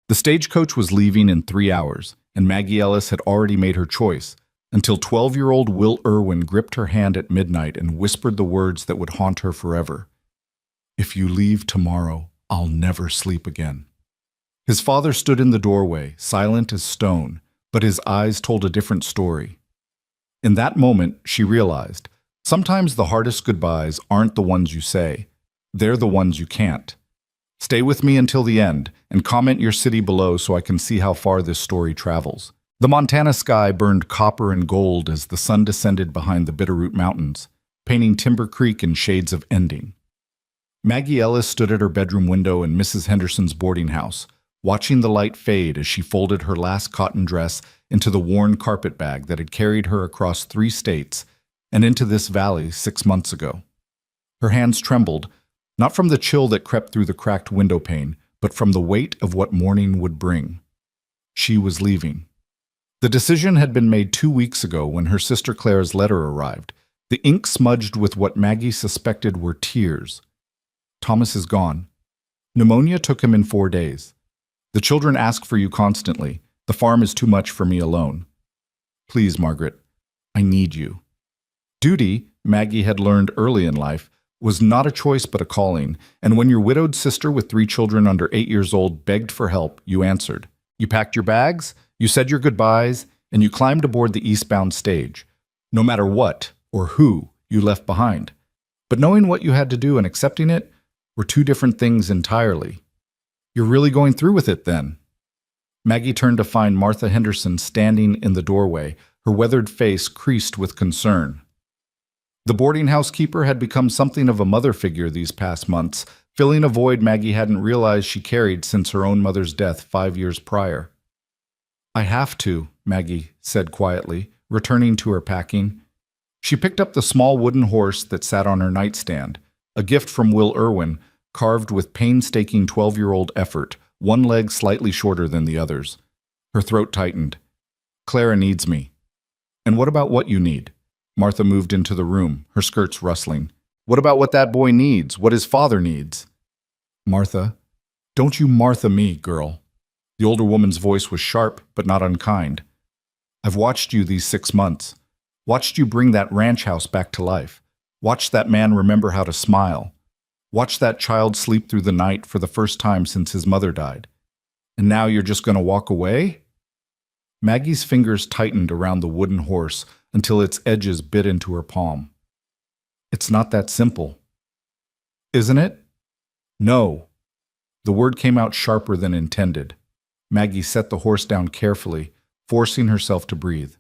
The stagecoach was leaving in 3 hours, and Maggie Ellis had already made her choice, until 12-year-old Will Irwin gripped her hand at midnight and whispered the words that would haunt her forever. "If you leave tomorrow, I'll never sleep again." His father stood in the doorway, silent as stone, but his eyes told a different story. In that moment, she realized, sometimes the hardest goodbyes aren't the ones you say, they're the ones you can't. Stay with me until the end, and comment your city below so I can see how far this story travels. The Montana sky burned copper and gold as the sun descended behind the Bitterroot Mountains, painting Timber Creek in shades of ending. Maggie Ellis stood at her bedroom window in Mrs. Henderson's boarding house, watching the light fade as she folded her last cotton dress into the worn carpet bag that had carried her across 3 states and into this valley 6 months ago. Her hands trembled, not from the chill that crept through the cracked window pane, but from the weight of what morning would bring. She was leaving. The decision had been made 2 weeks ago when her sister Claire's letter arrived, the ink smudged with what Maggie suspected were tears. Thomas is gone. Pneumonia took him in 4 days. The children ask for you constantly. The farm is too much for me alone. Please, Margaret, I need you. Duty, Maggie had learned early in life, was not a choice but a calling, and when your widowed sister with 3 children under 8 years old begged for help, you answered. You packed your bags, you said your goodbyes, and you climbed aboard the eastbound stage, no matter what or who you left behind. But knowing what you had to do and accepting it were 2 different things entirely. You're really going through with it, then? Maggie turned to find Martha Henderson standing in the doorway, her weathered face creased with concern. The boarding house keeper had become something of a mother figure these past months, filling a void Maggie hadn't realized she carried since her own mother's death 5 years prior. I have to, Maggie said quietly, returning to her packing. She picked up the small wooden horse that sat on her nightstand, a gift from Will Irwin, carved with painstaking 12-year-old effort, one leg slightly shorter than the others. Her throat tightened. Clara needs me. And what about what you need? Martha moved into the room, her skirts rustling. What about what that boy needs, what his father needs? Martha, don't you Martha me, girl. The older woman's voice was sharp, but not unkind. I've watched you these 6 months. Watched you bring that ranch house back to life. Watched that man remember how to smile. Watched that child sleep through the night for the first time since his mother died. And now you're just going to walk away? Maggie's fingers tightened around the wooden horse until its edges bit into her palm. It's not that simple. Isn't it? No. The word came out sharper than intended. Maggie set the horse down carefully, forcing herself to breathe.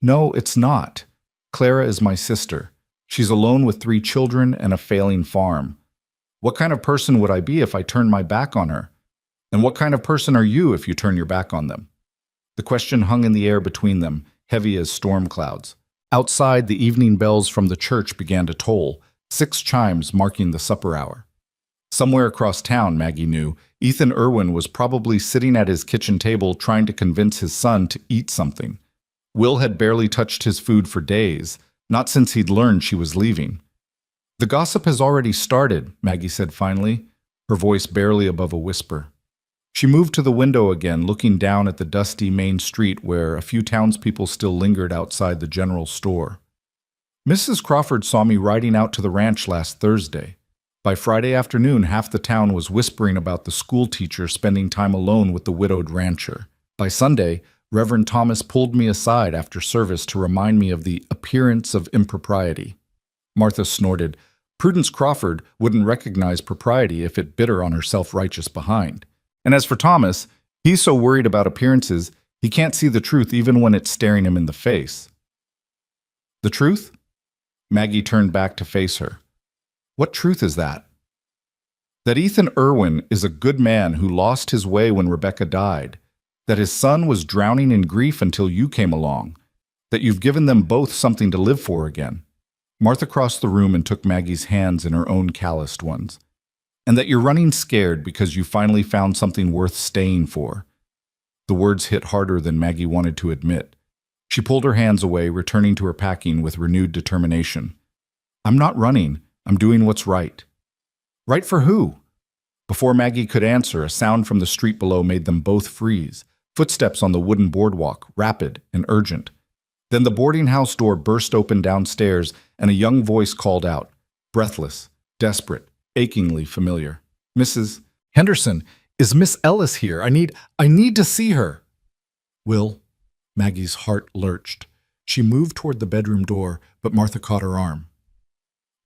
No, it's not. Clara is my sister. She's alone with 3 children and a failing farm. What kind of person would I be if I turned my back on her? And what kind of person are you if you turn your back on them? The question hung in the air between them, heavy as storm clouds. Outside, the evening bells from the church began to toll, 6 chimes marking the supper hour. Somewhere across town, Maggie knew, Ethan Irwin was probably sitting at his kitchen table trying to convince his son to eat something. Will had barely touched his food for days, not since he'd learned she was leaving. The gossip has already started, Maggie said finally, her voice barely above a whisper. She moved to the window again, looking down at the dusty main street where a few townspeople still lingered outside the general store. Mrs. Crawford saw me riding out to the ranch last Thursday. By Friday afternoon, half the town was whispering about the school teacher spending time alone with the widowed rancher. By Sunday, Reverend Thomas pulled me aside after service to remind me of the appearance of impropriety. Martha snorted. Prudence Crawford wouldn't recognize propriety if it bit her on her self-righteous behind. And as for Thomas, he's so worried about appearances, he can't see the truth even when it's staring him in the face. The truth? Maggie turned back to face her. What truth is that? That Ethan Irwin is a good man who lost his way when Rebecca died. That his son was drowning in grief until you came along. That you've given them both something to live for again. Martha crossed the room and took Maggie's hands in her own calloused ones. And that you're running scared because you finally found something worth staying for. The words hit harder than Maggie wanted to admit. She pulled her hands away, returning to her packing with renewed determination. I'm not running. I'm doing what's right. Right for who? Before Maggie could answer, a sound from the street below made them both freeze. Footsteps on the wooden boardwalk, rapid and urgent. Then the boarding house door burst open downstairs, and a young voice called out, breathless, desperate, achingly familiar. "Mrs. Henderson, is Miss Ellis here? I need to see her." "Will?" Maggie's heart lurched. She moved toward the bedroom door, but Martha caught her arm.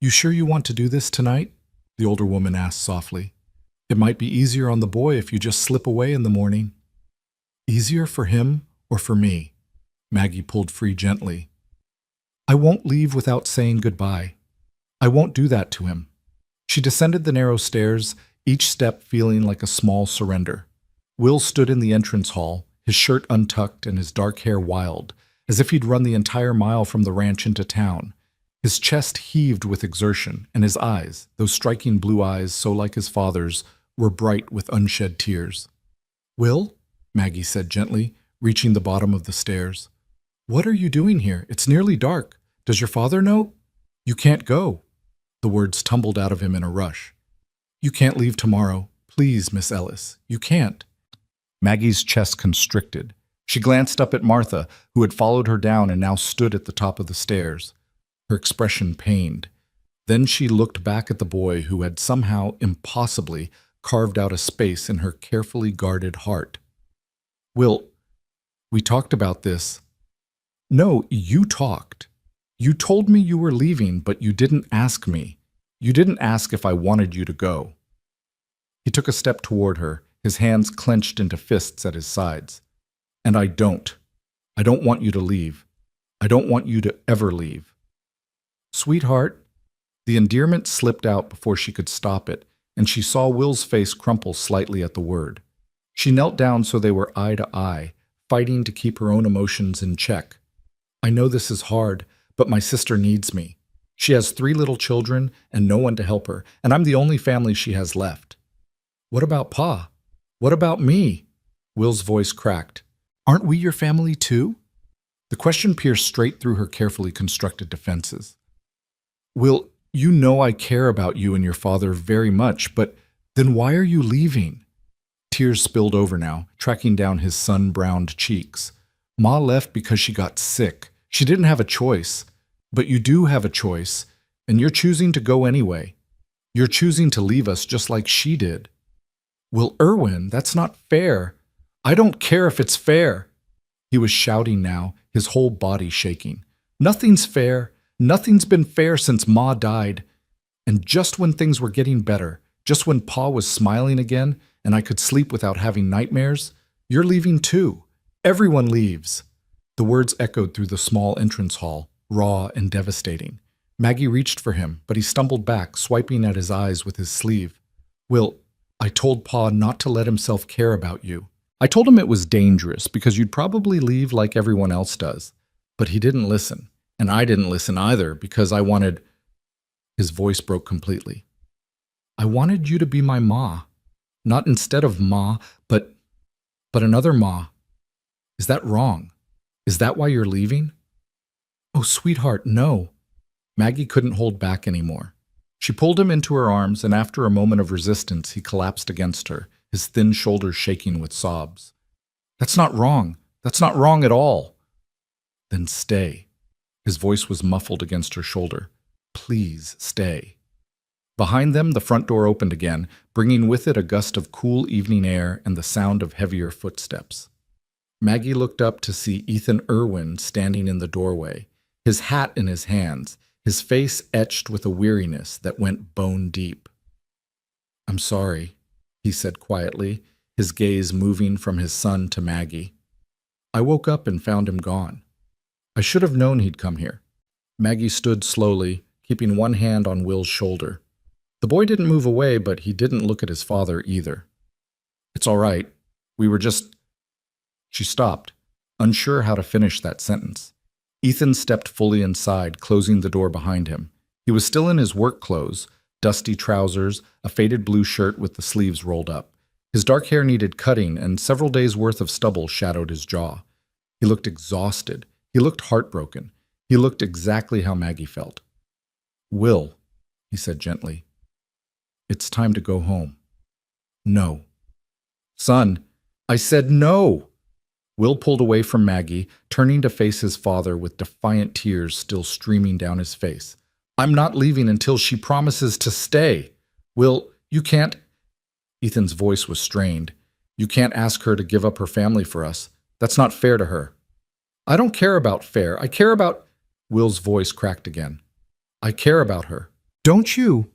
"You sure you want to do this tonight?" the older woman asked softly. "It might be easier on the boy if you just slip away in the morning." "Easier for him or for me?" Maggie pulled free gently. "I won't leave without saying goodbye. I won't do that to him." She descended the narrow stairs, each step feeling like a small surrender. Will stood in the entrance hall, his shirt untucked and his dark hair wild, as if he'd run the entire mile from the ranch into town. His chest heaved with exertion, and his eyes, those striking blue eyes so like his father's, were bright with unshed tears. "Will?" Maggie said gently, reaching the bottom of the stairs. "What are you doing here? It's nearly dark. Does your father know?" "You can't go." The words tumbled out of him in a rush. "You can't leave tomorrow. Please, Miss Ellis. You can't." Maggie's chest constricted. She glanced up at Martha, who had followed her down and now stood at the top of the stairs. Her expression pained. Then she looked back at the boy who had somehow, impossibly, carved out a space in her carefully guarded heart. "Will, we talked about this." "No, you talked. You told me you were leaving, but you didn't ask me. You didn't ask if I wanted you to go." He took a step toward her, his hands clenched into fists at his sides. "And I don't. I don't want you to leave. I don't want you to ever leave." "Sweetheart," the endearment slipped out before she could stop it, and she saw Will's face crumple slightly at the word. She knelt down so they were eye to eye, fighting to keep her own emotions in check. "I know this is hard, but my sister needs me. She has 3 little children and no one to help her, and I'm the only family she has left." "What about Pa? What about me?" Will's voice cracked. "Aren't we your family too?" The question pierced straight through her carefully constructed defenses. "Will, you know I care about you and your father very much, but then why are you leaving?" Tears spilled over now, tracking down his sun-browned cheeks. "Ma left because she got sick. She didn't have a choice. But you do have a choice, and you're choosing to go anyway. You're choosing to leave us just like she did." "Will, Irwin, that's not fair. I don't care if it's fair." He was shouting now, his whole body shaking. "Nothing's fair. Nothing's been fair since Ma died. And just when things were getting better, just when Pa was smiling again, and I could sleep without having nightmares, you're leaving too. Everyone leaves." The words echoed through the small entrance hall, raw and devastating. Maggie reached for him, but he stumbled back, swiping at his eyes with his sleeve. "Will, I told Pa not to let himself care about you. I told him it was dangerous because you'd probably leave like everyone else does. But he didn't listen, and I didn't listen either because I wanted—" His voice broke completely. "I wanted you to be my Ma. Not instead of Ma, but another Ma. Is that wrong? Is that why you're leaving?" "Oh, sweetheart, no." Maggie couldn't hold back anymore. She pulled him into her arms, and after a moment of resistance, he collapsed against her, his thin shoulders shaking with sobs. "That's not wrong. That's not wrong at all." "Then stay." His voice was muffled against her shoulder. "Please stay." Behind them, the front door opened again, bringing with it a gust of cool evening air and the sound of heavier footsteps. Maggie looked up to see Ethan Irwin standing in the doorway, his hat in his hands, his face etched with a weariness that went bone deep. "I'm sorry," he said quietly, his gaze moving from his son to Maggie. "I woke up and found him gone. I should have known he'd come here." Maggie stood slowly, keeping one hand on Will's shoulder. The boy didn't move away, but he didn't look at his father either. "It's all right. We were just—" She stopped, unsure how to finish that sentence. Ethan stepped fully inside, closing the door behind him. He was still in his work clothes, dusty trousers, a faded blue shirt with the sleeves rolled up. His dark hair needed cutting, and several days' worth of stubble shadowed his jaw. He looked exhausted. He looked heartbroken. He looked exactly how Maggie felt. "Will," he said gently, "it's time to go home." No. Son, I said no. Will pulled away from Maggie, turning to face his father with defiant tears still streaming down his face. I'm not leaving until she promises to stay. Will, you can't. Ethan's voice was strained. You can't ask her to give up her family for us. That's not fair to her. I don't care about fair. I care about. Will's voice cracked again. I care about her. Don't you?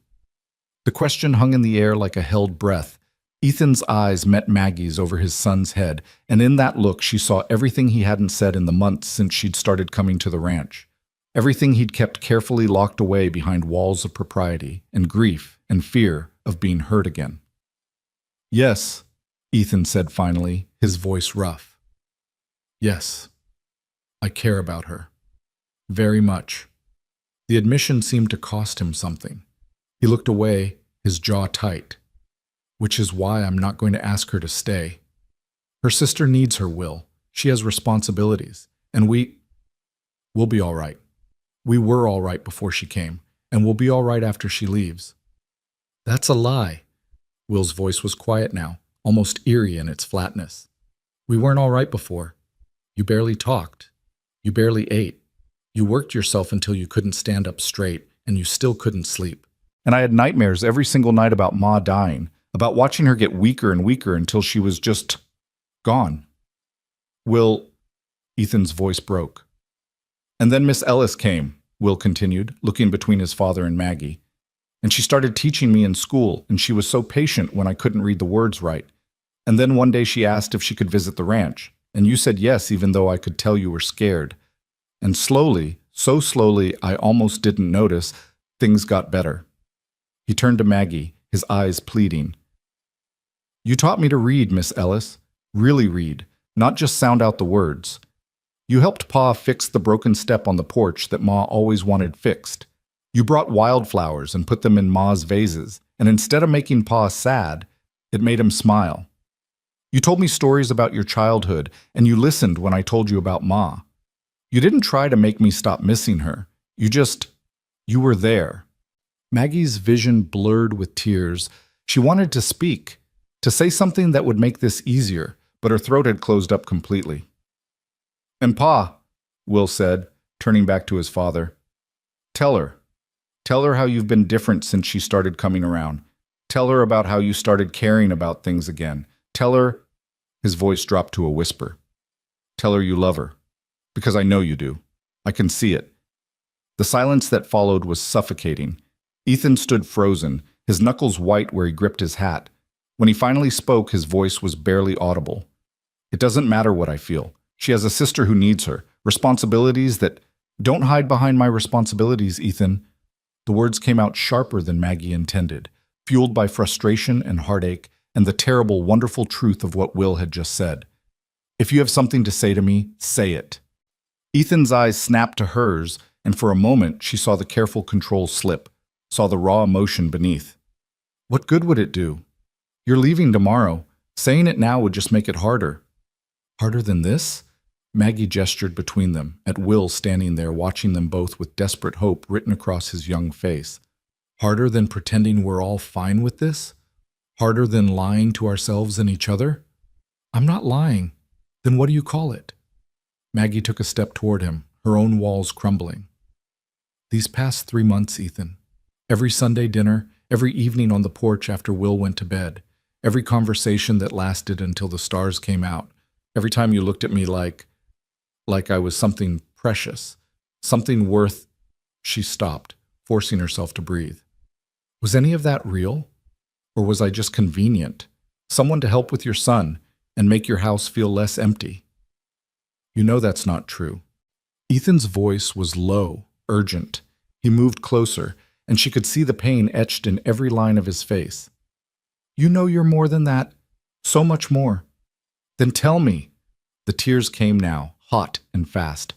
The question hung in the air like a held breath. Ethan's eyes met Maggie's over his son's head, and in that look she saw everything he hadn't said in the months since she'd started coming to the ranch. Everything he'd kept carefully locked away behind walls of propriety and grief and fear of being hurt again. Yes, Ethan said finally, his voice rough. Yes, I care about her. Very much. The admission seemed to cost him something. He looked away, his jaw tight. Which is why I'm not going to ask her to stay. Her sister needs her, Will. She has responsibilities. And we'll be all right. We were all right before she came, and we'll be all right after she leaves. That's a lie. Will's voice was quiet now, almost eerie in its flatness. We weren't all right before. You barely talked. You barely ate. You worked yourself until you couldn't stand up straight, and you still couldn't sleep. And I had nightmares every single night about Ma dying, about watching her get weaker and weaker until she was just gone. Will, Ethan's voice broke. And then Miss Ellis came, Will continued, looking between his father and Maggie. And she started teaching me in school, and she was so patient when I couldn't read the words right. And then one day she asked if she could visit the ranch, and you said yes even though I could tell you were scared. And slowly, so slowly I almost didn't notice, things got better. He turned to Maggie, his eyes pleading. You taught me to read, Miss Ellis. Really read, not just sound out the words. You helped Pa fix the broken step on the porch that Ma always wanted fixed. You brought wildflowers and put them in Ma's vases, and instead of making Pa sad, it made him smile. You told me stories about your childhood, and you listened when I told you about Ma. You didn't try to make me stop missing her. You were there. Maggie's vision blurred with tears. She wanted to speak, to say something that would make this easier, but her throat had closed up completely. And Pa, Will said, turning back to his father, tell her how you've been different since she started coming around. Tell her about how you started caring about things again. Tell her, his voice dropped to a whisper. Tell her you love her, because I know you do. I can see it. The silence that followed was suffocating. Ethan stood frozen, his knuckles white where he gripped his hat. When he finally spoke, his voice was barely audible. It doesn't matter what I feel. She has a sister who needs her. Responsibilities that... Don't hide behind my responsibilities, Ethan. The words came out sharper than Maggie intended, fueled by frustration and heartache and the terrible, wonderful truth of what Will had just said. If you have something to say to me, say it. Ethan's eyes snapped to hers, and for a moment she saw the careful control slip, saw the raw emotion beneath. What good would it do? You're leaving tomorrow. Saying it now would just make it harder. Harder than this? Maggie gestured between them, at Will standing there watching them both with desperate hope written across his young face. Harder than pretending we're all fine with this? Harder than lying to ourselves and each other? I'm not lying. Then what do you call it? Maggie took a step toward him, her own walls crumbling. These past 3 months, Ethan. Every Sunday dinner, every evening on the porch after Will went to bed, every conversation that lasted until the stars came out, every time you looked at me like I was something precious, something worth... She stopped, forcing herself to breathe. Was any of that real? Or was I just convenient? Someone to help with your son and make your house feel less empty? You know that's not true. Ethan's voice was low, urgent. He moved closer, and she could see the pain etched in every line of his face. You know you're more than that, so much more. Then tell me. The tears came now, hot and fast.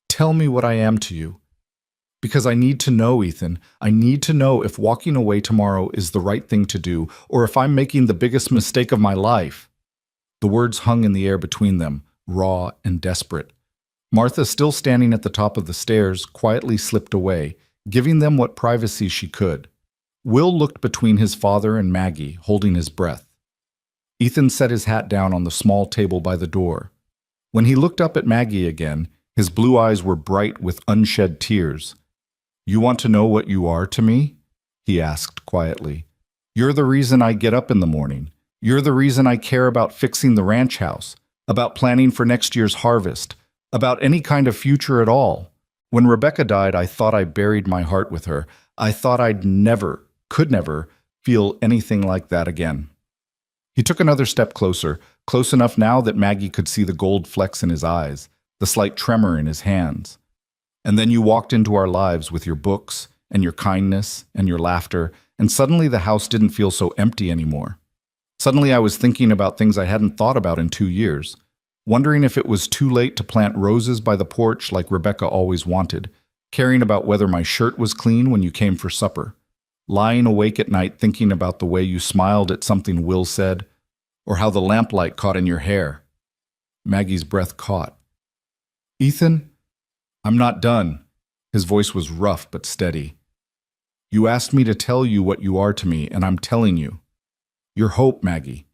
Tell me what I am to you. Because I need to know, Ethan. I need to know if walking away tomorrow is the right thing to do, or if I'm making the biggest mistake of my life. The words hung in the air between them, raw and desperate. Martha, still standing at the top of the stairs, quietly slipped away, giving them what privacy she could. Will looked between his father and Maggie, holding his breath. Ethan set his hat down on the small table by the door. When he looked up at Maggie again, his blue eyes were bright with unshed tears. "You want to know what you are to me?" he asked quietly. "You're the reason I get up in the morning. You're the reason I care about fixing the ranch house, about planning for next year's harvest, about any kind of future at all. When Rebecca died, I thought I buried my heart with her. I thought I'd never, could never, feel anything like that again." He took another step closer, close enough now that Maggie could see the gold flecks in his eyes, the slight tremor in his hands. "And then you walked into our lives with your books, and your kindness, and your laughter, and suddenly the house didn't feel so empty anymore. Suddenly I was thinking about things I hadn't thought about in 2 years, wondering if it was too late to plant roses by the porch like Rebecca always wanted, caring about whether my shirt was clean when you came for supper, lying awake at night thinking about the way you smiled at something Will said, or how the lamplight caught in your hair." Maggie's breath caught. "Ethan, I'm not done." His voice was rough but steady. "You asked me to tell you what you are to me, and I'm telling you. You're hope, Maggie.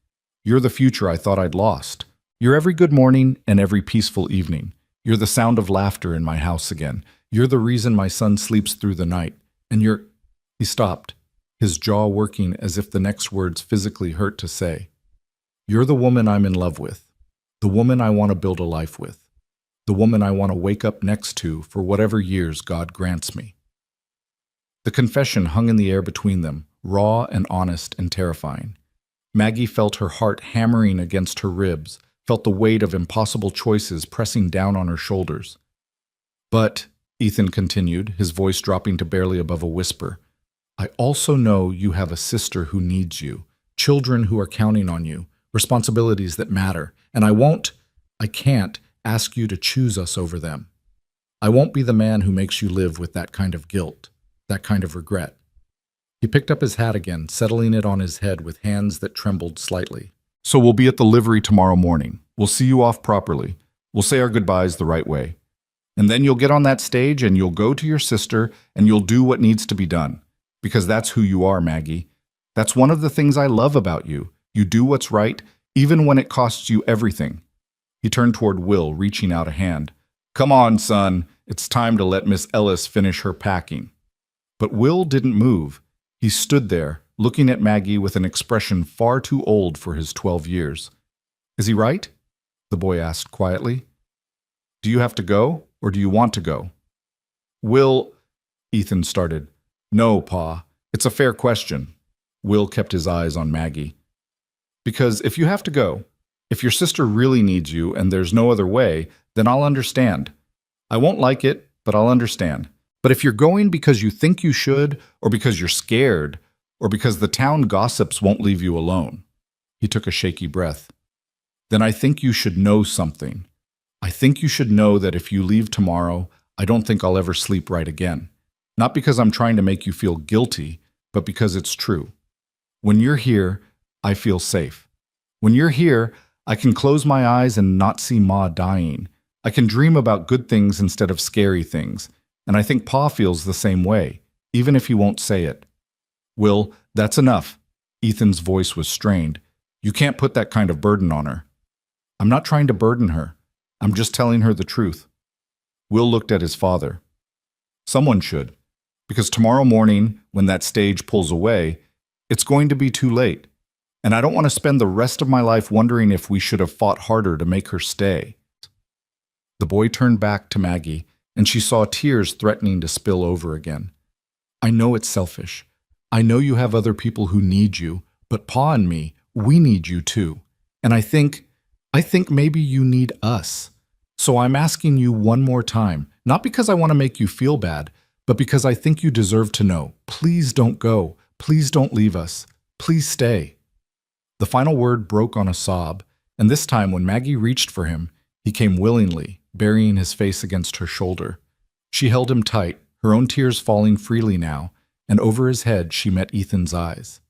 You're the future I thought I'd lost. You're every good morning and every peaceful evening. You're the sound of laughter in my house again. You're the reason my son sleeps through the night. And you're—" He stopped, his jaw working as if the next words physically hurt to say. "You're the woman I'm in love with, the woman I want to build a life with, the woman I want to wake up next to for whatever years God grants me." The confession hung in the air between them, raw and honest and terrifying. Maggie felt her heart hammering against her ribs, felt the weight of impossible choices pressing down on her shoulders. "But," Ethan continued, his voice dropping to barely above a whisper, "I also know you have a sister who needs you, children who are counting on you, responsibilities that matter, and I can't ask you to choose us over them. I won't be the man who makes you live with that kind of guilt, that kind of regret." He picked up his hat again, settling it on his head with hands that trembled slightly. "So we'll be at the livery tomorrow morning. We'll see you off properly. We'll say our goodbyes the right way. And then you'll get on that stage and you'll go to your sister and you'll do what needs to be done. Because that's who you are, Maggie. That's one of the things I love about you. You do what's right, even when it costs you everything." He turned toward Will, reaching out a hand. "Come on, son. It's time to let Miss Ellis finish her packing." But Will didn't move. He stood there, looking at Maggie with an expression far too old for his 12 years. "Is he right?" the boy asked quietly. "Do you have to go, or do you want to go?" "Will," Ethan started. "No, Pa. It's a fair question." Will kept his eyes on Maggie. "Because if you have to go, if your sister really needs you and there's no other way, then I'll understand. I won't like it, but I'll understand. But if you're going because you think you should, or because you're scared, or because the town gossips won't leave you alone," he took a shaky breath, "then I think you should know something. I think you should know that if you leave tomorrow, I don't think I'll ever sleep right again. Not because I'm trying to make you feel guilty, but because it's true. When you're here, I feel safe. When you're here, I can close my eyes and not see Ma dying. I can dream about good things instead of scary things. And I think Pa feels the same way, even if he won't say it." "Will, that's enough." Ethan's voice was strained. "You can't put that kind of burden on her." "I'm not trying to burden her. I'm just telling her the truth." Will looked at his father. "Someone should. Because tomorrow morning, when that stage pulls away, it's going to be too late. And I don't want to spend the rest of my life wondering if we should have fought harder to make her stay." The boy turned back to Maggie, and she saw tears threatening to spill over again. "I know it's selfish. I know you have other people who need you, but Pa and me, we need you too. And I think maybe you need us. So I'm asking you one more time, not because I want to make you feel bad, but because I think you deserve to know. Please don't go. Please don't leave us. Please stay." The final word broke on a sob, and this time when Maggie reached for him, he came willingly, burying his face against her shoulder. She held him tight, her own tears falling freely now, and over his head she met Ethan's eyes.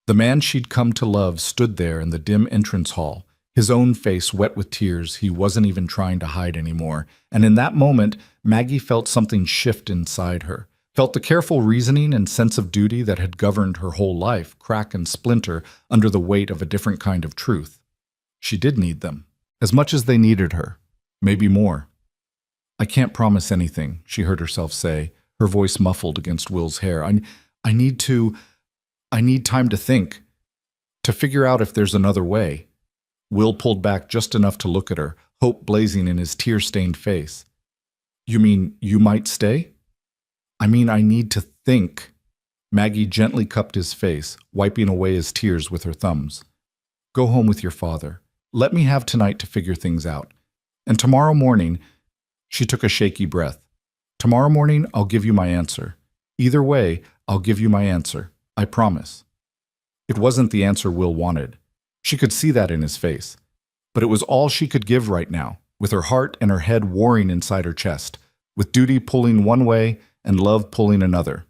The man she'd come to love stood there in the dim entrance hall, his own face wet with tears he wasn't even trying to hide anymore, and in that moment Maggie felt something shift inside her, felt the careful reasoning and sense of duty that had governed her whole life crack and splinter under the weight of a different kind of truth. She did need them, as much as they needed her, maybe more. I can't promise anything, she heard herself say, her voice muffled against Will's hair. I need time to think, to figure out if there's another way. Will pulled back just enough to look at her, hope blazing in his tear-stained face. You mean you might stay? I mean, I need to think. Maggie gently cupped his face, wiping away his tears with her thumbs. Go home with your father. Let me have tonight to figure things out. And tomorrow morning, she took a shaky breath. Tomorrow morning, I'll give you my answer. Either way, I'll give you my answer. I promise. It wasn't the answer Will wanted. She could see that in his face. But it was all she could give right now, with her heart and her head warring inside her chest, with duty pulling one way and love pulling another.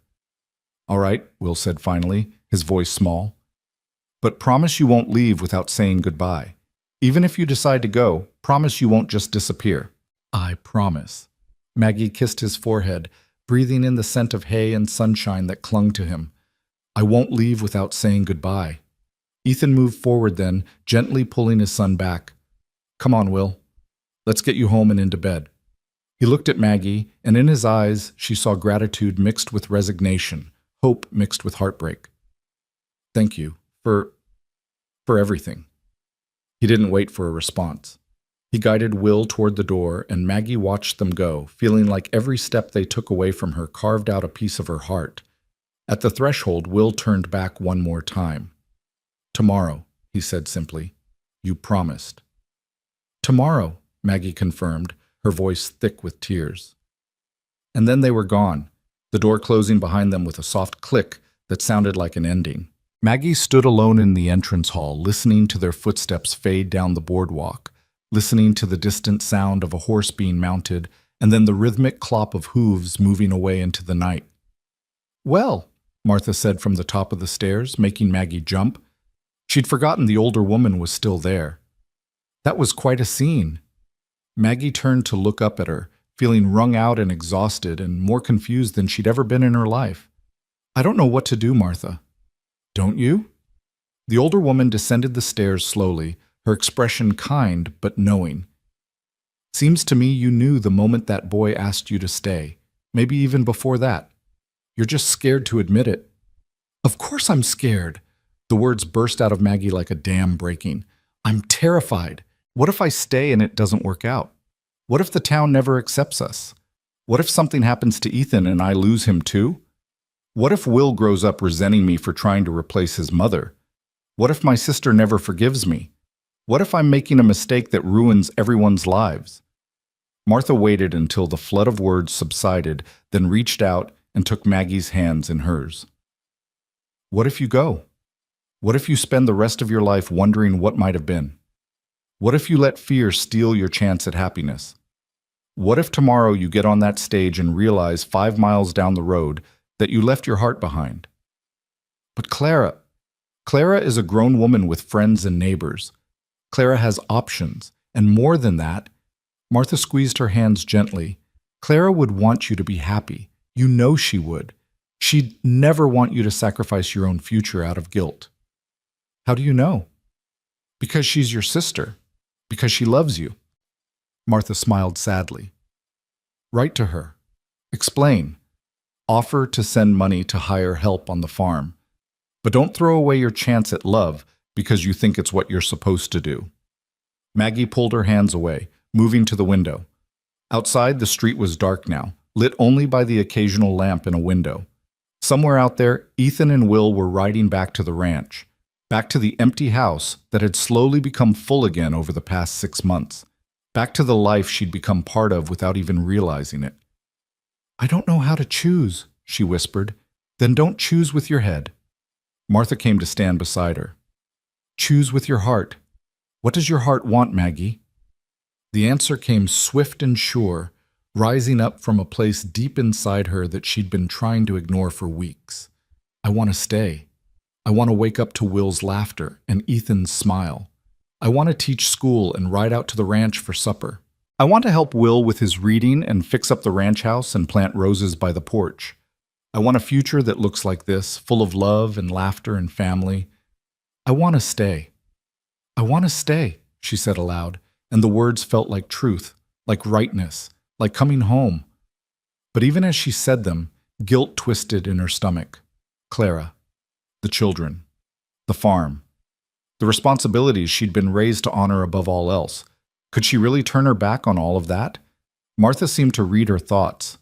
All right, Will said finally, his voice small. But promise you won't leave without saying goodbye. Even if you decide to go, promise you won't just disappear. I promise. Maggie kissed his forehead, breathing in the scent of hay and sunshine that clung to him. I won't leave without saying goodbye. Ethan moved forward then, gently pulling his son back. Come on, Will. Let's get you home and into bed. He looked at Maggie, and in his eyes she saw gratitude mixed with resignation, hope mixed with heartbreak. Thank you for everything. He didn't wait for a response. He guided Will toward the door, and Maggie watched them go, feeling like every step they took away from her carved out a piece of her heart. At the threshold, Will turned back one more time. Tomorrow, he said simply. You promised. Tomorrow, Maggie confirmed, her voice thick with tears. And then they were gone, the door closing behind them with a soft click that sounded like an ending. Maggie stood alone in the entrance hall, listening to their footsteps fade down the boardwalk, listening to the distant sound of a horse being mounted, and then the rhythmic clop of hooves moving away into the night. Well, Martha said from the top of the stairs, making Maggie jump. She'd forgotten the older woman was still there. That was quite a scene. Maggie turned to look up at her, feeling wrung out and exhausted and more confused than she'd ever been in her life. I don't know what to do, Martha. Don't you? The older woman descended the stairs slowly, her expression kind but knowing. Seems to me you knew the moment that boy asked you to stay, maybe even before that. You're just scared to admit it. Of course I'm scared. The words burst out of Maggie like a dam breaking. I'm terrified. What if I stay and it doesn't work out? What if the town never accepts us? What if something happens to Ethan and I lose him too? What if Will grows up resenting me for trying to replace his mother? What if my sister never forgives me? What if I'm making a mistake that ruins everyone's lives? Martha waited until the flood of words subsided, then reached out and took Maggie's hands in hers. What if you go? What if you spend the rest of your life wondering what might have been? What if you let fear steal your chance at happiness? What if tomorrow you get on that stage and realize 5 miles down the road that you left your heart behind? But Clara is a grown woman with friends and neighbors. Clara has options, and more than that, Martha squeezed her hands gently. Clara would want you to be happy. You know she would. She'd never want you to sacrifice your own future out of guilt. How do you know? Because she's your sister. Because she loves you. Martha smiled sadly. Write to her. Explain. Offer to send money to hire help on the farm. But don't throw away your chance at love because you think it's what you're supposed to do. Maggie pulled her hands away, moving to the window. Outside, the street was dark now, lit only by the occasional lamp in a window. Somewhere out there, Ethan and Will were riding back to the ranch, back to the empty house that had slowly become full again over the past 6 months, back to the life she'd become part of without even realizing it. I don't know how to choose, she whispered. Then don't choose with your head. Martha came to stand beside her. Choose with your heart. What does your heart want, Maggie? The answer came swift and sure, rising up from a place deep inside her that she'd been trying to ignore for weeks. I want to stay. I want to wake up to Will's laughter and Ethan's smile. I want to teach school and ride out to the ranch for supper. I want to help Will with his reading and fix up the ranch house and plant roses by the porch. I want a future that looks like this, full of love and laughter and family. I want to stay. I want to stay, she said aloud, and the words felt like truth, like rightness, like coming home. But even as she said them, guilt twisted in her stomach. Clara, the children, the farm, the responsibilities she'd been raised to honor above all else. Could she really turn her back on all of that? Martha seemed to read her thoughts.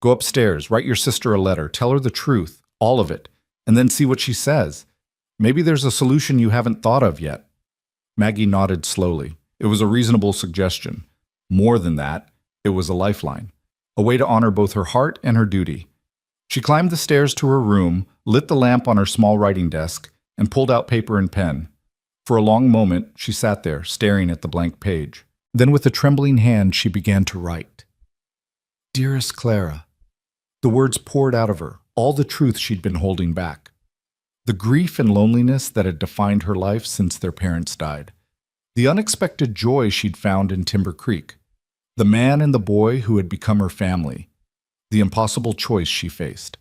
Go upstairs, write your sister a letter, tell her the truth, all of it, and then see what she says. Maybe there's a solution you haven't thought of yet. Maggie nodded slowly. It was a reasonable suggestion. More than that, it was a lifeline, a way to honor both her heart and her duty. She climbed the stairs to her room, lit the lamp on her small writing desk, and pulled out paper and pen. For a long moment, she sat there, staring at the blank page. Then with a trembling hand, she began to write. Dearest Clara. The words poured out of her, all the truth she'd been holding back. The grief and loneliness that had defined her life since their parents died. The unexpected joy she'd found in Timber Creek. The man and the boy who had become her family. The impossible choice she faced.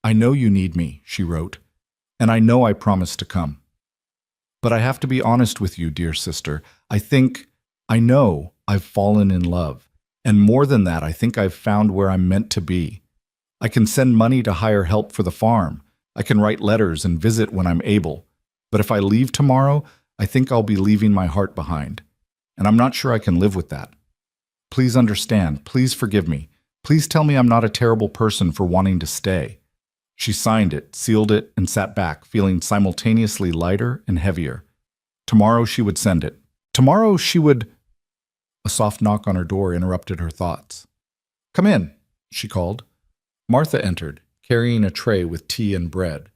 I know you need me, she wrote, and I know I promised to come. But I have to be honest with you, dear sister. I know I've fallen in love. And more than that, I think I've found where I'm meant to be. I can send money to hire help for the farm. I can write letters and visit when I'm able. But if I leave tomorrow, I think I'll be leaving my heart behind. And I'm not sure I can live with that. Please understand. Please forgive me. Please tell me I'm not a terrible person for wanting to stay. She signed it, sealed it, and sat back, feeling simultaneously lighter and heavier. Tomorrow she would send it. Tomorrow she would... A soft knock on her door interrupted her thoughts. Come in, she called. Martha entered, carrying a tray with tea and bread.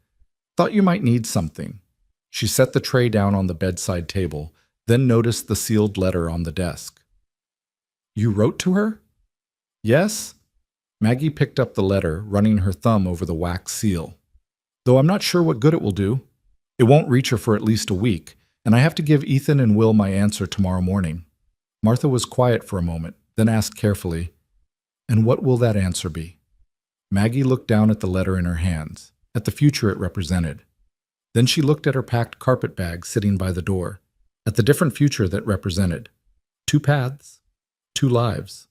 Thought you might need something. She set the tray down on the bedside table, then noticed the sealed letter on the desk. You wrote to her? Yes. Maggie picked up the letter, running her thumb over the wax seal. Though I'm not sure what good it will do. It won't reach her for at least a week, and I have to give Ethan and Will my answer tomorrow morning. Martha was quiet for a moment, then asked carefully, And what will that answer be? Maggie looked down at the letter in her hands, at the future it represented. Then she looked at her packed carpet bag sitting by the door, at the different future that represented. 2 paths, 2 lives,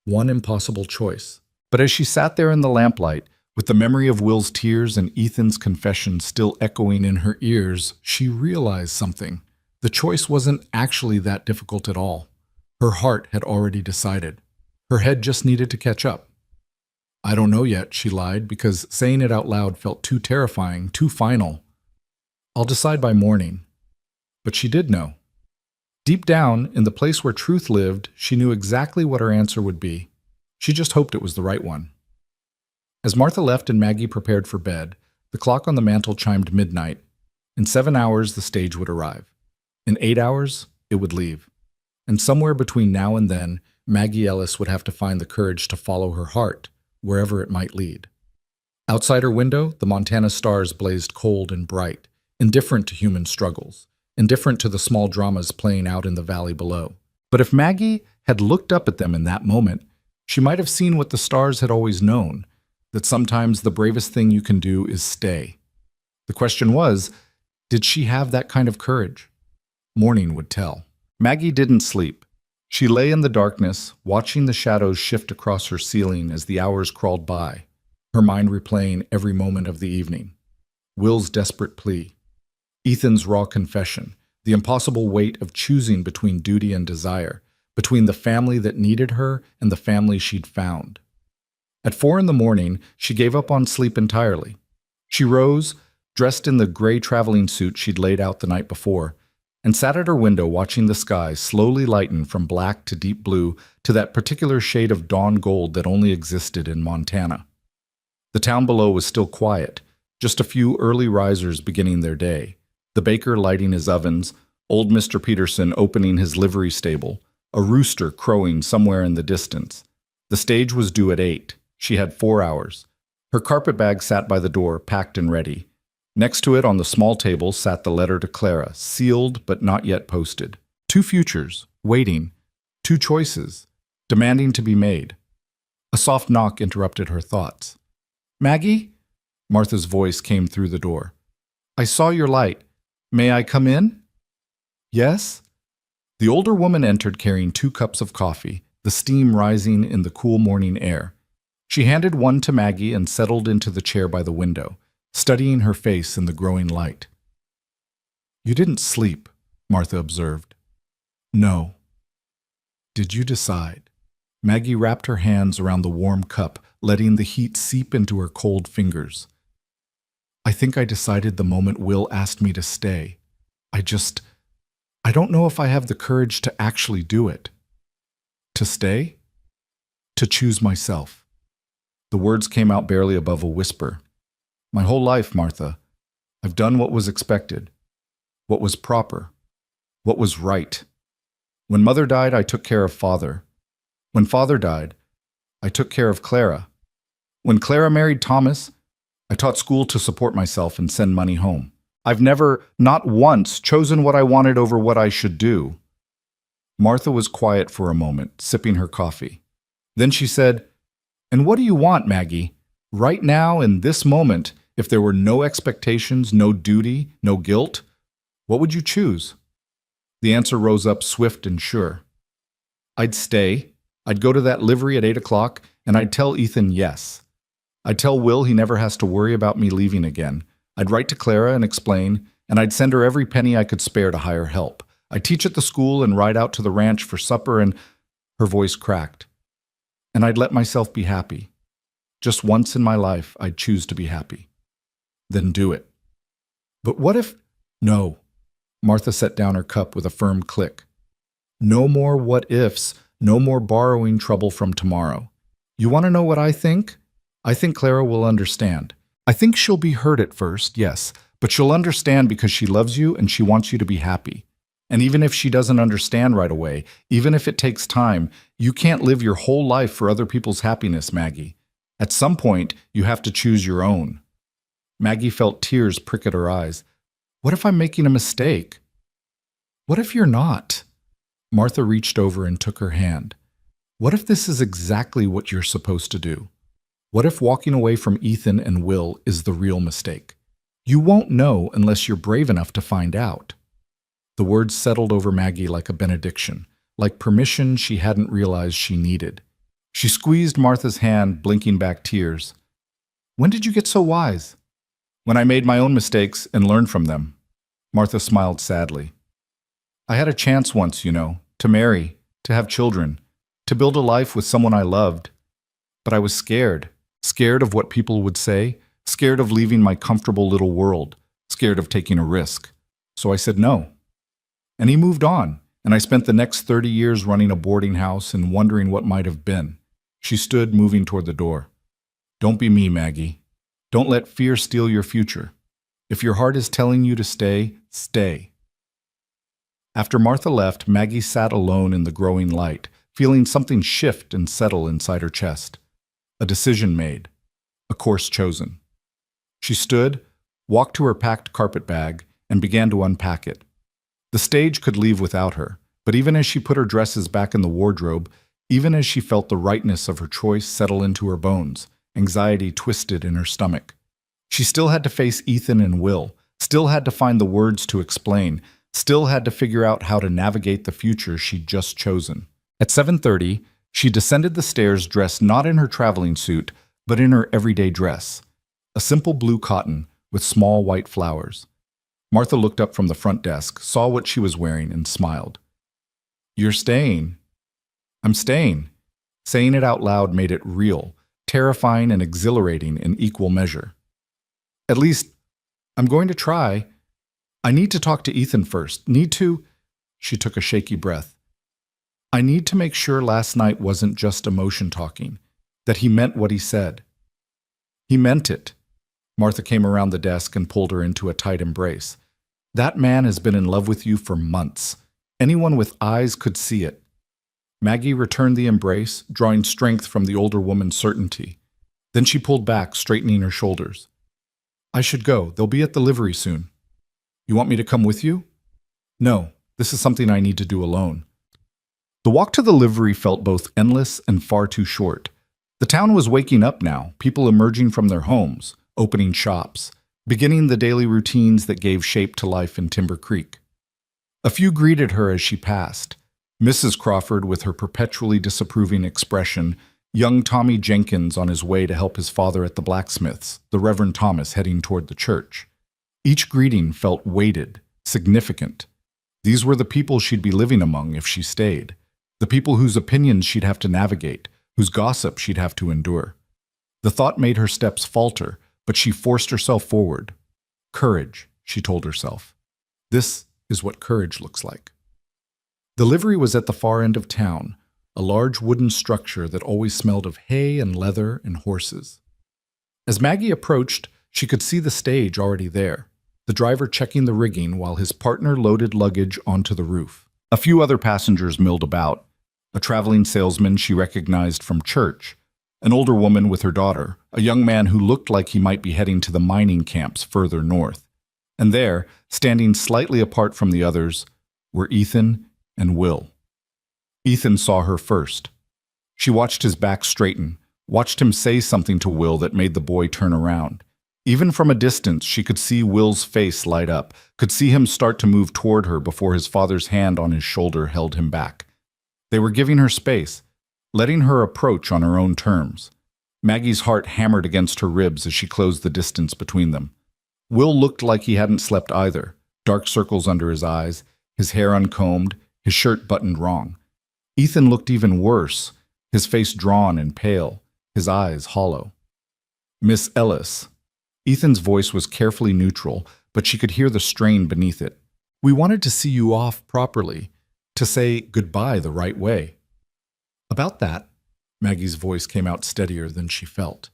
1 impossible choice. But as she sat there in the lamplight, with the memory of Will's tears and Ethan's confession still echoing in her ears, she realized something. The choice wasn't actually that difficult at all. Her heart had already decided. Her head just needed to catch up. I don't know yet, she lied, because saying it out loud felt too terrifying, too final. I'll decide by morning. But she did know. Deep down, in the place where truth lived, she knew exactly what her answer would be. She just hoped it was the right one. As Martha left and Maggie prepared for bed, the clock on the mantel chimed midnight. In 7 hours, the stage would arrive. In 8 hours, it would leave. And somewhere between now and then, Maggie Ellis would have to find the courage to follow her heart, wherever it might lead. Outside her window, the Montana stars blazed cold and bright, indifferent to human struggles, indifferent to the small dramas playing out in the valley below. But if Maggie had looked up at them in that moment, she might have seen what the stars had always known, that sometimes the bravest thing you can do is stay. The question was, did she have that kind of courage? Morning would tell. Maggie didn't sleep. She lay in the darkness, watching the shadows shift across her ceiling as the hours crawled by, her mind replaying every moment of the evening. Will's desperate plea, Ethan's raw confession, the impossible weight of choosing between duty and desire, between the family that needed her and the family she'd found. At 4 a.m, she gave up on sleep entirely. She rose, dressed in the gray traveling suit she'd laid out the night before, and sat at her window watching the sky slowly lighten from black to deep blue to that particular shade of dawn gold that only existed in Montana. The town below was still quiet, just a few early risers beginning their day, the baker lighting his ovens, old Mr. Peterson opening his livery stable, a rooster crowing somewhere in the distance. The stage was due at 8. She had 4 hours. Her carpetbag sat by the door, packed and ready. Next to it on the small table sat the letter to Clara, sealed but not yet posted. 2 futures, waiting. 2 choices, demanding to be made. A soft knock interrupted her thoughts. Maggie? Martha's voice came through the door. I saw your light. May I come in? Yes? The older woman entered carrying 2 cups of coffee, the steam rising in the cool morning air. She handed one to Maggie and settled into the chair by the window, studying her face in the growing light. You didn't sleep, Martha observed. No. Did you decide? Maggie wrapped her hands around the warm cup, letting the heat seep into her cold fingers. I think I decided the moment Will asked me to stay. I don't know if I have the courage to actually do it. To stay? To choose myself. The words came out barely above a whisper. My whole life, Martha, I've done what was expected, what was proper, what was right. When Mother died, I took care of Father. When Father died, I took care of Clara. When Clara married Thomas, I taught school to support myself and send money home. I've never, not once, chosen what I wanted over what I should do. Martha was quiet for a moment, sipping her coffee. Then she said, And what do you want, Maggie? Right now, in this moment, if there were no expectations, no duty, no guilt, what would you choose? The answer rose up swift and sure. I'd stay. I'd go to that livery at 8 o'clock, and I'd tell Ethan yes. I'd tell Will he never has to worry about me leaving again. I'd write to Clara and explain, and I'd send her every penny I could spare to hire help. I'd teach at the school and ride out to the ranch for supper, and her voice cracked. And I'd let myself be happy. Just once in my life, I'd choose to be happy. Then do it. But what if... No. Martha set down her cup with a firm click. No more what-ifs, no more borrowing trouble from tomorrow. You want to know what I think? I think Clara will understand. I think she'll be hurt at first, yes, but she'll understand because she loves you and she wants you to be happy. And even if she doesn't understand right away, even if it takes time, you can't live your whole life for other people's happiness, Maggie. At some point, you have to choose your own. Maggie felt tears prick at her eyes. What if I'm making a mistake? What if you're not? Martha reached over and took her hand. What if this is exactly what you're supposed to do? What if walking away from Ethan and Will is the real mistake? You won't know unless you're brave enough to find out. The words settled over Maggie like a benediction, like permission she hadn't realized she needed. She squeezed Martha's hand, blinking back tears. When did you get so wise? When I made my own mistakes and learned from them. Martha smiled sadly. I had a chance once, to marry, to have children, to build a life with someone I loved. But I was scared of what people would say, scared of leaving my comfortable little world, scared of taking a risk. So I said no. And he moved on, and I spent the next 30 years running a boarding house and wondering what might have been. She stood, moving toward the door. Don't be me, Maggie. Don't let fear steal your future. If your heart is telling you to stay, stay. After Martha left, Maggie sat alone in the growing light, feeling something shift and settle inside her chest. A decision made. A course chosen. She stood, walked to her packed carpet bag, and began to unpack it. The stage could leave without her, but even as she put her dresses back in the wardrobe, even as she felt the rightness of her choice settle into her bones, anxiety twisted in her stomach. She still had to face Ethan and Will, still had to find the words to explain, still had to figure out how to navigate the future she'd just chosen. At 7:30, she descended the stairs dressed not in her traveling suit, but in her everyday dress, a simple blue cotton with small white flowers. Martha looked up from the front desk, saw what she was wearing, and smiled. You're staying. I'm staying. Saying it out loud made it real, terrifying and exhilarating in equal measure. At least, I'm going to try. I need to talk to Ethan first. She took a shaky breath. I need to make sure last night wasn't just emotion talking, that he meant what he said. He meant it. Martha came around the desk and pulled her into a tight embrace. That man has been in love with you for months. Anyone with eyes could see it. Maggie returned the embrace, drawing strength from the older woman's certainty. Then she pulled back, straightening her shoulders. I should go. They'll be at the livery soon. You want me to come with you? No, this is something I need to do alone. The walk to the livery felt both endless and far too short. The town was waking up now, people emerging from their homes, opening shops, beginning the daily routines that gave shape to life in Timber Creek. A few greeted her as she passed. Mrs. Crawford with her perpetually disapproving expression, young Tommy Jenkins on his way to help his father at the blacksmith's, the Reverend Thomas heading toward the church. Each greeting felt weighted, significant. These were the people she'd be living among if she stayed, the people whose opinions she'd have to navigate, whose gossip she'd have to endure. The thought made her steps falter, but she forced herself forward. Courage, she told herself. This is what courage looks like. The livery was at the far end of town, a large wooden structure that always smelled of hay and leather and horses. As Maggie approached, she could see the stage already there, the driver checking the rigging while his partner loaded luggage onto the roof. A few other passengers milled about, a traveling salesman she recognized from church, an older woman with her daughter, a young man who looked like he might be heading to the mining camps further north. And there, standing slightly apart from the others, were Ethan and Will. Ethan saw her first. She watched his back straighten, watched him say something to Will that made the boy turn around. Even from a distance, she could see Will's face light up, could see him start to move toward her before his father's hand on his shoulder held him back. They were giving her space, letting her approach on her own terms. Maggie's heart hammered against her ribs as she closed the distance between them. Will looked like he hadn't slept either, dark circles under his eyes, his hair uncombed, his shirt buttoned wrong. Ethan looked even worse, his face drawn and pale, his eyes hollow. Miss Ellis. Ethan's voice was carefully neutral, but she could hear the strain beneath it. We wanted to see you off properly, to say goodbye the right way. About that, Maggie's voice came out steadier than she felt.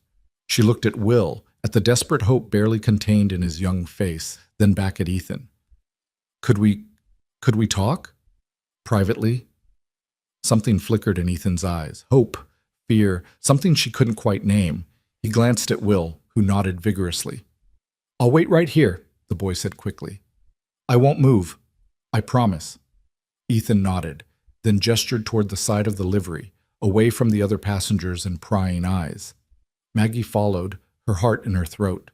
She looked at Will, at the desperate hope barely contained in his young face, then back at Ethan. Could we talk? Privately? Something flickered in Ethan's eyes. Hope, fear, something she couldn't quite name. He glanced at Will, who nodded vigorously. I'll wait right here, the boy said quickly. I won't move. I promise. Ethan nodded, then gestured toward the side of the livery, away from the other passengers and prying eyes. Maggie followed, her heart in her throat.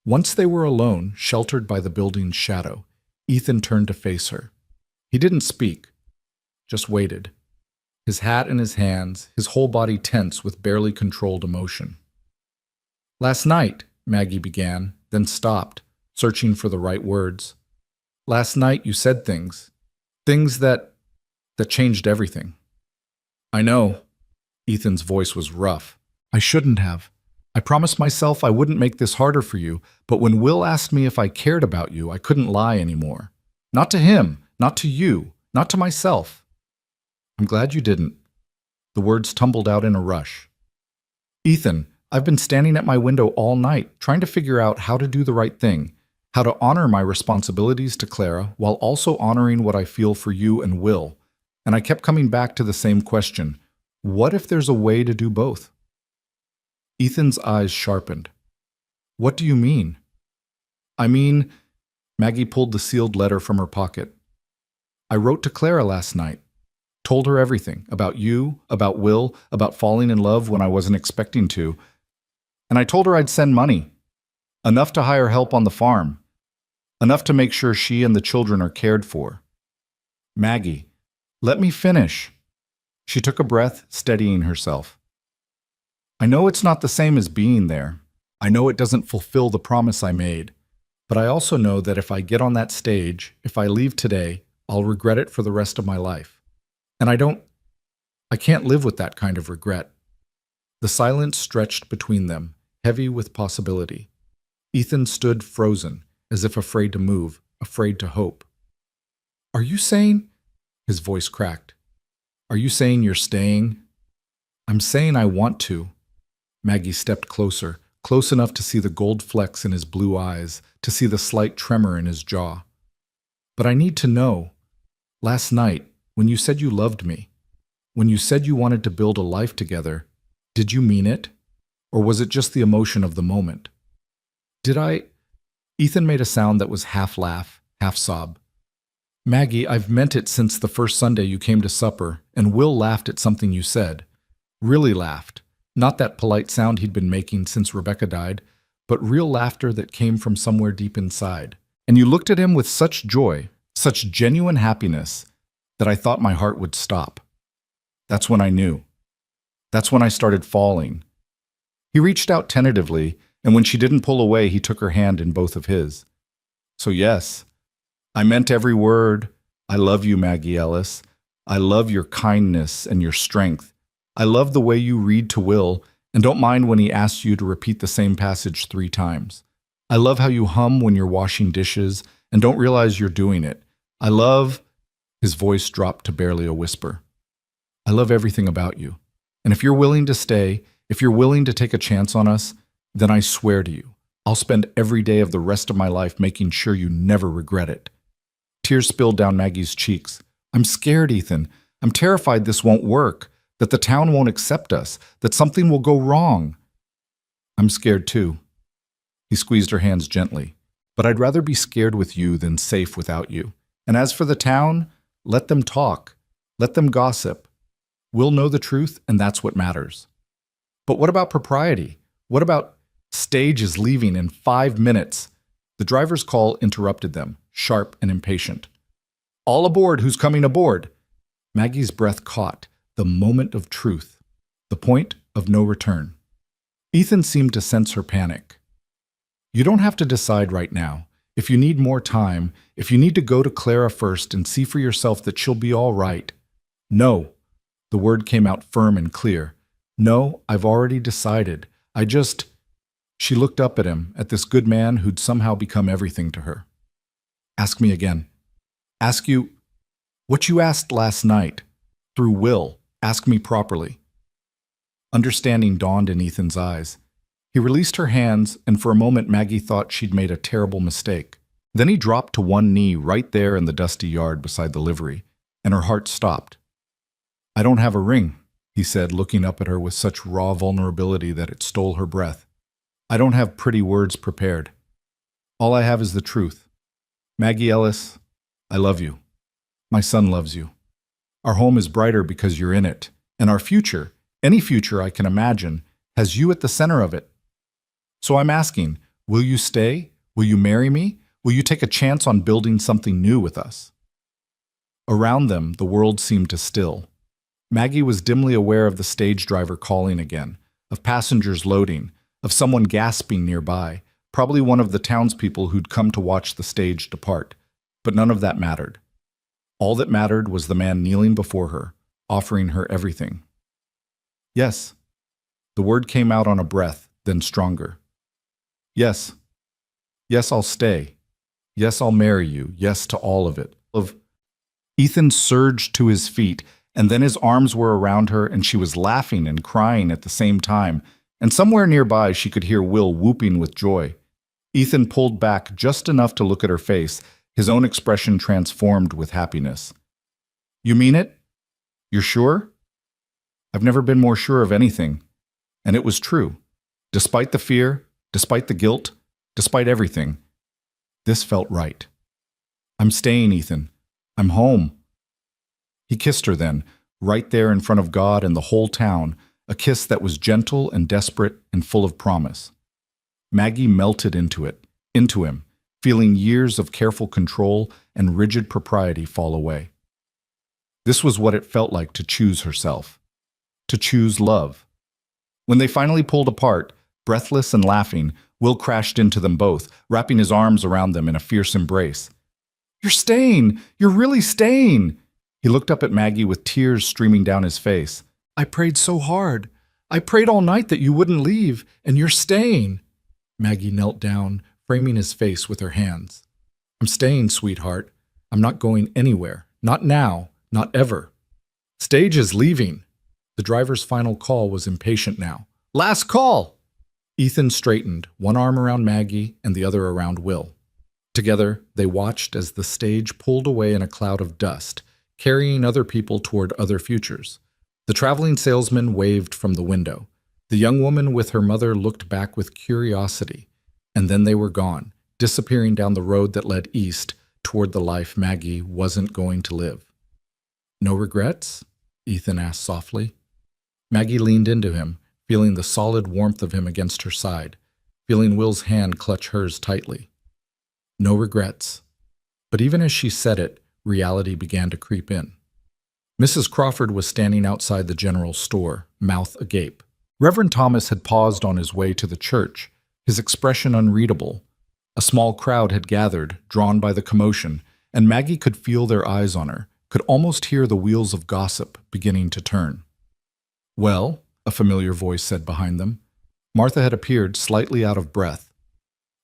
Once they were alone, sheltered by the building's shadow, Ethan turned to face her. He didn't speak, just waited, his hat in his hands, his whole body tense with barely controlled emotion. Last night, Maggie began, then stopped, searching for the right words. Last night you said things that changed everything. I know. Ethan's voice was rough. I shouldn't have. I promised myself I wouldn't make this harder for you, but when Will asked me if I cared about you, I couldn't lie anymore. Not to him, not to you, not to myself. I'm glad you didn't. The words tumbled out in a rush. Ethan, I've been standing at my window all night, trying to figure out how to do the right thing, how to honor my responsibilities to Clara while also honoring what I feel for you and Will. And I kept coming back to the same question. What if there's a way to do both? Ethan's eyes sharpened. What do you mean? I mean, Maggie pulled the sealed letter from her pocket. I wrote to Clara last night. Told her everything, about you, about Will, about falling in love when I wasn't expecting to. And I told her I'd send money. Enough to hire help on the farm. Enough to make sure she and the children are cared for. Maggie, let me finish. She took a breath, steadying herself. I know it's not the same as being there. I know it doesn't fulfill the promise I made. But I also know that if I get on that stage, if I leave today, I'll regret it for the rest of my life. And I can't live with that kind of regret. The silence stretched between them, heavy with possibility. Ethan stood frozen, as if afraid to move, afraid to hope. Are you saying? His voice cracked. Are you saying you're staying? I'm saying I want to. Maggie stepped closer, close enough to see the gold flecks in his blue eyes, to see the slight tremor in his jaw. But I need to know. Last night, when you said you loved me, when you said you wanted to build a life together, did you mean it? Or was it just the emotion of the moment? Did I? Ethan made a sound that was half laugh, half sob. Maggie, I've meant it since the first Sunday you came to supper, and Will laughed at something you said. Really laughed. Not that polite sound he'd been making since Rebecca died, but real laughter that came from somewhere deep inside. And you looked at him with such joy, such genuine happiness, that I thought my heart would stop. That's when I knew. That's when I started falling. He reached out tentatively, and when she didn't pull away, he took her hand in both of his. So yes, I meant every word. I love you, Maggie Ellis. I love your kindness and your strength. I love the way you read to Will, and don't mind when he asks you to repeat the same passage 3 times. I love how you hum when you're washing dishes and don't realize you're doing it. I love... His voice dropped to barely a whisper. I love everything about you. And if you're willing to stay, if you're willing to take a chance on us, then I swear to you, I'll spend every day of the rest of my life making sure you never regret it. Tears spilled down Maggie's cheeks. I'm scared, Ethan. I'm terrified this won't work, that the town won't accept us, that something will go wrong. I'm scared too. He squeezed her hands gently. But I'd rather be scared with you than safe without you. And as for the town, let them talk. Let them gossip. We'll know the truth, and that's what matters. But what about propriety? What about stage is leaving in 5 minutes? The driver's call interrupted them, sharp and impatient. All aboard, who's coming aboard? Maggie's breath caught, the moment of truth, the point of no return. Ethan seemed to sense her panic. You don't have to decide right now. If you need more time, if you need to go to Clara first and see for yourself that she'll be all right. No. The word came out firm and clear. No, I've already decided. She looked up at him, at this good man who'd somehow become everything to her. Ask me again. Ask you what you asked last night. Through Will. Ask me properly. Understanding dawned in Ethan's eyes. He released her hands, and for a moment Maggie thought she'd made a terrible mistake. Then he dropped to one knee right there in the dusty yard beside the livery, and her heart stopped. I don't have a ring, he said, looking up at her with such raw vulnerability that it stole her breath. I don't have pretty words prepared. All I have is the truth. Maggie Ellis, I love you. My son loves you. Our home is brighter because you're in it, and our future, any future I can imagine, has you at the center of it. So I'm asking, will you stay? Will you marry me? Will you take a chance on building something new with us? Around them, the world seemed to still. Maggie was dimly aware of the stage driver calling again, of passengers loading, of someone gasping nearby, probably one of the townspeople who'd come to watch the stage depart. But none of that mattered. All that mattered was the man kneeling before her, offering her everything. Yes. The word came out on a breath, then stronger. Yes. Yes, I'll stay. Yes, I'll marry you. Yes to all of it. Ethan surged to his feet, and then his arms were around her, and she was laughing and crying at the same time, and somewhere nearby she could hear Will whooping with joy. Ethan pulled back just enough to look at her face, his own expression transformed with happiness. You mean it? You're sure? I've never been more sure of anything. And it was true. Despite the fear, despite the guilt, despite everything, this felt right. I'm staying, Ethan. I'm home. He kissed her then, right there in front of God and the whole town, a kiss that was gentle and desperate and full of promise. Maggie melted into him, feeling years of careful control and rigid propriety fall away. This was what it felt like to choose herself, to choose love. When they finally pulled apart, breathless and laughing, Will crashed into them both, wrapping his arms around them in a fierce embrace. You're staying! You're really staying! He looked up at Maggie with tears streaming down his face. I prayed so hard. I prayed all night that you wouldn't leave, and you're staying. Maggie knelt down, framing his face with her hands. I'm staying, sweetheart. I'm not going anywhere. Not now. Not ever. Stage is leaving. The driver's final call was impatient now. Last call! Ethan straightened, one arm around Maggie and the other around Will. Together, they watched as the stage pulled away in a cloud of dust, carrying other people toward other futures. The traveling salesman waved from the window. The young woman with her mother looked back with curiosity, and then they were gone, disappearing down the road that led east toward the life Maggie wasn't going to live. No regrets? Ethan asked softly. Maggie leaned into him, feeling the solid warmth of him against her side, feeling Will's hand clutch hers tightly. No regrets. But even as she said it, reality began to creep in. Mrs. Crawford was standing outside the general store, mouth agape. Reverend Thomas had paused on his way to the church, his expression unreadable. A small crowd had gathered, drawn by the commotion, and Maggie could feel their eyes on her, could almost hear the wheels of gossip beginning to turn. "Well," a familiar voice said behind them. Martha had appeared, slightly out of breath.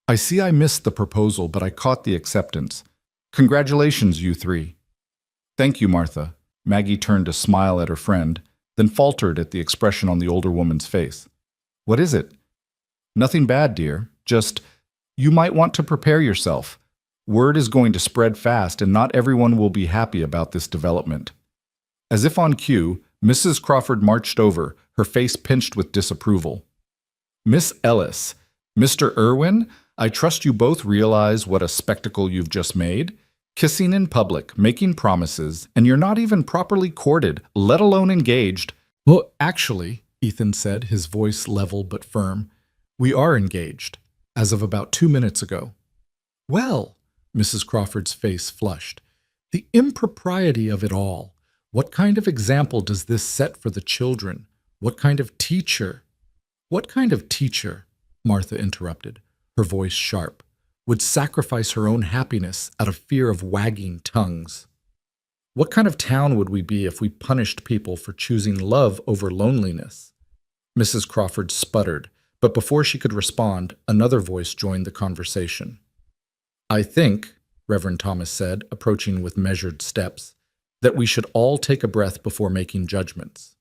"I see I missed the proposal, but I caught the acceptance. Congratulations, you three." "Thank you, Martha." Maggie turned to smile at her friend, then faltered at the expression on the older woman's face. "What is it?" "Nothing bad, dear. Just, you might want to prepare yourself. Word is going to spread fast, and not everyone will be happy about this development." As if on cue, Mrs. Crawford marched over, her face pinched with disapproval. "Miss Ellis, Mr. Irwin, I trust you both realize what a spectacle you've just made. Kissing in public, making promises, and you're not even properly courted, let alone engaged." "Well, actually," Ethan said, his voice level but firm, "we are engaged, as of about 2 minutes ago." "Well," Mrs. Crawford's face flushed, "the impropriety of it all. What kind of example does this set for the children? What kind of teacher?" "What kind of teacher," Martha interrupted, her voice sharp, "would sacrifice her own happiness out of fear of wagging tongues? What kind of town would we be if we punished people for choosing love over loneliness?" Mrs. Crawford sputtered, but before she could respond, another voice joined the conversation. "I think," Reverend Thomas said, approaching with measured steps, "that we should all take a breath before making judgments."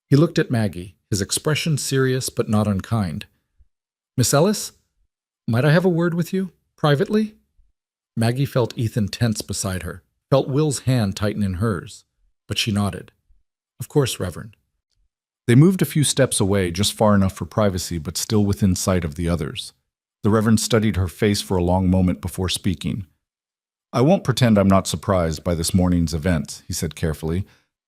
He looked at Maggie, his expression serious but not unkind. "Miss Ellis, might I have a word with you, privately?" Maggie felt Ethan tense beside her, felt Will's hand tighten in hers, but she nodded. "Of course, Reverend." They moved a few steps away, just far enough for privacy, but still within sight of the others. The Reverend studied her face for a long moment before speaking. "I won't pretend I'm not surprised by this morning's events," he said carefully.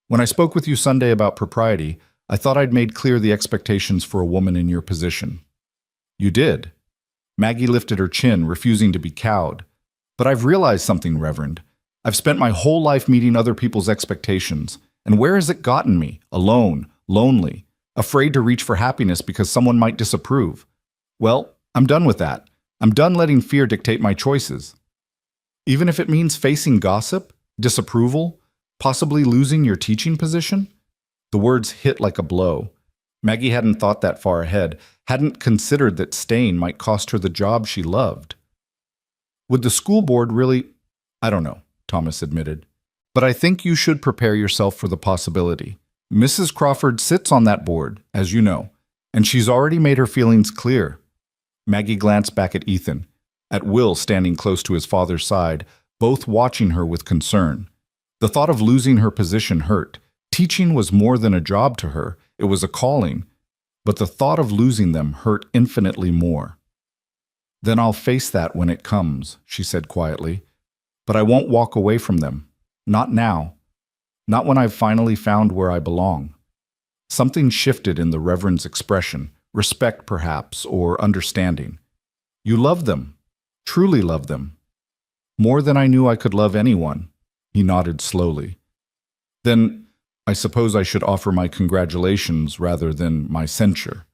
"When I spoke with you Sunday about propriety, I thought I'd made clear the expectations for a woman in your position." "You did." Maggie lifted her chin, refusing to be cowed. "But I've realized something, Reverend. I've spent my whole life meeting other people's expectations, and where has it gotten me? Alone, lonely, afraid to reach for happiness because someone might disapprove. Well, I'm done with that. I'm done letting fear dictate my choices. Even if it means facing gossip, disapproval, possibly losing your teaching position?" The words hit like a blow. Maggie hadn't thought that far ahead, hadn't considered that staying might cost her the job she loved. "Would the school board really—" "I don't know," Thomas admitted. "But I think you should prepare yourself for the possibility. Mrs. Crawford sits on that board, as you know, and she's already made her feelings clear." Maggie glanced back at Ethan, at Will standing close to his father's side, both watching her with concern. The thought of losing her position hurt. Teaching was more than a job to her, it was a calling, but the thought of losing them hurt infinitely more. "Then I'll face that when it comes," she said quietly. "But I won't walk away from them. Not now. Not when I've finally found where I belong." Something shifted in the Reverend's expression, respect perhaps, or understanding. "You love them, truly love them." "More than I knew I could love anyone," he nodded slowly. "Then I suppose I should offer my congratulations rather than my censure.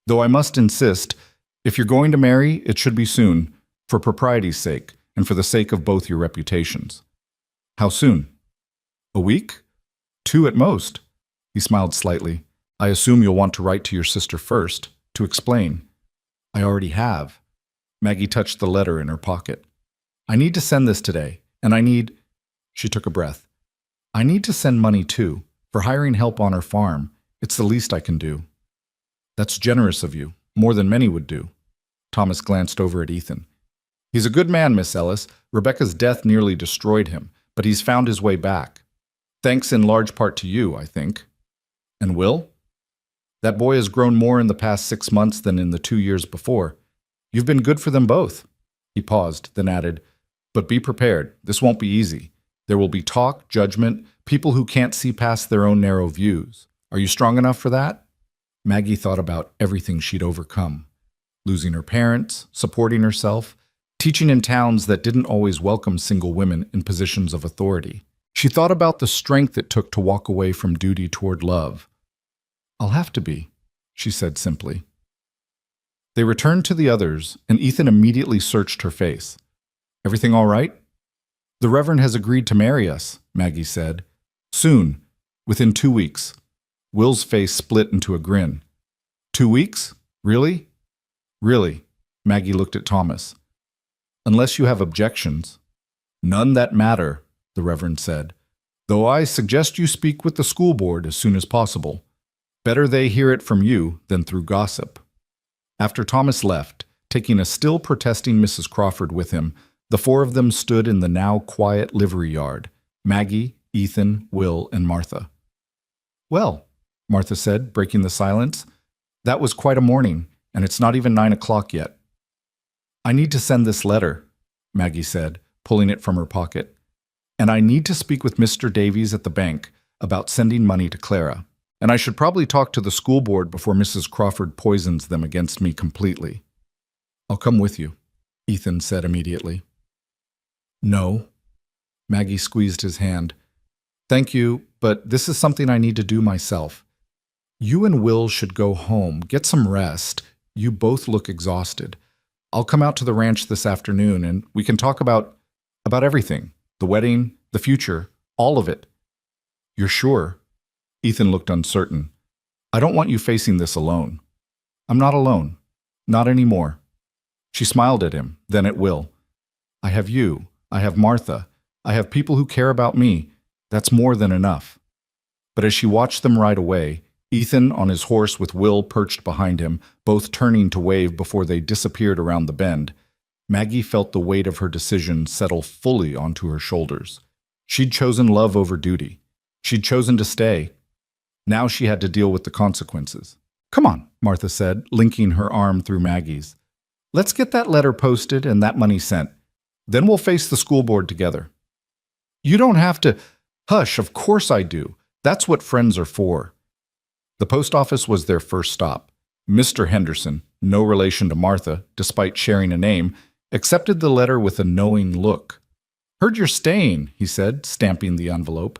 Though I must insist, if you're going to marry, it should be soon, for propriety's sake, and for the sake of both your reputations." "How soon?" "A week? 2 at most." He smiled slightly. "I assume you'll want to write to your sister first, to explain." "I already have." Maggie touched the letter in her pocket. "I need to send this today, and I need—" She took a breath. "I need to send money too, for hiring help on her farm. It's the least I can do." "That's generous of you, more than many would do." Thomas glanced over at Ethan. "He's a good man, Miss Ellis. Rebecca's death nearly destroyed him, but he's found his way back. Thanks in large part to you, I think." "And Will?" "That boy has grown more in the past 6 months than in the 2 years before. You've been good for them both." He paused, then added, "But be prepared. This won't be easy. There will be talk, judgment, people who can't see past their own narrow views. Are you strong enough for that?" Maggie thought about everything she'd overcome. Losing her parents, supporting herself, teaching in towns that didn't always welcome single women in positions of authority. She thought about the strength it took to walk away from duty toward love. "I'll have to be," she said simply. They returned to the others, and Ethan immediately searched her face. "Everything all right?" "The Reverend has agreed to marry us," Maggie said. "Soon, within 2 weeks." Will's face split into a grin. 2 weeks? Really? Really. Maggie looked at Thomas. "Unless you have objections." "None that matter," the Reverend said, "though I suggest you speak with the school board as soon as possible. Better they hear it from you than through gossip." After Thomas left, taking a still protesting Mrs. Crawford with him, the four of them stood in the now quiet livery yard: Maggie, Ethan, Will, and Martha. "Well," Martha said, breaking the silence, "that was quite a morning, and it's not even 9 o'clock yet." "I need to send this letter," Maggie said, pulling it from her pocket. "And I need to speak with Mr. Davies at the bank about sending money to Clara. And I should probably talk to the school board before Mrs. Crawford poisons them against me completely." "I'll come with you," Ethan said immediately. "No." Maggie squeezed his hand. "Thank you, but this is something I need to do myself. You and Will should go home, get some rest. You both look exhausted. I'll come out to the ranch this afternoon, and we can talk about everything. The wedding, the future, all of it." "You're sure?" Ethan looked uncertain. "I don't want you facing this alone." "I'm not alone. Not anymore." She smiled at him, then at Will. "I have you. I have Martha. I have people who care about me. That's more than enough." But as she watched them ride away, Ethan on his horse with Will perched behind him, both turning to wave before they disappeared around the bend, Maggie felt the weight of her decision settle fully onto her shoulders. She'd chosen love over duty. She'd chosen to stay. Now she had to deal with the consequences. "Come on," Martha said, linking her arm through Maggie's. "Let's get that letter posted and that money sent. Then we'll face the school board together." "You don't have to—" "Hush, of course I do. That's what friends are for." The post office was their first stop. Mr. Henderson, no relation to Martha, despite sharing a name, accepted the letter with a knowing look. "Heard you're staying," he said, stamping the envelope.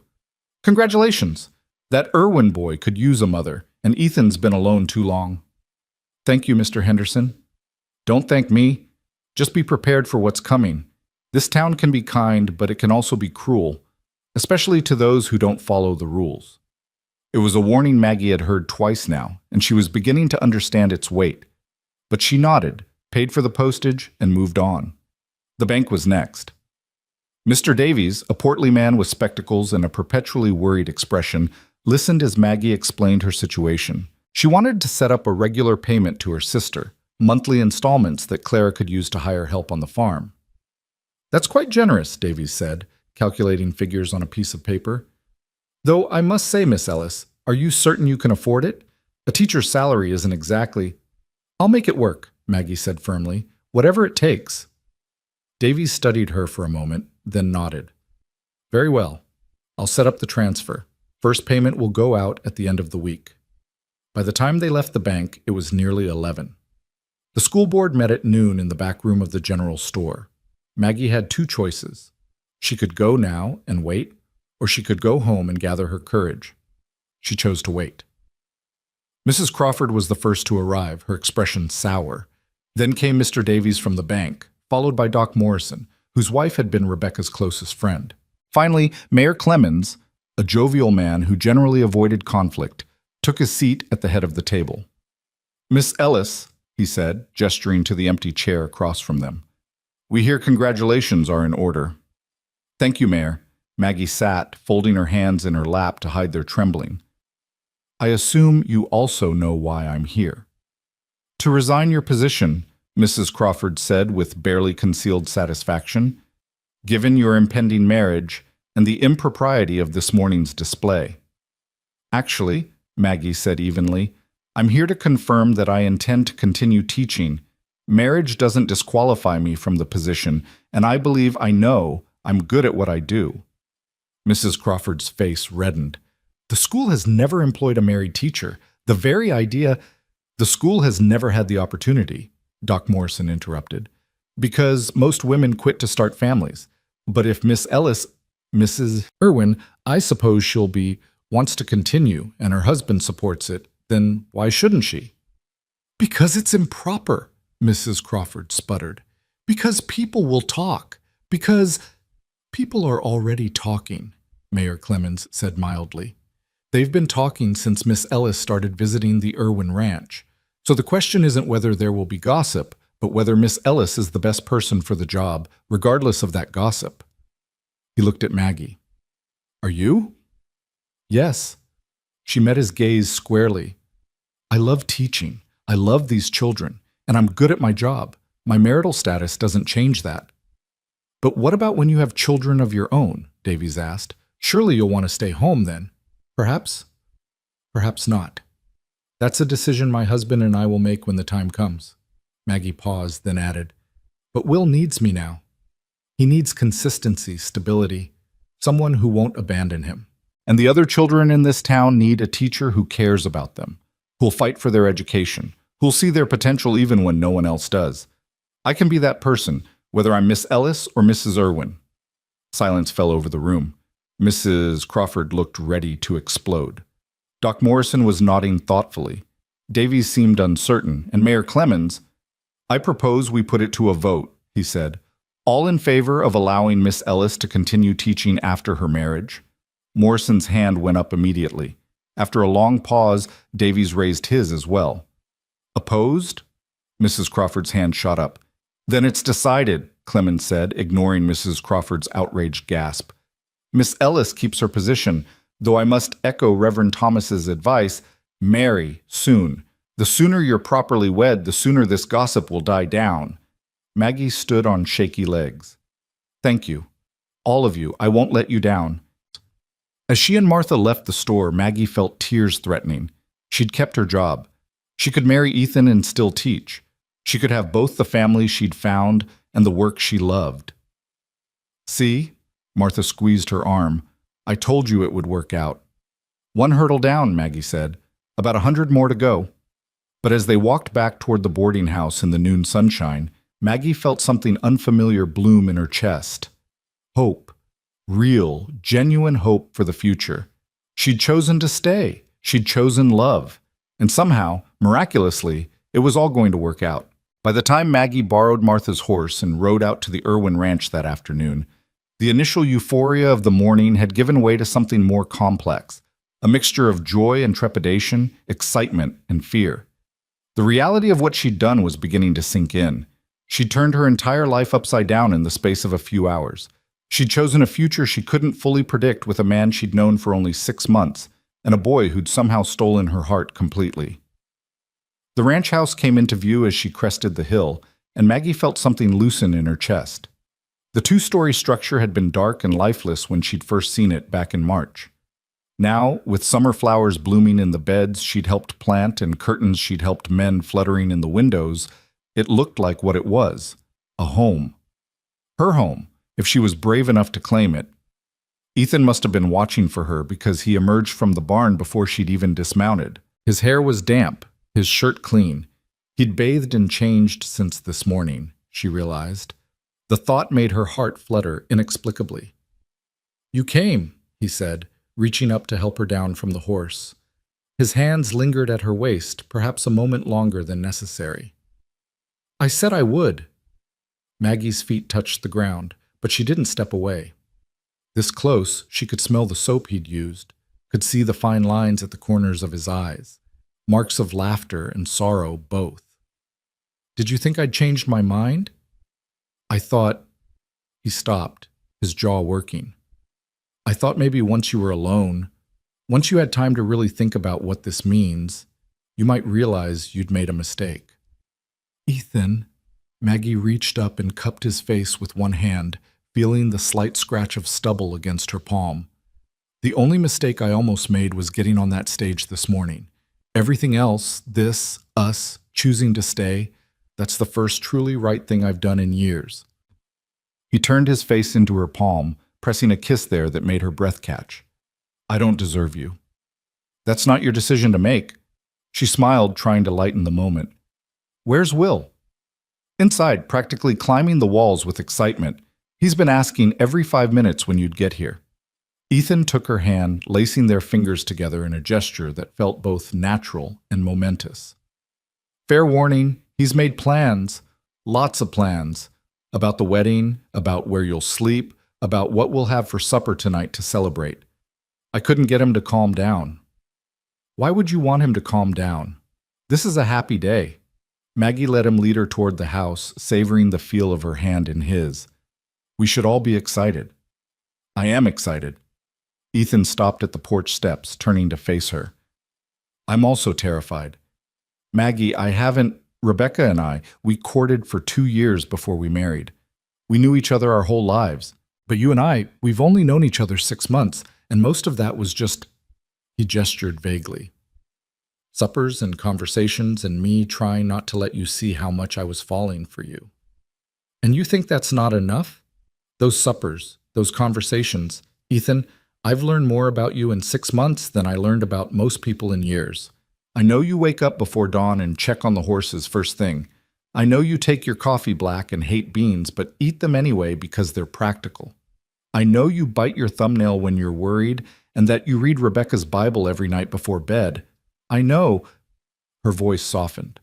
"Congratulations. That Irwin boy could use a mother, and Ethan's been alone too long." "Thank you, Mr. Henderson." "Don't thank me. Just be prepared for what's coming. This town can be kind, but it can also be cruel, especially to those who don't follow the rules." It was a warning Maggie had heard twice now, and she was beginning to understand its weight. But she nodded, paid for the postage, and moved on. The bank was next. Mr. Davies, a portly man with spectacles and a perpetually worried expression, listened as Maggie explained her situation. She wanted to set up a regular payment to her sister, monthly installments that Clara could use to hire help on the farm. "That's quite generous," Davies said, calculating figures on a piece of paper. "Though I must say, Miss Ellis, are you certain you can afford it? A teacher's salary isn't exactly—" "I'll make it work," Maggie said firmly. "Whatever it takes." Davies studied her for a moment, then nodded. "Very well. I'll set up the transfer. First payment will go out at the end of the week." By the time they left the bank, it was nearly 11. The school board met at noon in the back room of the general store. Maggie had two choices. She could go now and wait, or she could go home and gather her courage. She chose to wait. Mrs. Crawford was the first to arrive, her expression sour. Then came Mr. Davies from the bank, followed by Doc Morrison, whose wife had been Rebecca's closest friend. Finally, Mayor Clemens, a jovial man who generally avoided conflict, took his seat at the head of the table. "Miss Ellis," he said, gesturing to the empty chair across from them, "we hear congratulations are in order." "Thank you, Mayor." Maggie sat, folding her hands in her lap to hide their trembling. "I assume you also know why I'm here." "To resign your position," Mrs. Crawford said with barely concealed satisfaction, "given your impending marriage and the impropriety of this morning's display." "Actually," Maggie said evenly, "I'm here to confirm that I intend to continue teaching. Marriage doesn't disqualify me from the position, and I believe I know I'm good at what I do." Mrs. Crawford's face reddened. "The school has never employed a married teacher. The very idea, the school has never had the opportunity, Doc Morrison interrupted, because most women quit to start families. But if Mrs. Irwin, I suppose wants to continue and her husband supports it, then why shouldn't she? Because it's improper, Mrs. Crawford sputtered. Because people will talk. Because people are already talking, Mayor Clemens said mildly. They've been talking since Miss Ellis started visiting the Irwin Ranch. So the question isn't whether there will be gossip, but whether Miss Ellis is the best person for the job, regardless of that gossip. He looked at Maggie. Are you? Yes. She met his gaze squarely. I love teaching. I love these children, and I'm good at my job. My marital status doesn't change that. But what about when you have children of your own? Davies asked. Surely you'll want to stay home then. Perhaps. Perhaps not. That's a decision my husband and I will make when the time comes. Maggie paused, then added, but Will needs me now. He needs consistency, stability, someone who won't abandon him. And the other children in this town need a teacher who cares about them, who'll fight for their education, who'll see their potential even when no one else does. I can be that person, whether I'm Miss Ellis or Mrs. Irwin. Silence fell over the room. Mrs. Crawford looked ready to explode. Doc Morrison was nodding thoughtfully. Davies seemed uncertain, and Mayor Clemens, I propose we put it to a vote, he said. All in favor of allowing Miss Ellis to continue teaching after her marriage? Morrison's hand went up immediately. After a long pause, Davies raised his as well. Opposed? Mrs. Crawford's hand shot up. Then it's decided, Clemens said, ignoring Mrs. Crawford's outraged gasp. Miss Ellis keeps her position, though I must echo Reverend Thomas's advice, marry soon. The sooner you're properly wed, the sooner this gossip will die down. Maggie stood on shaky legs. Thank you. All of you. I won't let you down. As she and Martha left the store, Maggie felt tears threatening. She'd kept her job. She could marry Ethan and still teach. She could have both the family she'd found and the work she loved. See? Martha squeezed her arm. I told you it would work out. One hurdle down, Maggie said. About 100 more to go. But as they walked back toward the boarding house in the noon sunshine, Maggie felt something unfamiliar bloom in her chest. Hope. Real, genuine hope for the future. She'd chosen to stay. She'd chosen love. And somehow, miraculously, it was all going to work out. By the time Maggie borrowed Martha's horse and rode out to the Irwin Ranch that afternoon, the initial euphoria of the morning had given way to something more complex, a mixture of joy and trepidation, excitement and fear. The reality of what she'd done was beginning to sink in. She'd turned her entire life upside down in the space of a few hours. She'd chosen a future she couldn't fully predict with a man she'd known for only 6 months, and a boy who'd somehow stolen her heart completely. The ranch house came into view as she crested the hill, and Maggie felt something loosen in her chest. The two-story structure had been dark and lifeless when she'd first seen it back in March. Now, with summer flowers blooming in the beds she'd helped plant and curtains she'd helped mend fluttering in the windows, it looked like what it was, a home. Her home, if she was brave enough to claim it. Ethan must have been watching for her because he emerged from the barn before she'd even dismounted. His hair was damp, his shirt clean. He'd bathed and changed since this morning, she realized. The thought made her heart flutter inexplicably. You came, he said, reaching up to help her down from the horse. His hands lingered at her waist, perhaps a moment longer than necessary. I said I would. Maggie's feet touched the ground, but she didn't step away. This close, she could smell the soap he'd used, could see the fine lines at the corners of his eyes, marks of laughter and sorrow both. Did you think I'd changed my mind? I thought, he stopped, his jaw working. I thought maybe once you were alone, once you had time to really think about what this means, you might realize you'd made a mistake. Ethan, Maggie reached up and cupped his face with one hand, feeling the slight scratch of stubble against her palm. The only mistake I almost made was getting on that stage this morning. Everything else, this, us, choosing to stay, that's the first truly right thing I've done in years. He turned his face into her palm, pressing a kiss there that made her breath catch. I don't deserve you. That's not your decision to make. She smiled, trying to lighten the moment. Where's Will? Inside, practically climbing the walls with excitement. He's been asking every 5 minutes when you'd get here. Ethan took her hand, lacing their fingers together in a gesture that felt both natural and momentous. Fair warning, he's made plans, lots of plans, about the wedding, about where you'll sleep, about what we'll have for supper tonight to celebrate. I couldn't get him to calm down. Why would you want him to calm down? This is a happy day. Maggie let him lead her toward the house, savoring the feel of her hand in his. We should all be excited. I am excited. Ethan stopped at the porch steps, turning to face her. I'm also terrified. Maggie, Rebecca and I, we courted for 2 years before we married. We knew each other our whole lives. But you and I, we've only known each other 6 months, and most of that was just, he gestured vaguely. Suppers and conversations and me trying not to let you see how much I was falling for you. And you think that's not enough? Those suppers, those conversations, Ethan, I've learned more about you in 6 months than I learned about most people in years. I know you wake up before dawn and check on the horses first thing. I know you take your coffee black and hate beans, but eat them anyway because they're practical. I know you bite your thumbnail when you're worried and that you read Rebecca's Bible every night before bed. I know, her voice softened.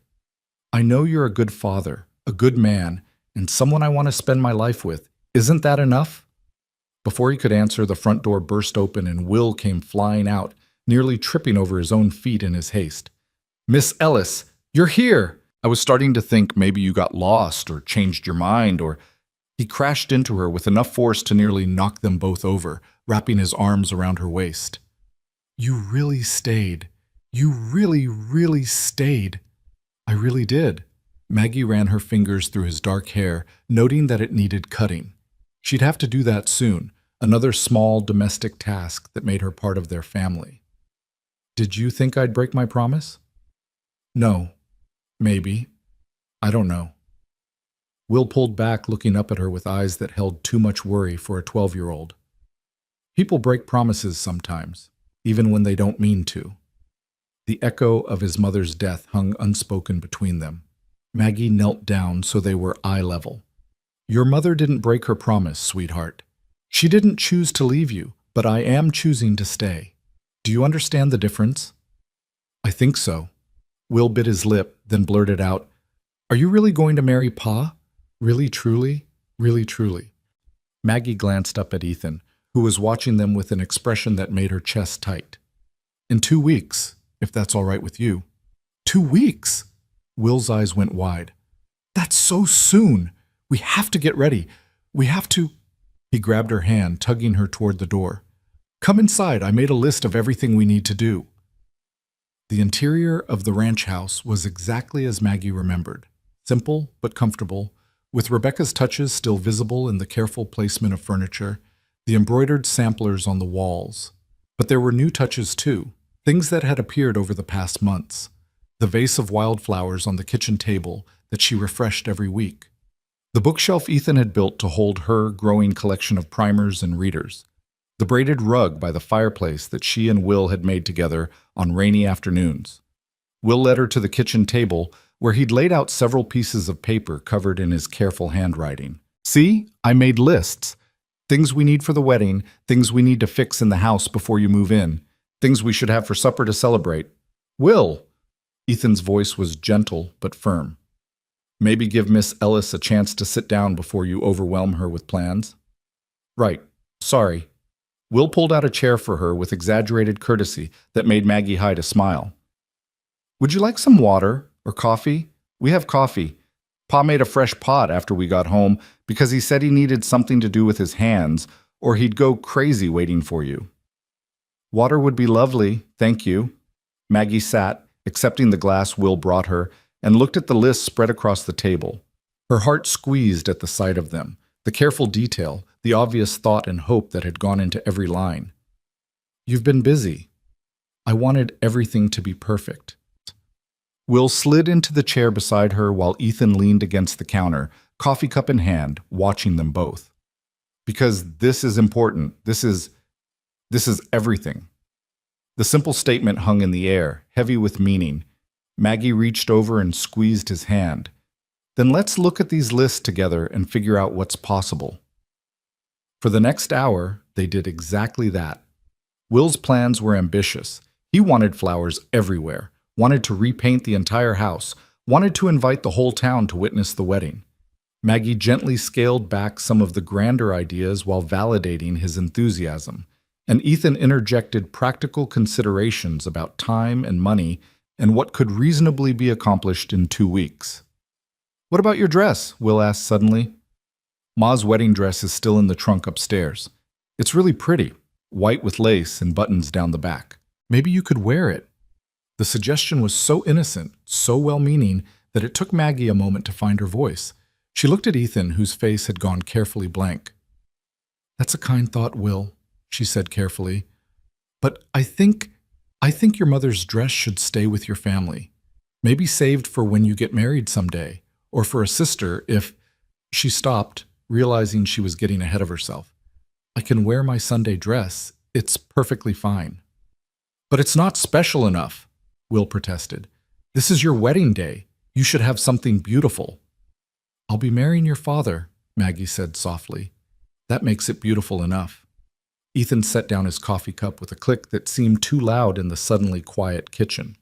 I know you're a good father, a good man, and someone I want to spend my life with. Isn't that enough? Before he could answer, the front door burst open and Will came flying out, nearly tripping over his own feet in his haste. Miss Ellis, you're here! I was starting to think maybe you got lost or changed your mind or... He crashed into her with enough force to nearly knock them both over, wrapping his arms around her waist. You really stayed. You really, really stayed. I really did. Maggie ran her fingers through his dark hair, noting that it needed cutting. She'd have to do that soon, another small domestic task that made her part of their family. Did you think I'd break my promise? No. Maybe. I don't know. Will pulled back, looking up at her with eyes that held too much worry for a 12-year-old. People break promises sometimes, even when they don't mean to. The echo of his mother's death hung unspoken between them. Maggie knelt down so they were eye level. Your mother didn't break her promise, sweetheart. She didn't choose to leave you, but I am choosing to stay. Do you understand the difference? I think so. Will bit his lip, then blurted out, Are you really going to marry Pa? Really, truly? Really, truly? Maggie glanced up at Ethan, who was watching them with an expression that made her chest tight. In 2 weeks, if that's all right with you. 2 weeks? Will's eyes went wide. That's so soon. We have to get ready. We have to... He grabbed her hand, tugging her toward the door. Come inside. I made a list of everything we need to do. The interior of the ranch house was exactly as Maggie remembered. Simple but comfortable, with Rebecca's touches still visible in the careful placement of furniture, the embroidered samplers on the walls. But there were new touches too, things that had appeared over the past months. The vase of wildflowers on the kitchen table that she refreshed every week. The bookshelf Ethan had built to hold her growing collection of primers and readers. The braided rug by the fireplace that she and Will had made together on rainy afternoons. Will led her to the kitchen table, where he'd laid out several pieces of paper covered in his careful handwriting. See, I made lists. Things we need for the wedding, things we need to fix in the house before you move in, things we should have for supper to celebrate. Will! Ethan's voice was gentle but firm. Maybe give Miss Ellis a chance to sit down before you overwhelm her with plans. Right. Sorry. Will pulled out a chair for her with exaggerated courtesy that made Maggie hide a smile. Would you like some water? Or coffee? We have coffee. Pa made a fresh pot after we got home because he said he needed something to do with his hands or he'd go crazy waiting for you. Water would be lovely, thank you. Maggie sat, accepting the glass Will brought her, and looked at the list spread across the table. Her heart squeezed at the sight of them, the careful detail, the obvious thought and hope that had gone into every line. You've been busy. I wanted everything to be perfect. Will slid into the chair beside her while Ethan leaned against the counter, coffee cup in hand, watching them both. Because this is important. This is everything. The simple statement hung in the air, heavy with meaning, Maggie reached over and squeezed his hand. Then let's look at these lists together and figure out what's possible. For the next hour, they did exactly that. Will's plans were ambitious. He wanted flowers everywhere, wanted to repaint the entire house, wanted to invite the whole town to witness the wedding. Maggie gently scaled back some of the grander ideas while validating his enthusiasm, and Ethan interjected practical considerations about time and money and what could reasonably be accomplished in 2 weeks. "What about your dress?" Will asked suddenly. "Ma's wedding dress is still in the trunk upstairs. It's really pretty, white with lace and buttons down the back. Maybe you could wear it." The suggestion was so innocent, so well-meaning, that it took Maggie a moment to find her voice. She looked at Ethan, whose face had gone carefully blank. "That's a kind thought, Will," she said carefully. "But I think your mother's dress should stay with your family. Maybe saved for when you get married someday, or for a sister if—" She stopped, realizing she was getting ahead of herself. "I can wear my Sunday dress. It's perfectly fine." "But it's not special enough," Will protested. "This is your wedding day. You should have something beautiful." "I'll be marrying your father," Maggie said softly. "That makes it beautiful enough." Ethan set down his coffee cup with a click that seemed too loud in the suddenly quiet kitchen.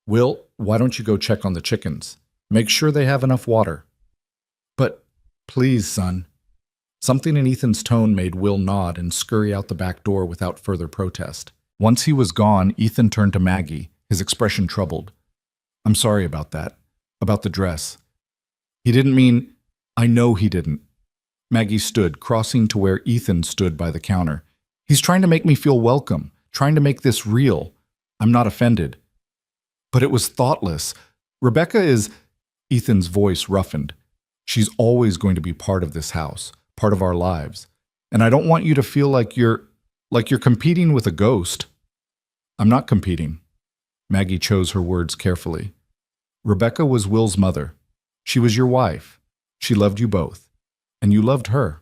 "Will, why don't you go check on the chickens? Make sure they have enough water." "But, please, son." Something in Ethan's tone made Will nod and scurry out the back door without further protest. Once he was gone, Ethan turned to Maggie, his expression troubled. "I'm sorry about that. About the dress. He didn't mean—" "I know he didn't." Maggie stood, crossing to where Ethan stood by the counter. "He's trying to make me feel welcome, trying to make this real. I'm not offended." "But it was thoughtless. Rebecca is—" Ethan's voice roughened. "She's always going to be part of this house, part of our lives. And I don't want you to feel like you're competing with a ghost." "I'm not competing." Maggie chose her words carefully. "Rebecca was Will's mother. She was your wife. She loved you both. And you loved her.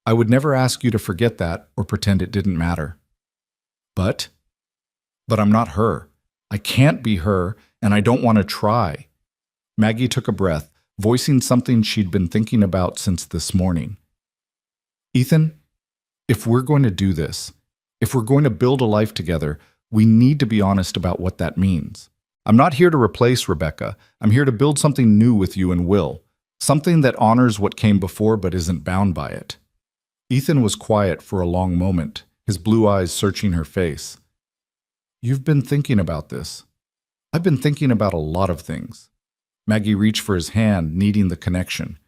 I would never ask you to forget that or pretend it didn't matter." But I'm not her. I can't be her, and I don't want to try." Maggie took a breath, voicing something she'd been thinking about since this morning. "Ethan, if we're going to do this, if we're going to build a life together, we need to be honest about what that means. I'm not here to replace Rebecca. I'm here to build something new with you and Will, something that honors what came before but isn't bound by it." Ethan was quiet for a long moment, his blue eyes searching her face. "You've been thinking about this." "I've been thinking about a lot of things." Maggie reached for his hand, needing the connection.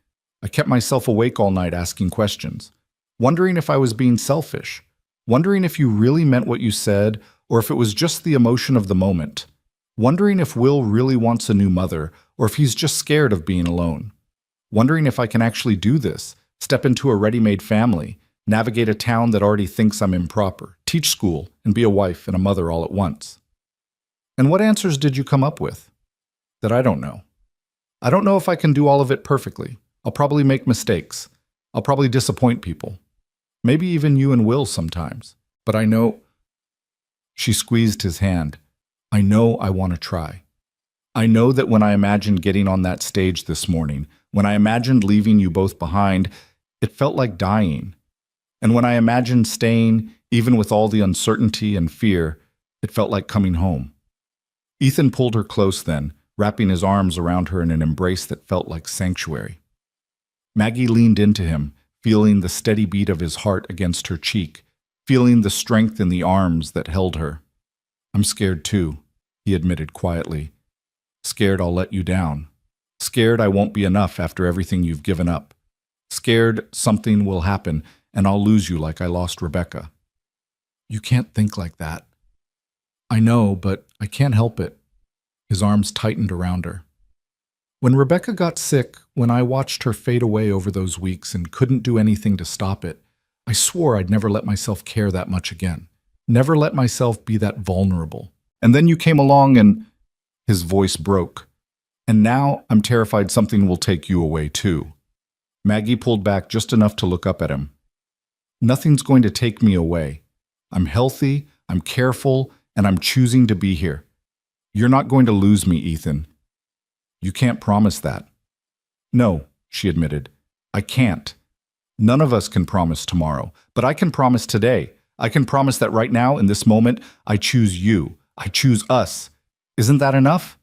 "I kept myself awake all night asking questions, wondering if I was being selfish, wondering if you really meant what you said or if it was just the emotion of the moment, wondering if Will really wants a new mother or if he's just scared of being alone, wondering if I can actually do this, step into a ready-made family, navigate a town that already thinks I'm improper, teach school, and be a wife and a mother all at once." "And what answers did you come up with?" "That I don't know. I don't know if I can do all of it perfectly. I'll probably make mistakes. I'll probably disappoint people. Maybe even you and Will sometimes. But I know—" She squeezed his hand. "I know I want to try. I know that when I imagined getting on that stage this morning, when I imagined leaving you both behind, it felt like dying. And when I imagined staying, even with all the uncertainty and fear, it felt like coming home." Ethan pulled her close then, wrapping his arms around her in an embrace that felt like sanctuary. Maggie leaned into him, feeling the steady beat of his heart against her cheek, feeling the strength in the arms that held her. "I'm scared too," he admitted quietly. "Scared I'll let you down. Scared I won't be enough after everything you've given up. Scared something will happen and I'll lose you like I lost Rebecca." "You can't think like that." "I know, but I can't help it." His arms tightened around her. "When Rebecca got sick, when I watched her fade away over those weeks and couldn't do anything to stop it, I swore I'd never let myself care that much again. Never let myself be that vulnerable. And then you came along and—" His voice broke. "And now I'm terrified something will take you away too." Maggie pulled back just enough to look up at him. "Nothing's going to take me away. I'm healthy, I'm careful, and I'm choosing to be here. You're not going to lose me, Ethan. You can't promise that. No, she admitted. I can't. None of us can promise tomorrow, but I can promise today. I can promise that right now, in this moment, I choose you. I choose us. Isn't that enough?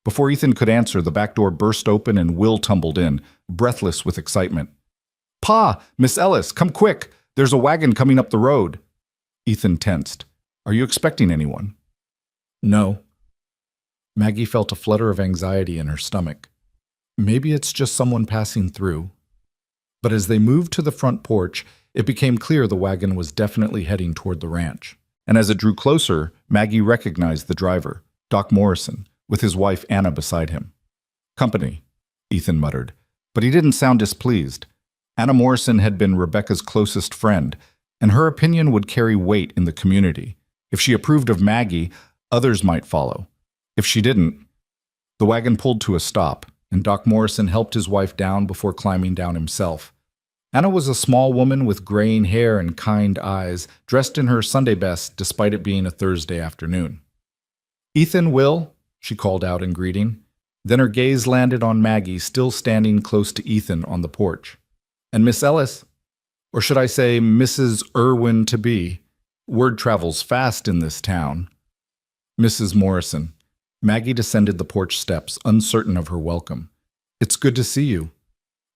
Before Ethan could answer, the back door burst open and Will tumbled in, breathless with excitement. Pa! Miss Ellis, come quick! There's a wagon coming up the road. Ethan tensed. Are you expecting anyone? No. Maggie felt a flutter of anxiety in her stomach. Maybe it's just someone passing through. But as they moved to the front porch, it became clear the wagon was definitely heading toward the ranch. And as it drew closer, Maggie recognized the driver, Doc Morrison, with his wife Anna beside him. Company, Ethan muttered, but he didn't sound displeased. Anna Morrison had been Rebecca's closest friend, and her opinion would carry weight in the community. If she approved of Maggie, others might follow. If she didn't, the wagon pulled to a stop, and Doc Morrison helped his wife down before climbing down himself. Anna was a small woman with graying hair and kind eyes, dressed in her Sunday best despite it being a Thursday afternoon. Ethan, Will, she called out in greeting. Then her gaze landed on Maggie, still standing close to Ethan on the porch. And Miss Ellis, or should I say Mrs. Irwin-to-be. Word travels fast in this town. Mrs. Morrison. Maggie descended the porch steps, uncertain of her welcome. It's good to see you.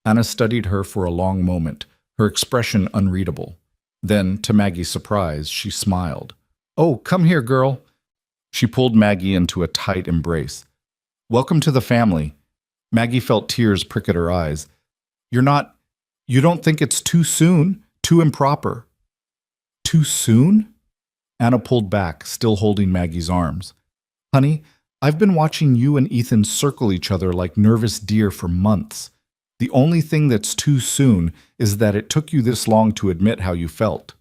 Anna studied her for a long moment, her expression unreadable. Then, to Maggie's surprise, she smiled. Oh, come here, girl. She pulled Maggie into a tight embrace. Welcome to the family. Maggie felt tears prick at her eyes. You don't think it's too soon? Too improper? Too soon? Anna pulled back, still holding Maggie's arms. Honey, I've been watching you and Ethan circle each other like nervous deer for months. The only thing that's too soon is that it took you this long to admit how you felt.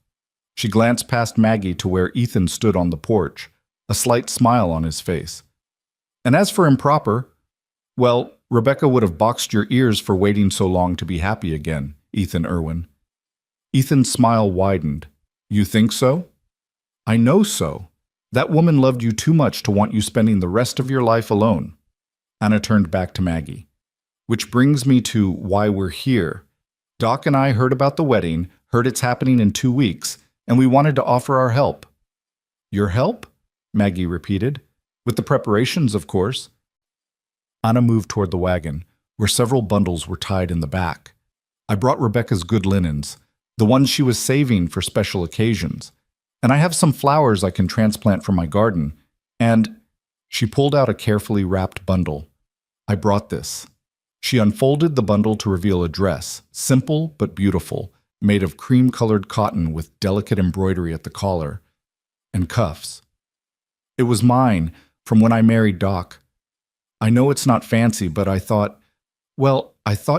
She glanced past Maggie to where Ethan stood on the porch, a slight smile on his face. And as for improper, well, Rebecca would have boxed your ears for waiting so long to be happy again, Ethan Irwin. Ethan's smile widened. You think so? I know so. That woman loved you too much to want you spending the rest of your life alone. Anna turned back to Maggie. Which brings me to why we're here. Doc and I heard about the wedding, heard it's happening in 2 weeks, and we wanted to offer our help. Your help? Maggie repeated. With the preparations, of course. Anna moved toward the wagon, where several bundles were tied in the back. I brought Rebecca's good linens, the ones she was saving for special occasions. And I have some flowers I can transplant from my garden. And she pulled out a carefully wrapped bundle. I brought this. She unfolded the bundle to reveal a dress, simple but beautiful, made of cream-colored cotton with delicate embroidery at the collar, and cuffs. It was mine, from when I married Doc. I know it's not fancy, but I thought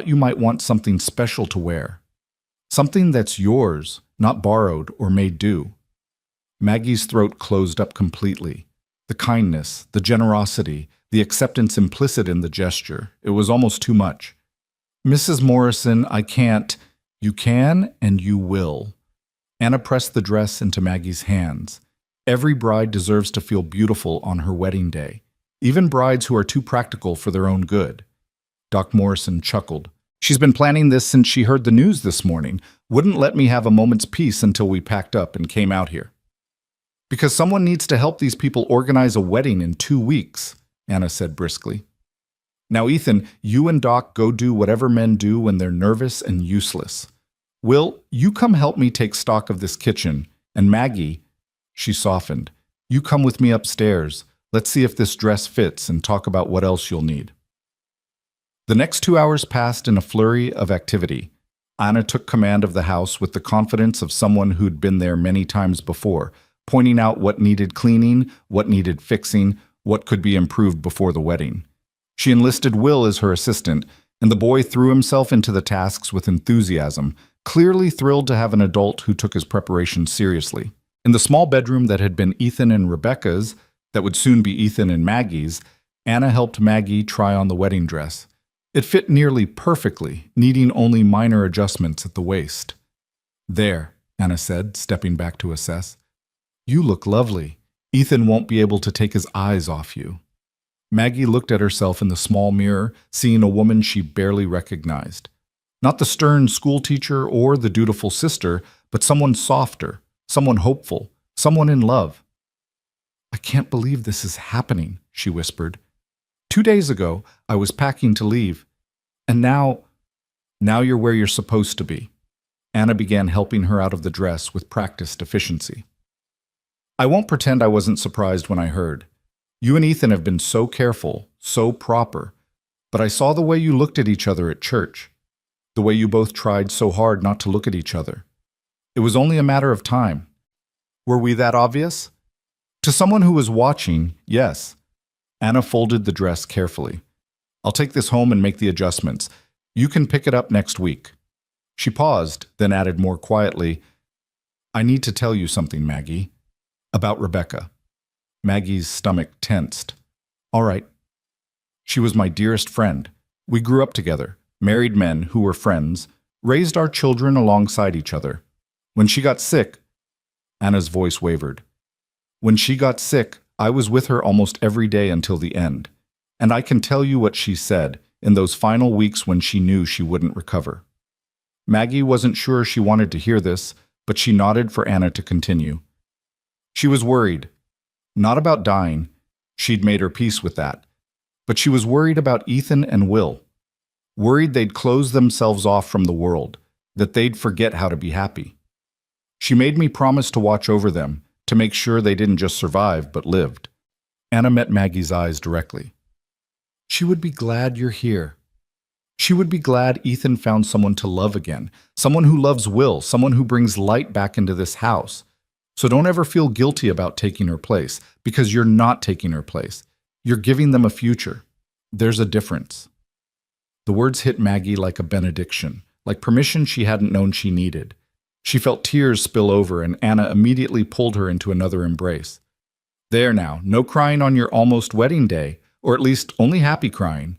you might want something special to wear. Something that's yours, not borrowed or made due. Maggie's throat closed up completely. The kindness, the generosity, the acceptance implicit in the gesture. It was almost too much. Mrs. Morrison, I can't. You can and you will. Anna pressed the dress into Maggie's hands. Every bride deserves to feel beautiful on her wedding day, even brides who are too practical for their own good. Doc Morrison chuckled. She's been planning this since she heard the news this morning. Wouldn't let me have a moment's peace until we packed up and came out here. Because someone needs to help these people organize a wedding in 2 weeks, Anna said briskly. Now, Ethan, you and Doc go do whatever men do when they're nervous and useless. Will, you come help me take stock of this kitchen, and Maggie, she softened, you come with me upstairs. Let's see if this dress fits and talk about what else you'll need. The next 2 hours passed in a flurry of activity. Anna took command of the house with the confidence of someone who'd been there many times before, pointing out what needed cleaning, what needed fixing, what could be improved before the wedding. She enlisted Will as her assistant, and the boy threw himself into the tasks with enthusiasm, clearly thrilled to have an adult who took his preparation seriously. In the small bedroom that had been Ethan and Rebecca's, that would soon be Ethan and Maggie's, Anna helped Maggie try on the wedding dress. It fit nearly perfectly, needing only minor adjustments at the waist. There, Anna said, stepping back to assess. You look lovely. Ethan won't be able to take his eyes off you. Maggie looked at herself in the small mirror, seeing a woman she barely recognized. Not the stern schoolteacher or the dutiful sister, but someone softer, someone hopeful, someone in love. I can't believe this is happening, she whispered. 2 days ago, I was packing to leave, and now you're where you're supposed to be. Anna began helping her out of the dress with practiced efficiency. I won't pretend I wasn't surprised when I heard. You and Ethan have been so careful, so proper, but I saw the way you looked at each other at church, the way you both tried so hard not to look at each other. It was only a matter of time. Were we that obvious? To someone who was watching, yes. Anna folded the dress carefully. I'll take this home and make the adjustments. You can pick it up next week. She paused, then added more quietly, I need to tell you something, Maggie. About Rebecca. Maggie's stomach tensed. All right. She was my dearest friend. We grew up together, married men who were friends, raised our children alongside each other. When she got sick, Anna's voice wavered. When she got sick, I was with her almost every day until the end. And I can tell you what she said in those final weeks when she knew she wouldn't recover. Maggie wasn't sure she wanted to hear this, but she nodded for Anna to continue. She was worried. Not about dying. She'd made her peace with that. But she was worried about Ethan and Will. Worried they'd close themselves off from the world, that they'd forget how to be happy. She made me promise to watch over them, to make sure they didn't just survive, but lived. Anna met Maggie's eyes directly. She would be glad you're here. She would be glad Ethan found someone to love again, someone who loves Will, someone who brings light back into this house. So don't ever feel guilty about taking her place, because you're not taking her place. You're giving them a future. There's a difference. The words hit Maggie like a benediction, like permission she hadn't known she needed. She felt tears spill over, and Anna immediately pulled her into another embrace. There now, no crying on your almost wedding day, or at least only happy crying.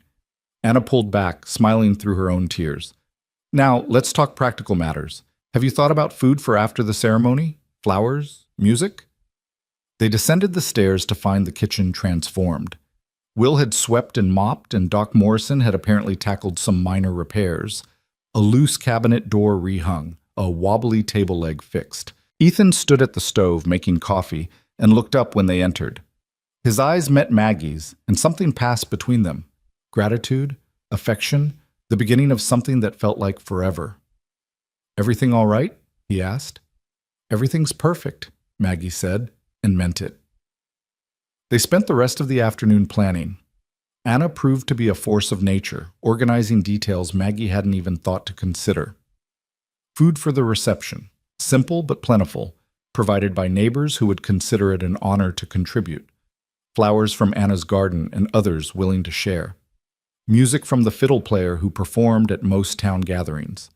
Anna pulled back, smiling through her own tears. Now, let's talk practical matters. Have you thought about food for after the ceremony? Flowers? Music? They descended the stairs to find the kitchen transformed. Will had swept and mopped, and Doc Morrison had apparently tackled some minor repairs. A loose cabinet door rehung, a wobbly table leg fixed. Ethan stood at the stove making coffee and looked up when they entered. His eyes met Maggie's, and something passed between them. Gratitude, affection, the beginning of something that felt like forever. Everything all right? He asked. Everything's perfect, Maggie said, and meant it. They spent the rest of the afternoon planning. Anna proved to be a force of nature, organizing details Maggie hadn't even thought to consider. Food for the reception, simple but plentiful, provided by neighbors who would consider it an honor to contribute. Flowers from Anna's garden and others willing to share. Music from the fiddle player who performed at most town gatherings.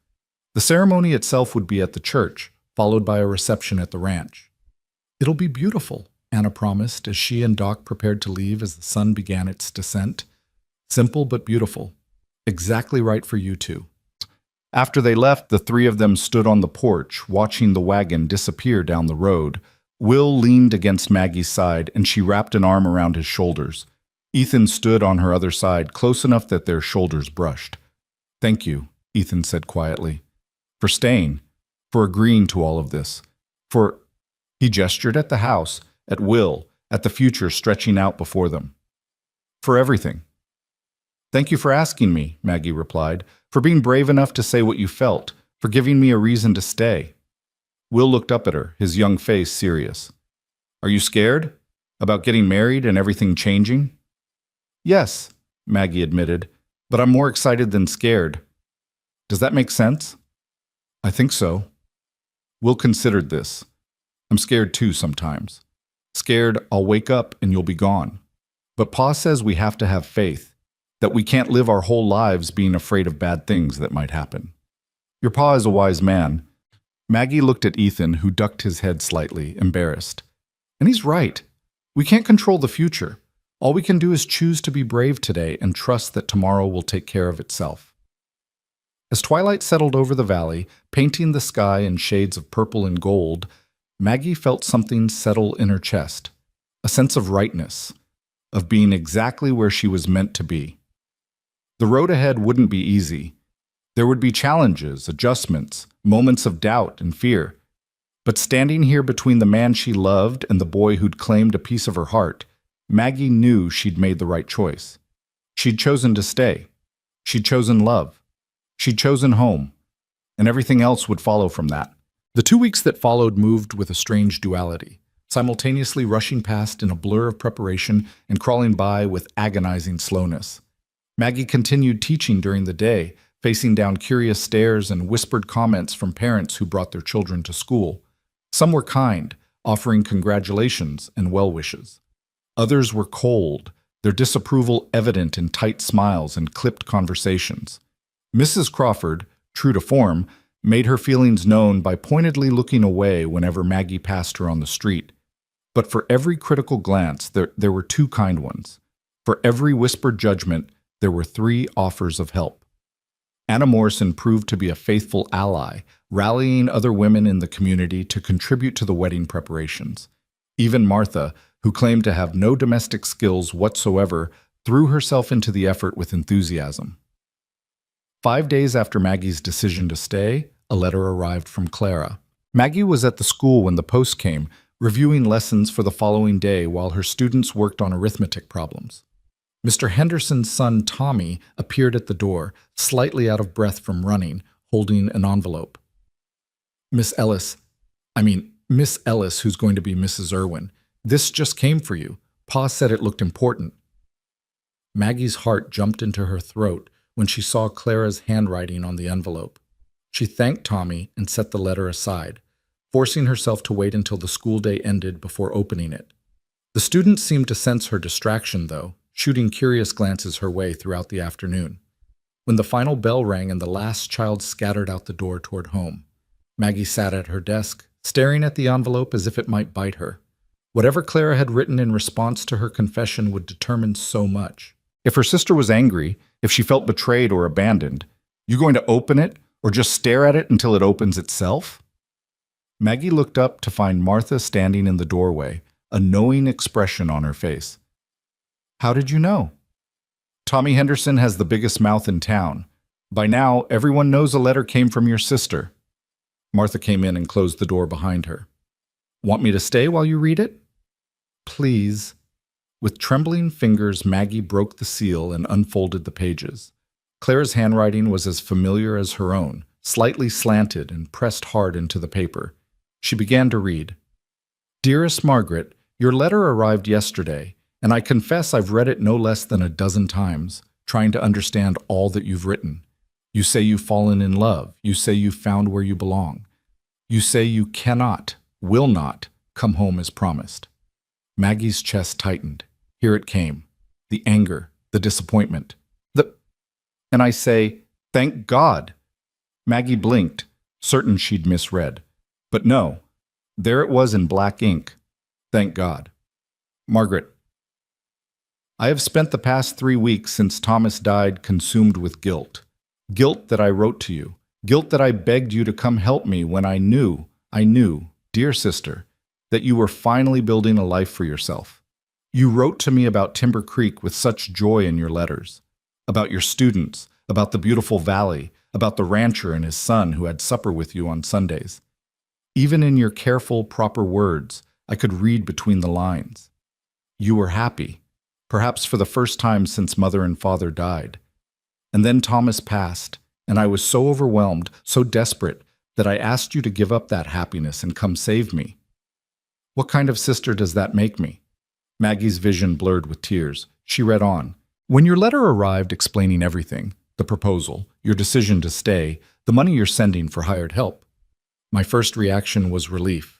The ceremony itself would be at the church, followed by a reception at the ranch. It'll be beautiful, Anna promised as she and Doc prepared to leave as the sun began its descent. Simple but beautiful. Exactly right for you two. After they left, the three of them stood on the porch, watching the wagon disappear down the road. Will leaned against Maggie's side, and she wrapped an arm around his shoulders. Ethan stood on her other side, close enough that their shoulders brushed. Thank you, Ethan said quietly, for staying, for agreeing to all of this, for... He gestured at the house, at Will, at the future stretching out before them. For everything. Thank you for asking me, Maggie replied, for being brave enough to say what you felt, for giving me a reason to stay. Will looked up at her, his young face serious. Are you scared? About getting married and everything changing? Yes, Maggie admitted, but I'm more excited than scared. Does that make sense? I think so. Will considered this. I'm scared too sometimes. Scared I'll wake up and you'll be gone. But Pa says we have to have faith, that we can't live our whole lives being afraid of bad things that might happen. Your Pa is a wise man. Maggie looked at Ethan, who ducked his head slightly, embarrassed. And he's right. We can't control the future. All we can do is choose to be brave today and trust that tomorrow will take care of itself. As twilight settled over the valley, painting the sky in shades of purple and gold, Maggie felt something settle in her chest. a sense of rightness, of being exactly where she was meant to be. The road ahead wouldn't be easy. There would be challenges, adjustments, moments of doubt and fear. But standing here between the man she loved and the boy who'd claimed a piece of her heart, Maggie knew she'd made the right choice. She'd chosen to stay. She'd chosen love. She'd chosen home. And everything else would follow from that. The 2 weeks that followed moved with a strange duality, simultaneously rushing past in a blur of preparation and crawling by with agonizing slowness. Maggie continued teaching during the day, facing down curious stares and whispered comments from parents who brought their children to school. Some were kind, offering congratulations and well wishes. Others were cold, their disapproval evident in tight smiles and clipped conversations. Mrs. Crawford, true to form, made her feelings known by pointedly looking away whenever Maggie passed her on the street. But for every critical glance, there were 2 kind ones. For every whispered judgment, there were 3 offers of help. Anna Morrison proved to be a faithful ally, rallying other women in the community to contribute to the wedding preparations. Even Martha, who claimed to have no domestic skills whatsoever, threw herself into the effort with enthusiasm. 5 days after Maggie's decision to stay, a letter arrived from Clara. Maggie was at the school when the post came, reviewing lessons for the following day while her students worked on arithmetic problems. Mr. Henderson's son, Tommy, appeared at the door, slightly out of breath from running, holding an envelope. Miss Ellis, who's going to be Mrs. Irwin, this just came for you. Pa said it looked important. Maggie's heart jumped into her throat when she saw Clara's handwriting on the envelope. She thanked Tommy and set the letter aside, forcing herself to wait until the school day ended before opening it. The students seemed to sense her distraction, though, shooting curious glances her way throughout the afternoon. When the final bell rang and the last child scattered out the door toward home, Maggie sat at her desk, staring at the envelope as if it might bite her. Whatever Clara had written in response to her confession would determine so much. If her sister was angry, if she felt betrayed or abandoned, you going to open it or just stare at it until it opens itself? Maggie looked up to find Martha standing in the doorway, a knowing expression on her face. How did you know? Tommy Henderson has the biggest mouth in town. By now, everyone knows a letter came from your sister. Martha came in and closed the door behind her. Want me to stay while you read it? Please. With trembling fingers, Maggie broke the seal and unfolded the pages. Clara's handwriting was as familiar as her own, slightly slanted and pressed hard into the paper. She began to read. Dearest Margaret, your letter arrived yesterday, and I confess I've read it no less than a dozen times, trying to understand all that you've written. You say you've fallen in love. You say you've found where you belong. You say you cannot, will not, come home as promised. Maggie's chest tightened. Here it came. The anger, the disappointment. And I say, thank God. Maggie blinked, certain she'd misread. But no, there it was in black ink. Thank God. Margaret, I have spent the past 3 weeks since Thomas died consumed with guilt. Guilt that I wrote to you. Guilt that I begged you to come help me when I knew, dear sister, that you were finally building a life for yourself. You wrote to me about Timber Creek with such joy in your letters, about your students, about the beautiful valley, about the rancher and his son who had supper with you on Sundays. Even in your careful, proper words, I could read between the lines. You were happy, perhaps for the first time since Mother and Father died. And then Thomas passed, and I was so overwhelmed, so desperate, that I asked you to give up that happiness and come save me. What kind of sister does that make me? Maggie's vision blurred with tears. She read on. When your letter arrived explaining everything, the proposal, your decision to stay, the money you're sending for hired help, my first reaction was relief.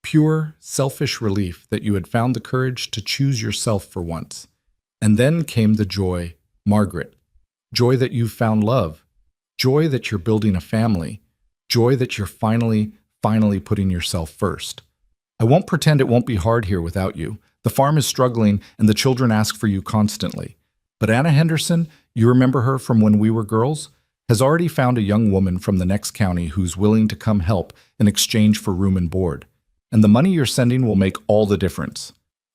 Pure, selfish relief that you had found the courage to choose yourself for once. And then came the joy, Margaret. Joy that you've found love. Joy that you're building a family. Joy that you're finally putting yourself first. I won't pretend it won't be hard here without you. The farm is struggling and the children ask for you constantly. But Anna Henderson, you remember her from when we were girls, has already found a young woman from the next county who's willing to come help in exchange for room and board. And the money you're sending will make all the difference.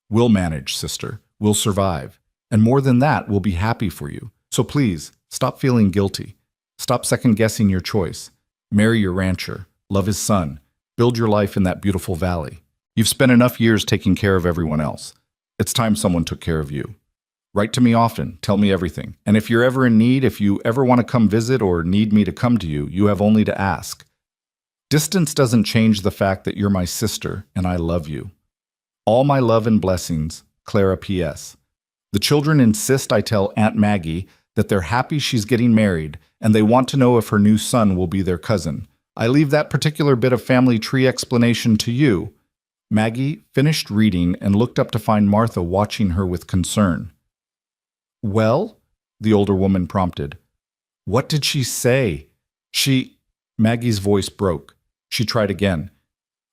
We'll manage, sister. We'll survive. And more than that, we'll be happy for you. So please, stop feeling guilty. Stop second-guessing your choice. Marry your rancher. Love his son. Build your life in that beautiful valley. You've spent enough years taking care of everyone else. It's time someone took care of you. Write to me often. Tell me everything. And if you're ever in need, if you ever want to come visit or need me to come to you, you have only to ask. Distance doesn't change the fact that you're my sister and I love you. All my love and blessings, Clara P.S. The children insist I tell Aunt Maggie that they're happy she's getting married and they want to know if her new son will be their cousin. I leave that particular bit of family tree explanation to you. Maggie finished reading and looked up to find Martha watching her with concern. Well? The older woman prompted. What did she say? Maggie's voice broke. She tried again.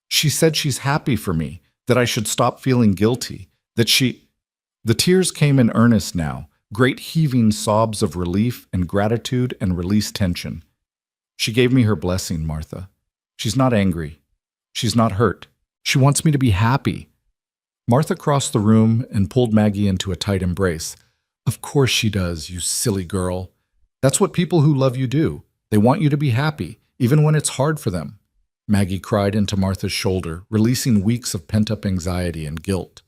She said she's happy for me, that I should stop feeling guilty, that she... The tears came in earnest now, great heaving sobs of relief and gratitude and released tension. She gave me her blessing, Martha. She's not angry. She's not hurt. She wants me to be happy. Martha crossed the room and pulled Maggie into a tight embrace. Of course she does, you silly girl. That's what people who love you do. They want you to be happy, even when it's hard for them. Maggie cried into Martha's shoulder, releasing weeks of pent-up anxiety and guilt.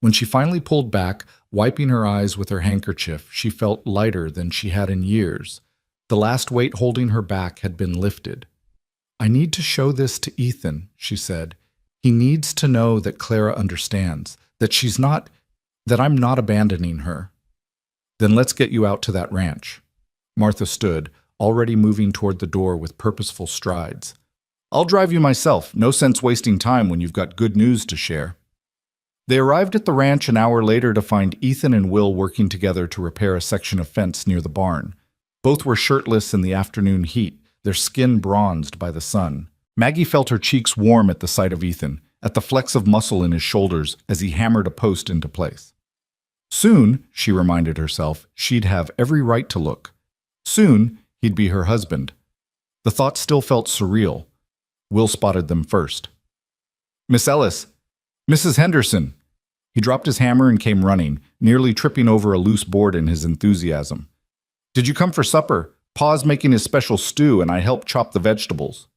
When she finally pulled back, wiping her eyes with her handkerchief, she felt lighter than she had in years. The last weight holding her back had been lifted. I need to show this to Ethan, she said. He needs to know that Clara understands, that I'm not abandoning her. Then let's get you out to that ranch. Martha stood, already moving toward the door with purposeful strides. I'll drive you myself. No sense wasting time when you've got good news to share. They arrived at the ranch an hour later to find Ethan and Will working together to repair a section of fence near the barn. Both were shirtless in the afternoon heat, their skin bronzed by the sun. Maggie felt her cheeks warm at the sight of Ethan, at the flex of muscle in his shoulders as he hammered a post into place. Soon, she reminded herself, she'd have every right to look. Soon, he'd be her husband. The thought still felt surreal. Will spotted them first. Miss Ellis! Mrs. Henderson! He dropped his hammer and came running, nearly tripping over a loose board in his enthusiasm. Did you come for supper? Pa's making his special stew and I helped chop the vegetables.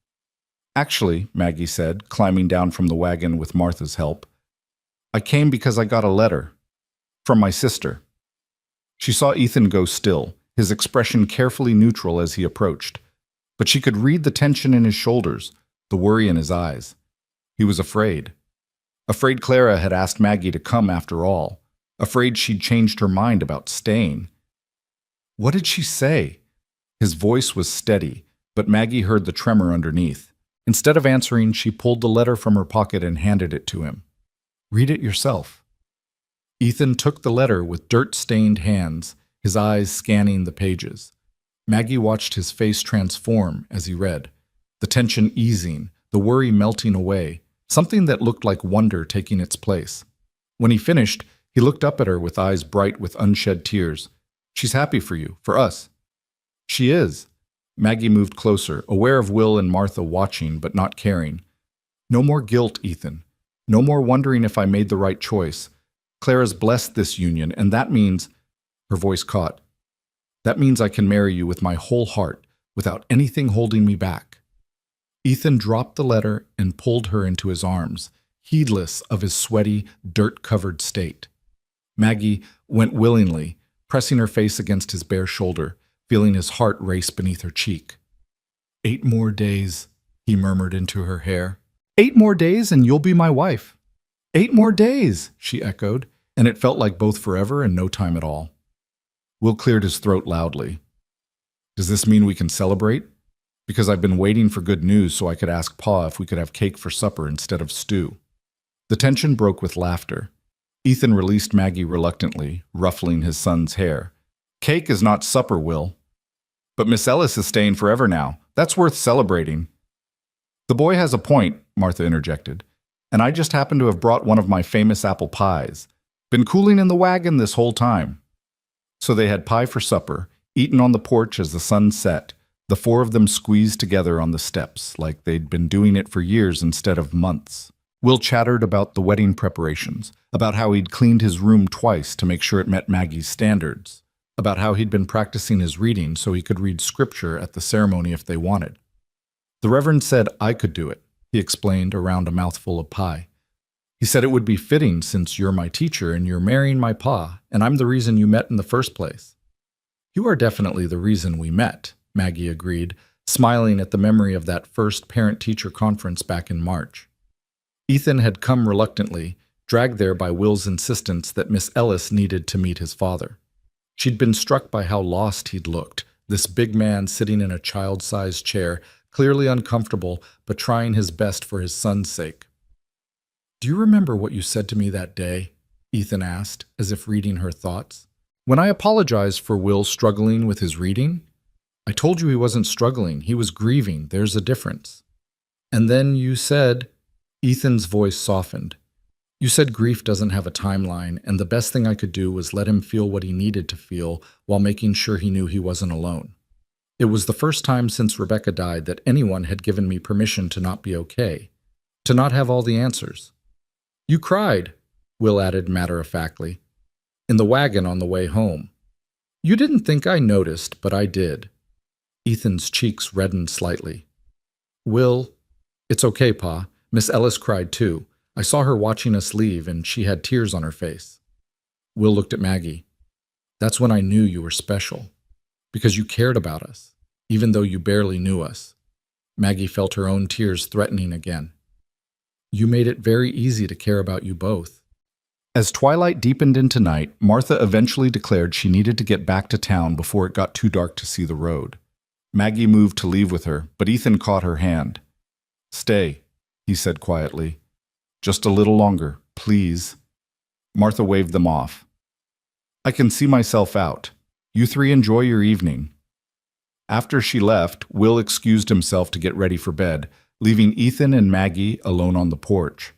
Actually, Maggie said, climbing down from the wagon with Martha's help, I came because I got a letter. From my sister. She saw Ethan go still, his expression carefully neutral as he approached. But she could read the tension in his shoulders, the worry in his eyes. He was afraid. Afraid Clara had asked Maggie to come after all. Afraid she'd changed her mind about staying. What did she say? His voice was steady, but Maggie heard the tremor underneath. Instead of answering, she pulled the letter from her pocket and handed it to him. Read it yourself. Ethan took the letter with dirt-stained hands, his eyes scanning the pages. Maggie watched his face transform as he read, the tension easing, the worry melting away, something that looked like wonder taking its place. When he finished, he looked up at her with eyes bright with unshed tears. She's happy for you, for us. She is. Maggie moved closer, aware of Will and Martha watching but not caring. No more guilt, Ethan. No more wondering if I made the right choice. Clara's blessed this union, and that means, her voice caught, that means I can marry you with my whole heart, without anything holding me back. Ethan dropped the letter and pulled her into his arms, heedless of his sweaty, dirt-covered state. Maggie went willingly, pressing her face against his bare shoulder, feeling his heart race beneath her cheek. 8 more days, he murmured into her hair. 8 more days and you'll be my wife. 8 more days, she echoed, and it felt like both forever and no time at all. Will cleared his throat loudly. Does this mean we can celebrate? Because I've been waiting for good news so I could ask Pa if we could have cake for supper instead of stew. The tension broke with laughter. Ethan released Maggie reluctantly, ruffling his son's hair. Cake is not supper, Will. But Miss Ellis is staying forever now. That's worth celebrating. The boy has a point, Martha interjected. And I just happen to have brought one of my famous apple pies. Been cooling in the wagon this whole time. So they had pie for supper, eaten on the porch as the sun set, the 4 of them squeezed together on the steps, like they'd been doing it for years instead of months. Will chattered about the wedding preparations, about how he'd cleaned his room twice to make sure it met Maggie's standards, about how he'd been practicing his reading so he could read scripture at the ceremony if they wanted. The Reverend said I could do it, he explained around a mouthful of pie. He said it would be fitting since you're my teacher and you're marrying my pa, and I'm the reason you met in the first place. You are definitely the reason we met, Maggie agreed, smiling at the memory of that first parent-teacher conference back in March. Ethan had come reluctantly, dragged there by Will's insistence that Miss Ellis needed to meet his father. She'd been struck by how lost he'd looked, this big man sitting in a child-sized chair, clearly uncomfortable, but trying his best for his son's sake. "Do you remember what you said to me that day?" Ethan asked, as if reading her thoughts. "When I apologized for Will struggling with his reading? I told you he wasn't struggling, he was grieving, there's a difference. And then you said—" Ethan's voice softened. "You said grief doesn't have a timeline, and the best thing I could do was let him feel what he needed to feel while making sure he knew he wasn't alone. It was the first time since Rebecca died that anyone had given me permission to not be okay, to not have all the answers. You cried," Will added matter-of-factly, "in the wagon on the way home. You didn't think I noticed, but I did." Ethan's cheeks reddened slightly. "Will, it's okay, Pa. Miss Ellis cried too. I saw her watching us leave, and she had tears on her face." Will looked at Maggie. "That's when I knew you were special. Because you cared about us, even though you barely knew us." Maggie felt her own tears threatening again. "You made it very easy to care about you both." As twilight deepened into night, Martha eventually declared she needed to get back to town before it got too dark to see the road. Maggie moved to leave with her, but Ethan caught her hand. "Stay," he said quietly. "Just a little longer, please." Martha waved them off. "I can see myself out. You three enjoy your evening." After she left, Will excused himself to get ready for bed, leaving Ethan and Maggie alone on the porch.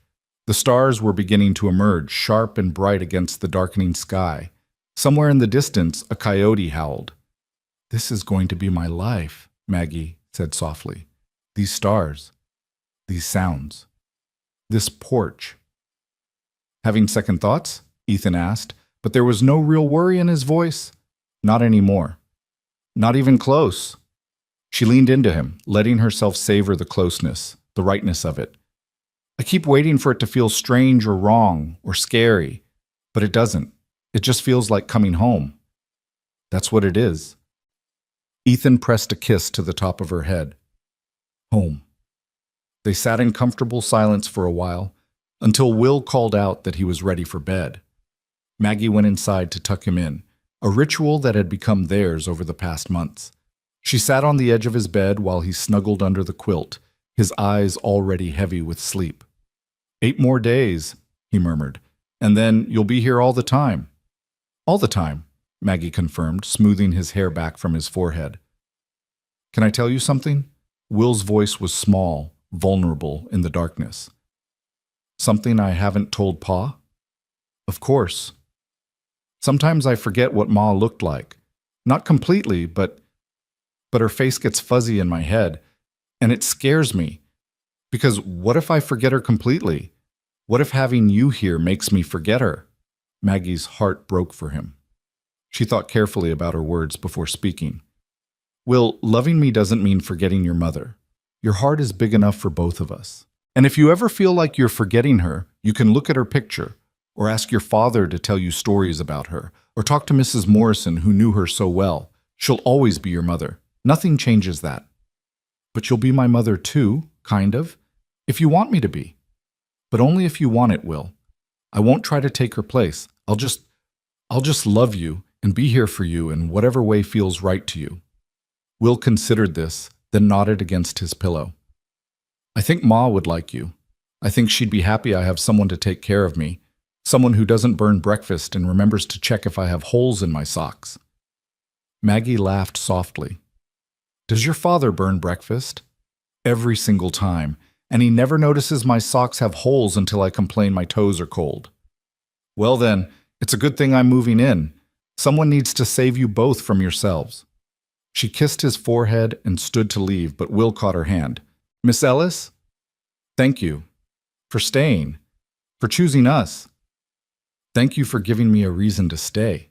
The stars were beginning to emerge, sharp and bright against the darkening sky. Somewhere in the distance, a coyote howled. "This is going to be my life," Maggie said softly. "These stars, these sounds, this porch." "Having second thoughts?" Ethan asked, but there was no real worry in his voice. Not anymore. Not even close. She leaned into him, letting herself savor the closeness, the rightness of it. "I keep waiting for it to feel strange or wrong or scary, but it doesn't. It just feels like coming home. That's what it is." Ethan pressed a kiss to the top of her head. Home. They sat in comfortable silence for a while, until Will called out that he was ready for bed. Maggie went inside to tuck him in, a ritual that had become theirs over the past months. She sat on the edge of his bed while he snuggled under the quilt, his eyes already heavy with sleep. 8 more days, he murmured, "and then you'll be here all the time." "All the time," Maggie confirmed, smoothing his hair back from his forehead. "Can I tell you something?" Will's voice was small, vulnerable in the darkness. "Something I haven't told Pa?" "Of course. Sometimes I forget what Ma looked like. Not completely, but her face gets fuzzy in my head, and it scares me. Because what if I forget her completely? What if having you here makes me forget her?" Maggie's heart broke for him. She thought carefully about her words before speaking. "Will, loving me doesn't mean forgetting your mother. Your heart is big enough for both of us. And if you ever feel like you're forgetting her, you can look at her picture, or ask your father to tell you stories about her, or talk to Mrs. Morrison, who knew her so well. She'll always be your mother. Nothing changes that. But you'll be my mother too, kind of, if you want me to be. But only if you want it, Will. I won't try to take her place. I'll just love you and be here for you in whatever way feels right to you." Will considered this, then nodded against his pillow. "I think Ma would like you. I think she'd be happy I have someone to take care of me, someone who doesn't burn breakfast and remembers to check if I have holes in my socks." Maggie laughed softly. "Does your father burn breakfast?" "Every single time, and he never notices my socks have holes until I complain my toes are cold." "Well then, it's a good thing I'm moving in. Someone needs to save you both from yourselves." She kissed his forehead and stood to leave, but Will caught her hand. "Miss Ellis? Thank you. For staying. For choosing us. Thank you for giving me a reason to stay.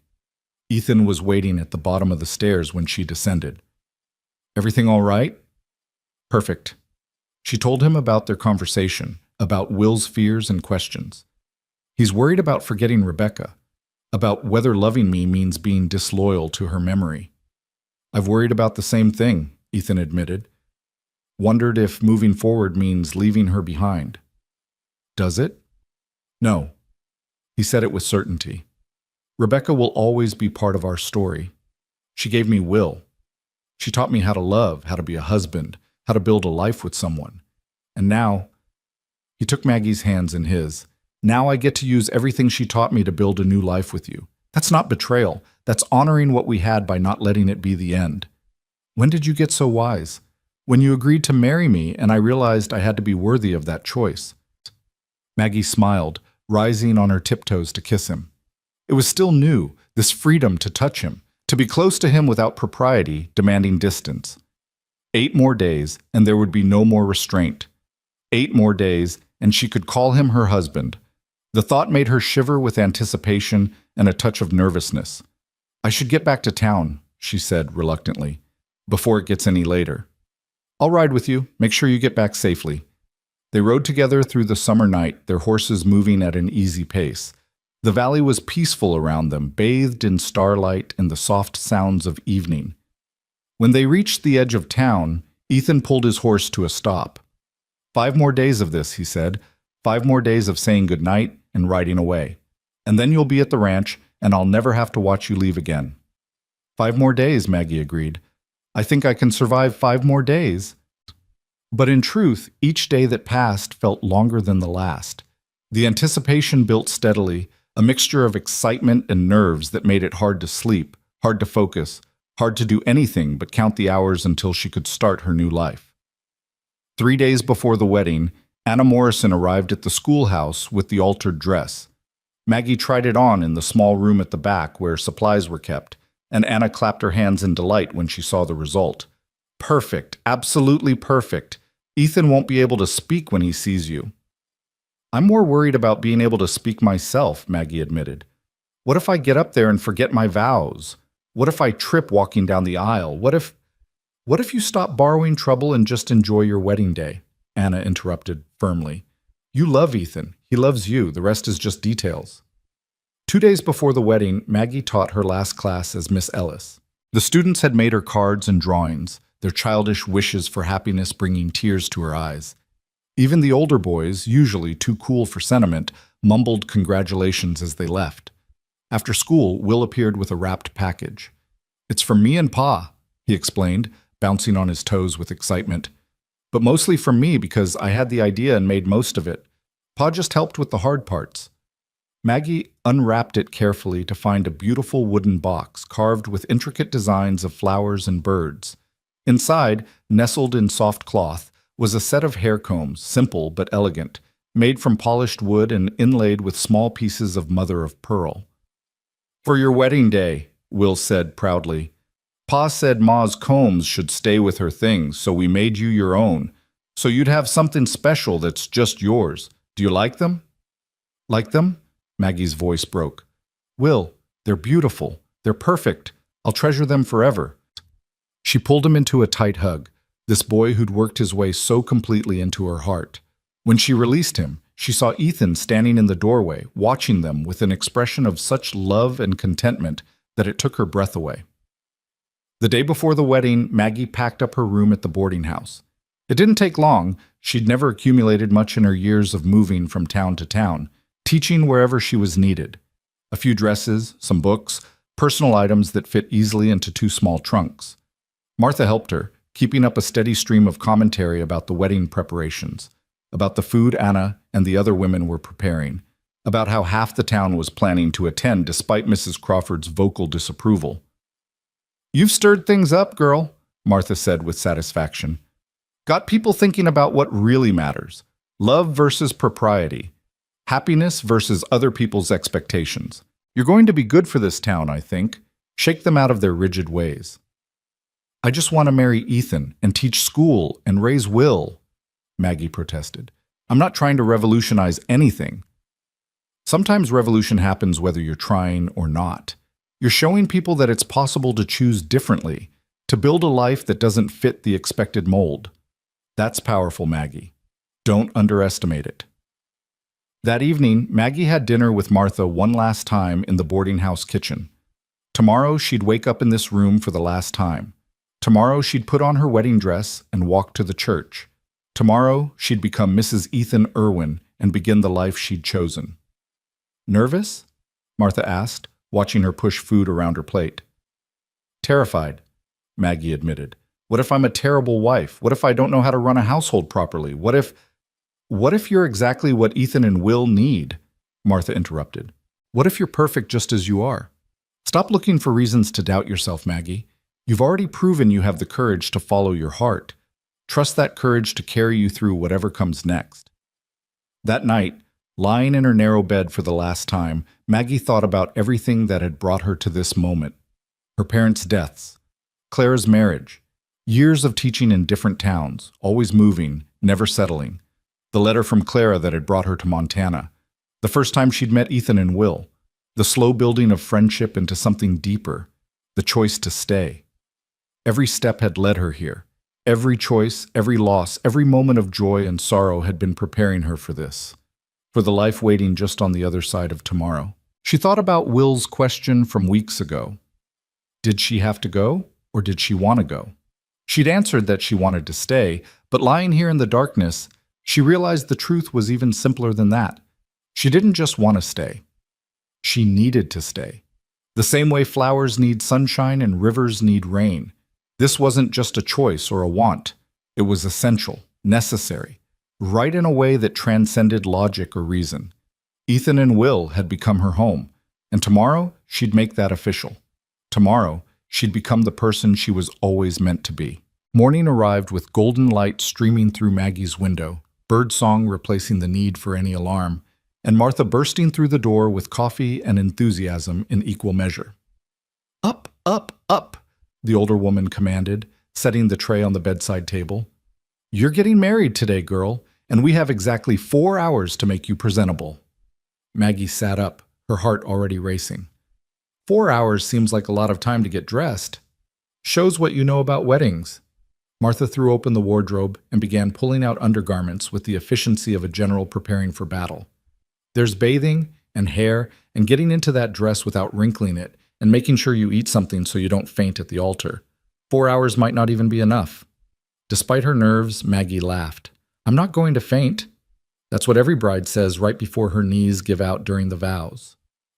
Ethan was waiting at the bottom of the stairs when she descended. Everything all right? Perfect. She told him about their conversation, about Will's fears and questions. He's worried about forgetting Rebecca, about whether loving me means being disloyal to her memory. I've worried about the same thing, Ethan admitted. Wondered if moving forward means leaving her behind. Does it? No. He said it with certainty. Rebecca will always be part of our story. She gave me Will. She taught me how to love, how to be a husband, how to build a life with someone. And now, he took Maggie's hands in his. Now I get to use everything she taught me to build a new life with you. That's not betrayal. That's honoring what we had by not letting it be the end. When did you get so wise? When you agreed to marry me and I realized I had to be worthy of that choice. Maggie smiled, rising on her tiptoes to kiss him. It was still new, this freedom to touch him, to be close to him without propriety, demanding distance. 8 more days, and there would be no more restraint. 8 more days, and she could call him her husband. The thought made her shiver with anticipation and a touch of nervousness. I should get back to town, she said reluctantly, before it gets any later. I'll ride with you. Make sure you get back safely. They rode together through the summer night, their horses moving at an easy pace. The valley was peaceful around them, bathed in starlight and the soft sounds of evening. When they reached the edge of town, Ethan pulled his horse to a stop. 5 more days of this, he said. 5 more days of saying goodnight and riding away. And then you'll be at the ranch, and I'll never have to watch you leave again. 5 more days, Maggie agreed. I think I can survive 5 more days. But in truth, each day that passed felt longer than the last. The anticipation built steadily, a mixture of excitement and nerves that made it hard to sleep, hard to focus, hard to do anything but count the hours until she could start her new life. 3 days before the wedding, Anna Morrison arrived at the schoolhouse with the altered dress. Maggie tried it on in the small room at the back where supplies were kept, and Anna clapped her hands in delight when she saw the result. Perfect, absolutely perfect. Ethan won't be able to speak when he sees you. I'm more worried about being able to speak myself, Maggie admitted. What if I get up there and forget my vows? What if I trip walking down the aisle? What if you stop borrowing trouble and just enjoy your wedding day? Anna interrupted firmly. You love Ethan. He loves you. The rest is just details. 2 days before the wedding, Maggie taught her last class as Miss Ellis. The students had made her cards and drawings, their childish wishes for happiness bringing tears to her eyes. Even the older boys, usually too cool for sentiment, mumbled congratulations as they left. After school, Will appeared with a wrapped package. It's from me and Pa, he explained, bouncing on his toes with excitement. But mostly from me because I had the idea and made most of it. Pa just helped with the hard parts. Maggie unwrapped it carefully to find a beautiful wooden box carved with intricate designs of flowers and birds. Inside, nestled in soft cloth, was a set of hair combs, simple but elegant, made from polished wood and inlaid with small pieces of mother of pearl. For your wedding day, Will said proudly. Pa said Ma's combs should stay with her things, so we made you your own. So you'd have something special that's just yours. Do you like them? Like them? Maggie's voice broke. Will, they're beautiful. They're perfect. I'll treasure them forever. She pulled him into a tight hug, this boy who'd worked his way so completely into her heart. When she released him, she saw Ethan standing in the doorway, watching them with an expression of such love and contentment that it took her breath away. The day before the wedding, Maggie packed up her room at the boarding house. It didn't take long. She'd never accumulated much in her years of moving from town to town, teaching wherever she was needed. A few dresses, some books, personal items that fit easily into 2 small trunks. Martha helped her, keeping up a steady stream of commentary about the wedding preparations, about the food Anna and the other women were preparing, about how half the town was planning to attend despite Mrs. Crawford's vocal disapproval. You've stirred things up, girl, Martha said with satisfaction. Got people thinking about what really matters. Love versus propriety. Happiness versus other people's expectations. You're going to be good for this town, I think. Shake them out of their rigid ways. I just want to marry Ethan and teach school and raise Will, Maggie protested. I'm not trying to revolutionize anything. Sometimes revolution happens whether you're trying or not. You're showing people that it's possible to choose differently, to build a life that doesn't fit the expected mold. That's powerful, Maggie. Don't underestimate it. That evening, Maggie had dinner with Martha one last time in the boarding house kitchen. Tomorrow, she'd wake up in this room for the last time. Tomorrow, she'd put on her wedding dress and walk to the church. Tomorrow, she'd become Mrs. Ethan Irwin and begin the life she'd chosen. Nervous? Martha asked, watching her push food around her plate. Terrified, Maggie admitted. What if I'm a terrible wife? What if I don't know how to run a household properly? What if you're exactly what Ethan and Will need? Martha interrupted. What if you're perfect just as you are? Stop looking for reasons to doubt yourself, Maggie. You've already proven you have the courage to follow your heart. Trust that courage to carry you through whatever comes next. That night, lying in her narrow bed for the last time, Maggie thought about everything that had brought her to this moment. Her parents' deaths, Clara's marriage, years of teaching in different towns, always moving, never settling, the letter from Clara that had brought her to Montana, the first time she'd met Ethan and Will, the slow building of friendship into something deeper, the choice to stay. Every step had led her here. Every choice, every loss, every moment of joy and sorrow had been preparing her for this, for the life waiting just on the other side of tomorrow. She thought about Will's question from weeks ago. Did she have to go, or did she want to go? She'd answered that she wanted to stay, but lying here in the darkness, she realized the truth was even simpler than that. She didn't just want to stay. She needed to stay. The same way flowers need sunshine and rivers need rain. This wasn't just a choice or a want. It was essential, necessary, right in a way that transcended logic or reason. Ethan and Will had become her home, and tomorrow she'd make that official. Tomorrow, she'd become the person she was always meant to be. Morning arrived with golden light streaming through Maggie's window, birdsong replacing the need for any alarm, and Martha bursting through the door with coffee and enthusiasm in equal measure. Up, up, up, the older woman commanded, setting the tray on the bedside table. You're getting married today, girl, and we have exactly 4 hours to make you presentable. Maggie sat up, her heart already racing. 4 hours seems like a lot of time to get dressed. Shows what you know about weddings. Martha threw open the wardrobe and began pulling out undergarments with the efficiency of a general preparing for battle. There's bathing and hair and getting into that dress without wrinkling it and making sure you eat something so you don't faint at the altar. 4 hours might not even be enough. Despite her nerves, Maggie laughed. I'm not going to faint. That's what every bride says right before her knees give out during the vows.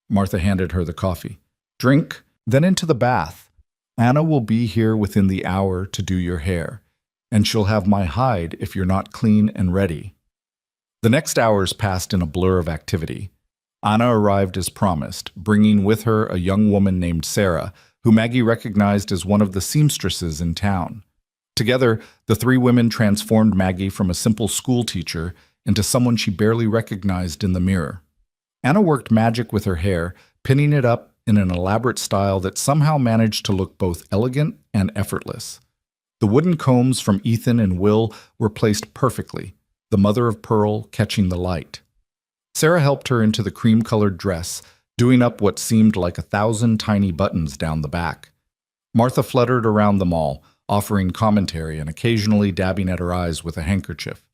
Martha handed her the coffee. Drink, then into the bath. Anna will be here within the hour to do your hair, and she'll have my hide if you're not clean and ready. The next hours passed in a blur of activity. Anna arrived as promised, bringing with her a young woman named Sarah, who Maggie recognized as one of the seamstresses in town. Together, the three women transformed Maggie from a simple school teacher into someone she barely recognized in the mirror. Anna worked magic with her hair, pinning it up in an elaborate style that somehow managed to look both elegant and effortless. The wooden combs from Ethan and Will were placed perfectly, the mother of pearl catching the light. Sarah helped her into the cream-colored dress, doing up what seemed like 1,000 tiny buttons down the back. Martha fluttered around them all, offering commentary and occasionally dabbing at her eyes with a handkerchief.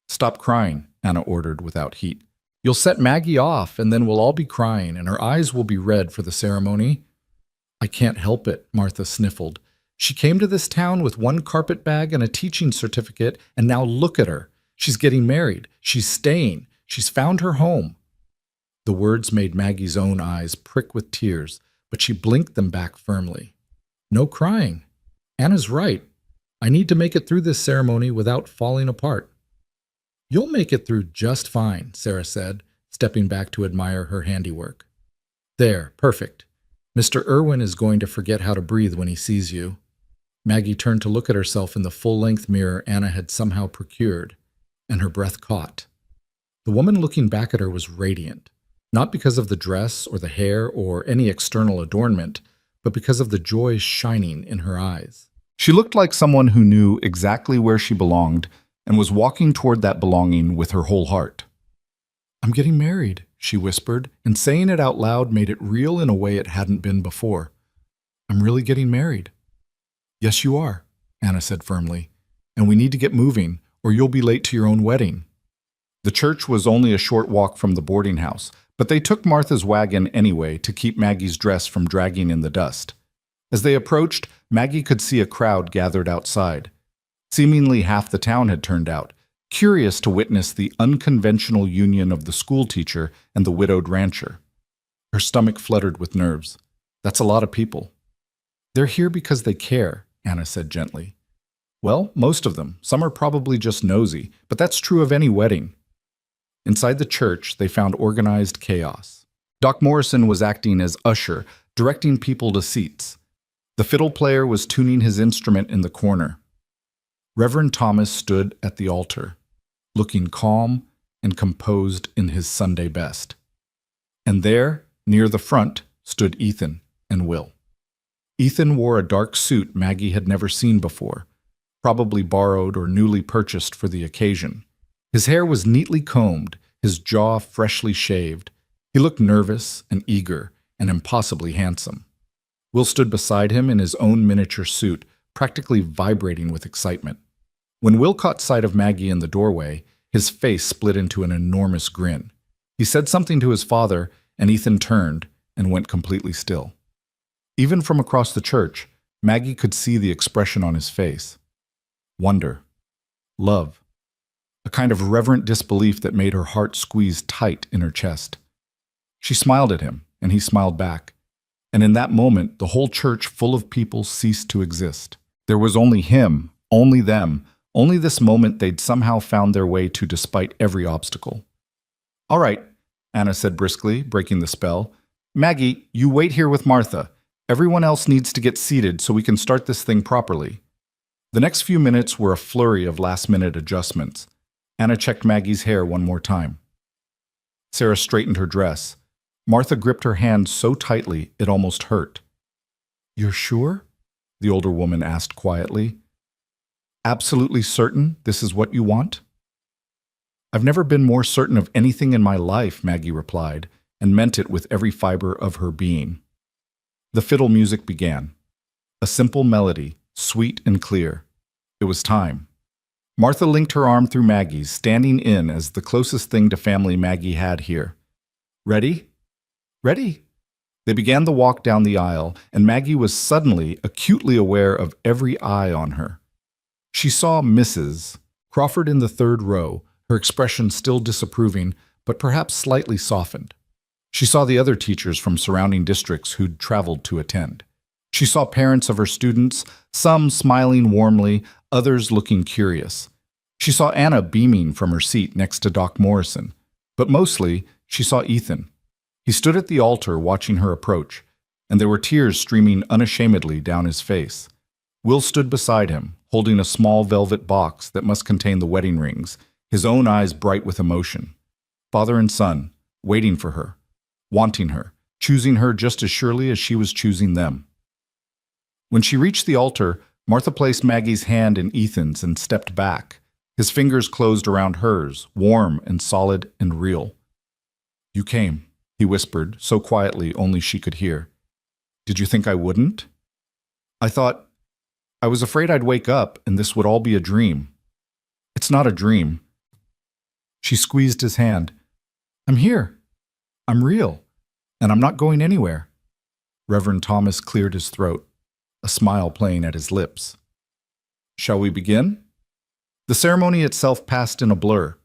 Stop crying, Anna ordered without heat. You'll set Maggie off, and then we'll all be crying, and her eyes will be red for the ceremony. I can't help it, Martha sniffled. She came to this town with one carpet bag and a teaching certificate, and now look at her. She's getting married. She's staying. She's found her home. The words made Maggie's own eyes prick with tears, but she blinked them back firmly. No crying. Anna's right. I need to make it through this ceremony without falling apart. You'll make it through just fine, Sarah said, stepping back to admire her handiwork. There, perfect. Mr. Irwin is going to forget how to breathe when he sees you. Maggie turned to look at herself in the full-length mirror Anna had somehow procured, and her breath caught. The woman looking back at her was radiant, not because of the dress or the hair or any external adornment, but because of the joy shining in her eyes. She looked like someone who knew exactly where she belonged and was walking toward that belonging with her whole heart. I'm getting married, she whispered, and saying it out loud made it real in a way it hadn't been before. I'm really getting married. Yes, you are, Anna said firmly, and we need to get moving, or you'll be late to your own wedding. The church was only a short walk from the boarding house, but they took Martha's wagon anyway to keep Maggie's dress from dragging in the dust. As they approached, Maggie could see a crowd gathered outside. Seemingly half the town had turned out, curious to witness the unconventional union of the schoolteacher and the widowed rancher. Her stomach fluttered with nerves. That's a lot of people. They're here because they care, Anna said gently. Well, most of them. Some are probably just nosy, but that's true of any wedding. Inside the church, they found organized chaos. Doc Morrison was acting as usher, directing people to seats. The fiddle player was tuning his instrument in the corner. Reverend Thomas stood at the altar, looking calm and composed in his Sunday best. And there, near the front, stood Ethan and Will. Ethan wore a dark suit Maggie had never seen before, probably borrowed or newly purchased for the occasion. His hair was neatly combed, his jaw freshly shaved. He looked nervous and eager and impossibly handsome. Will stood beside him in his own miniature suit, practically vibrating with excitement. When Will caught sight of Maggie in the doorway, his face split into an enormous grin. He said something to his father, and Ethan turned and went completely still. Even from across the church, Maggie could see the expression on his face. Wonder. Love. A kind of reverent disbelief that made her heart squeeze tight in her chest. She smiled at him, and he smiled back. And in that moment, the whole church full of people ceased to exist. There was only him, only them, only this moment they'd somehow found their way to despite every obstacle. All right, Anna said briskly, breaking the spell. Maggie, you wait here with Martha. Everyone else needs to get seated so we can start this thing properly. The next few minutes were a flurry of last-minute adjustments. Anna checked Maggie's hair one more time. Sarah straightened her dress. Martha gripped her hand so tightly it almost hurt. You're sure? The older woman asked quietly. Absolutely certain this is what you want? I've never been more certain of anything in my life, Maggie replied, and meant it with every fiber of her being. The fiddle music began. A simple melody, sweet and clear. It was time. Martha linked her arm through Maggie's, standing in as the closest thing to family Maggie had here. Ready? Ready? They began the walk down the aisle, and Maggie was suddenly acutely aware of every eye on her. She saw Mrs. Crawford in the third row, her expression still disapproving, but perhaps slightly softened. She saw the other teachers from surrounding districts who'd traveled to attend. She saw parents of her students, some smiling warmly, others looking curious. She saw Anna beaming from her seat next to Doc Morrison, but mostly she saw Ethan. He stood at the altar watching her approach, and there were tears streaming unashamedly down his face. Will stood beside him, holding a small velvet box that must contain the wedding rings, his own eyes bright with emotion. Father and son, waiting for her, wanting her, choosing her just as surely as she was choosing them. When she reached the altar, Martha placed Maggie's hand in Ethan's and stepped back. His fingers closed around hers, warm and solid and real. You came, he whispered, so quietly only she could hear. Did you think I wouldn't? I was afraid I'd wake up and this would all be a dream. It's not a dream. She squeezed his hand. I'm here. I'm real. And I'm not going anywhere. Reverend Thomas cleared his throat, a smile playing at his lips. Shall we begin? The ceremony itself passed in a blur.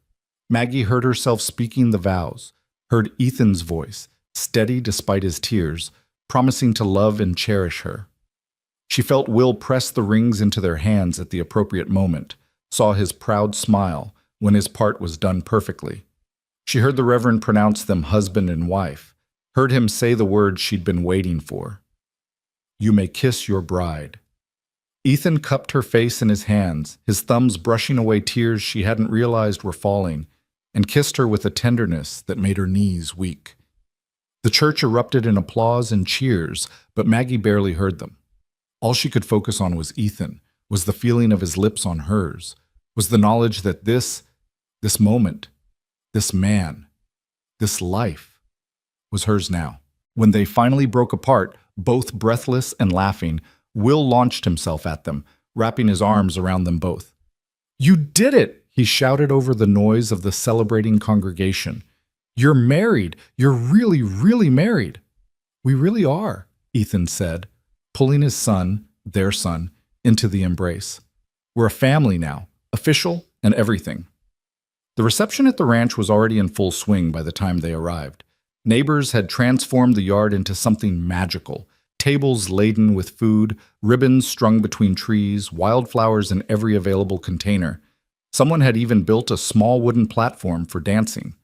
Maggie heard herself speaking the vows, heard Ethan's voice, steady despite his tears, promising to love and cherish her. She felt Will press the rings into their hands at the appropriate moment, saw his proud smile when his part was done perfectly. She heard the Reverend pronounce them husband and wife, heard him say the words she'd been waiting for. You may kiss your bride. Ethan cupped her face in his hands, his thumbs brushing away tears she hadn't realized were falling, and kissed her with a tenderness that made her knees weak. The church erupted in applause and cheers, but Maggie barely heard them. All she could focus on was Ethan, was the feeling of his lips on hers, was the knowledge that this moment, this man, This life was hers now. When they finally broke apart, both breathless and laughing, Will launched himself at them, wrapping his arms around them both. "You did it!" he shouted over the noise of the celebrating congregation. "You're married! You're really, really married!" "We really are," Ethan said, pulling his son, their son, into the embrace. "We're a family now, official and everything." The reception at the ranch was already in full swing by the time they arrived. Neighbors had transformed the yard into something magical. Tables laden with food, ribbons strung between trees, wildflowers in every available container. Someone had even built a small wooden platform for dancing.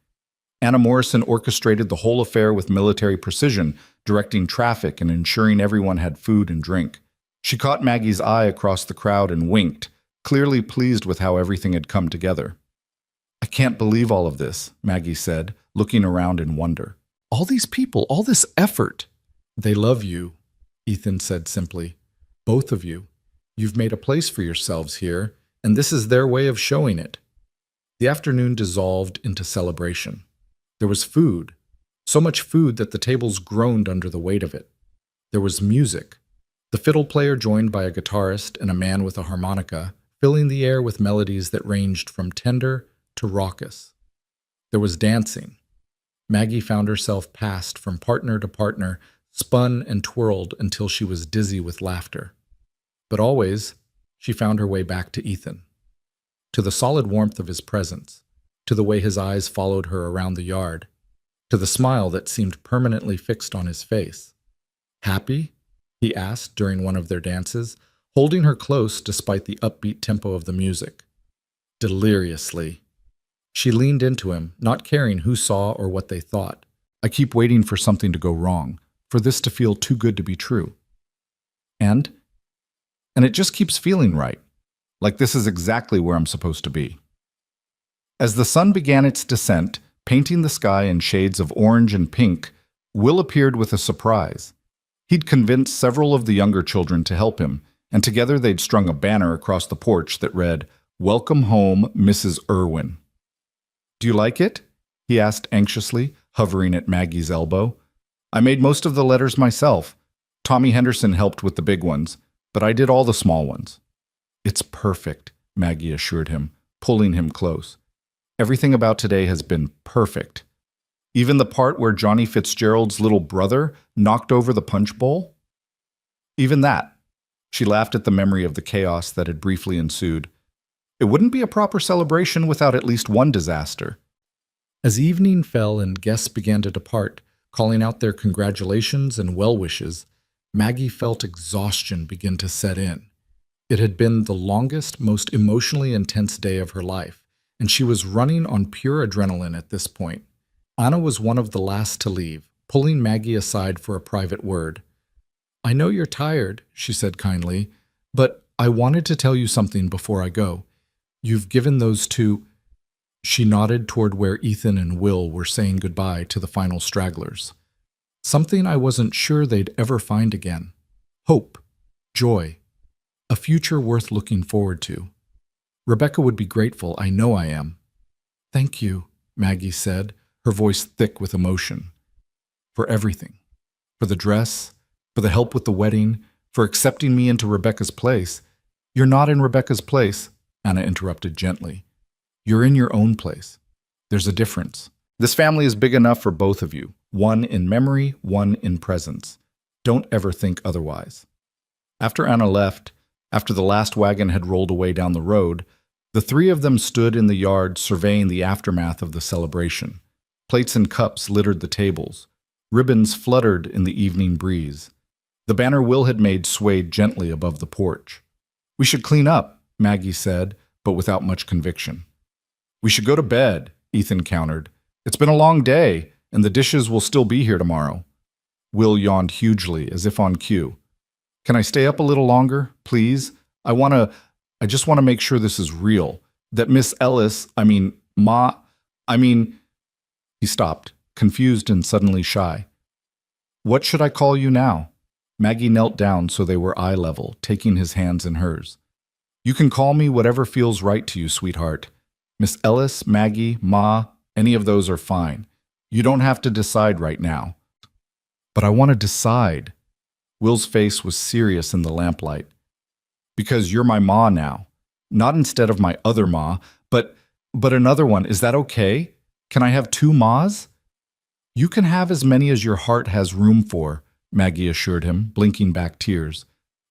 Anna Morrison orchestrated the whole affair with military precision, directing traffic and ensuring everyone had food and drink. She caught Maggie's eye across the crowd and winked, clearly pleased with how everything had come together. "I can't believe all of this," Maggie said, looking around in wonder. "All these people, all this effort." "They love you," Ethan said simply. "Both of you. You've made a place for yourselves here, and this is their way of showing it." The afternoon dissolved into celebration. There was food, so much food that the tables groaned under the weight of it. There was music, the fiddle player joined by a guitarist and a man with a harmonica, filling the air with melodies that ranged from tender to raucous. There was dancing. Maggie found herself passed from partner to partner, spun and twirled until she was dizzy with laughter. But always, she found her way back to Ethan, to the solid warmth of his presence, to the way his eyes followed her around the yard, to the smile that seemed permanently fixed on his face. "Happy?" he asked during one of their dances, holding her close despite the upbeat tempo of the music. "Deliriously." She leaned into him, not caring who saw or what they thought. "I keep waiting for something to go wrong, for this to feel too good to be true. And it just keeps feeling right, like this is exactly where I'm supposed to be." As the sun began its descent, painting the sky in shades of orange and pink, Will appeared with a surprise. He'd convinced several of the younger children to help him, and together they'd strung a banner across the porch that read, "Welcome home, Mrs. Irwin." "Do you like it?" he asked anxiously, hovering at Maggie's elbow. "I made most of the letters myself. Tommy Henderson helped with the big ones, but I did all the small ones." "It's perfect," Maggie assured him, pulling him close. "Everything about today has been perfect. Even the part where Johnny Fitzgerald's little brother knocked over the punch bowl? Even that." She laughed at the memory of the chaos that had briefly ensued. "It wouldn't be a proper celebration without at least one disaster." As evening fell and guests began to depart, calling out their congratulations and well wishes, Maggie felt exhaustion begin to set in. It had been the longest, most emotionally intense day of her life, and she was running on pure adrenaline at this point. Anna was one of the last to leave, pulling Maggie aside for a private word. "I know you're tired," she said kindly, "but I wanted to tell you something before I go. You've given those two—" She nodded toward where Ethan and Will were saying goodbye to the final stragglers. "Something I wasn't sure they'd ever find again. Hope, joy, a future worth looking forward to. Rebecca would be grateful, I know I am." "Thank you," Maggie said, her voice thick with emotion. "For everything. For the dress, for the help with the wedding, for accepting me into Rebecca's place." "You're not in Rebecca's place," Anna interrupted gently. "You're in your own place. There's a difference. This family is big enough for both of you, one in memory, one in presence. Don't ever think otherwise." After Anna left, after the last wagon had rolled away down the road, the three of them stood in the yard surveying the aftermath of the celebration. Plates and cups littered the tables. Ribbons fluttered in the evening breeze. The banner Will had made swayed gently above the porch. "We should clean up," Maggie said, but without much conviction. "We should go to bed," Ethan countered. "It's been a long day, and the dishes will still be here tomorrow." Will yawned hugely, as if on cue. "Can I stay up a little longer, please? I just want to make sure this is real. That Miss Ellis, He stopped, confused and suddenly shy. "What should I call you now?" Maggie knelt down so they were eye level, taking his hands in hers. "You can call me whatever feels right to you, sweetheart. Miss Ellis, Maggie, Ma, any of those are fine. You don't have to decide right now. But I want to decide. Will's face was serious in the lamplight. Because you're my ma now. Not instead of my other ma, but another one. Is that okay? Can I have two ma's? You can have as many as your heart has room for, Maggie assured him, blinking back tears.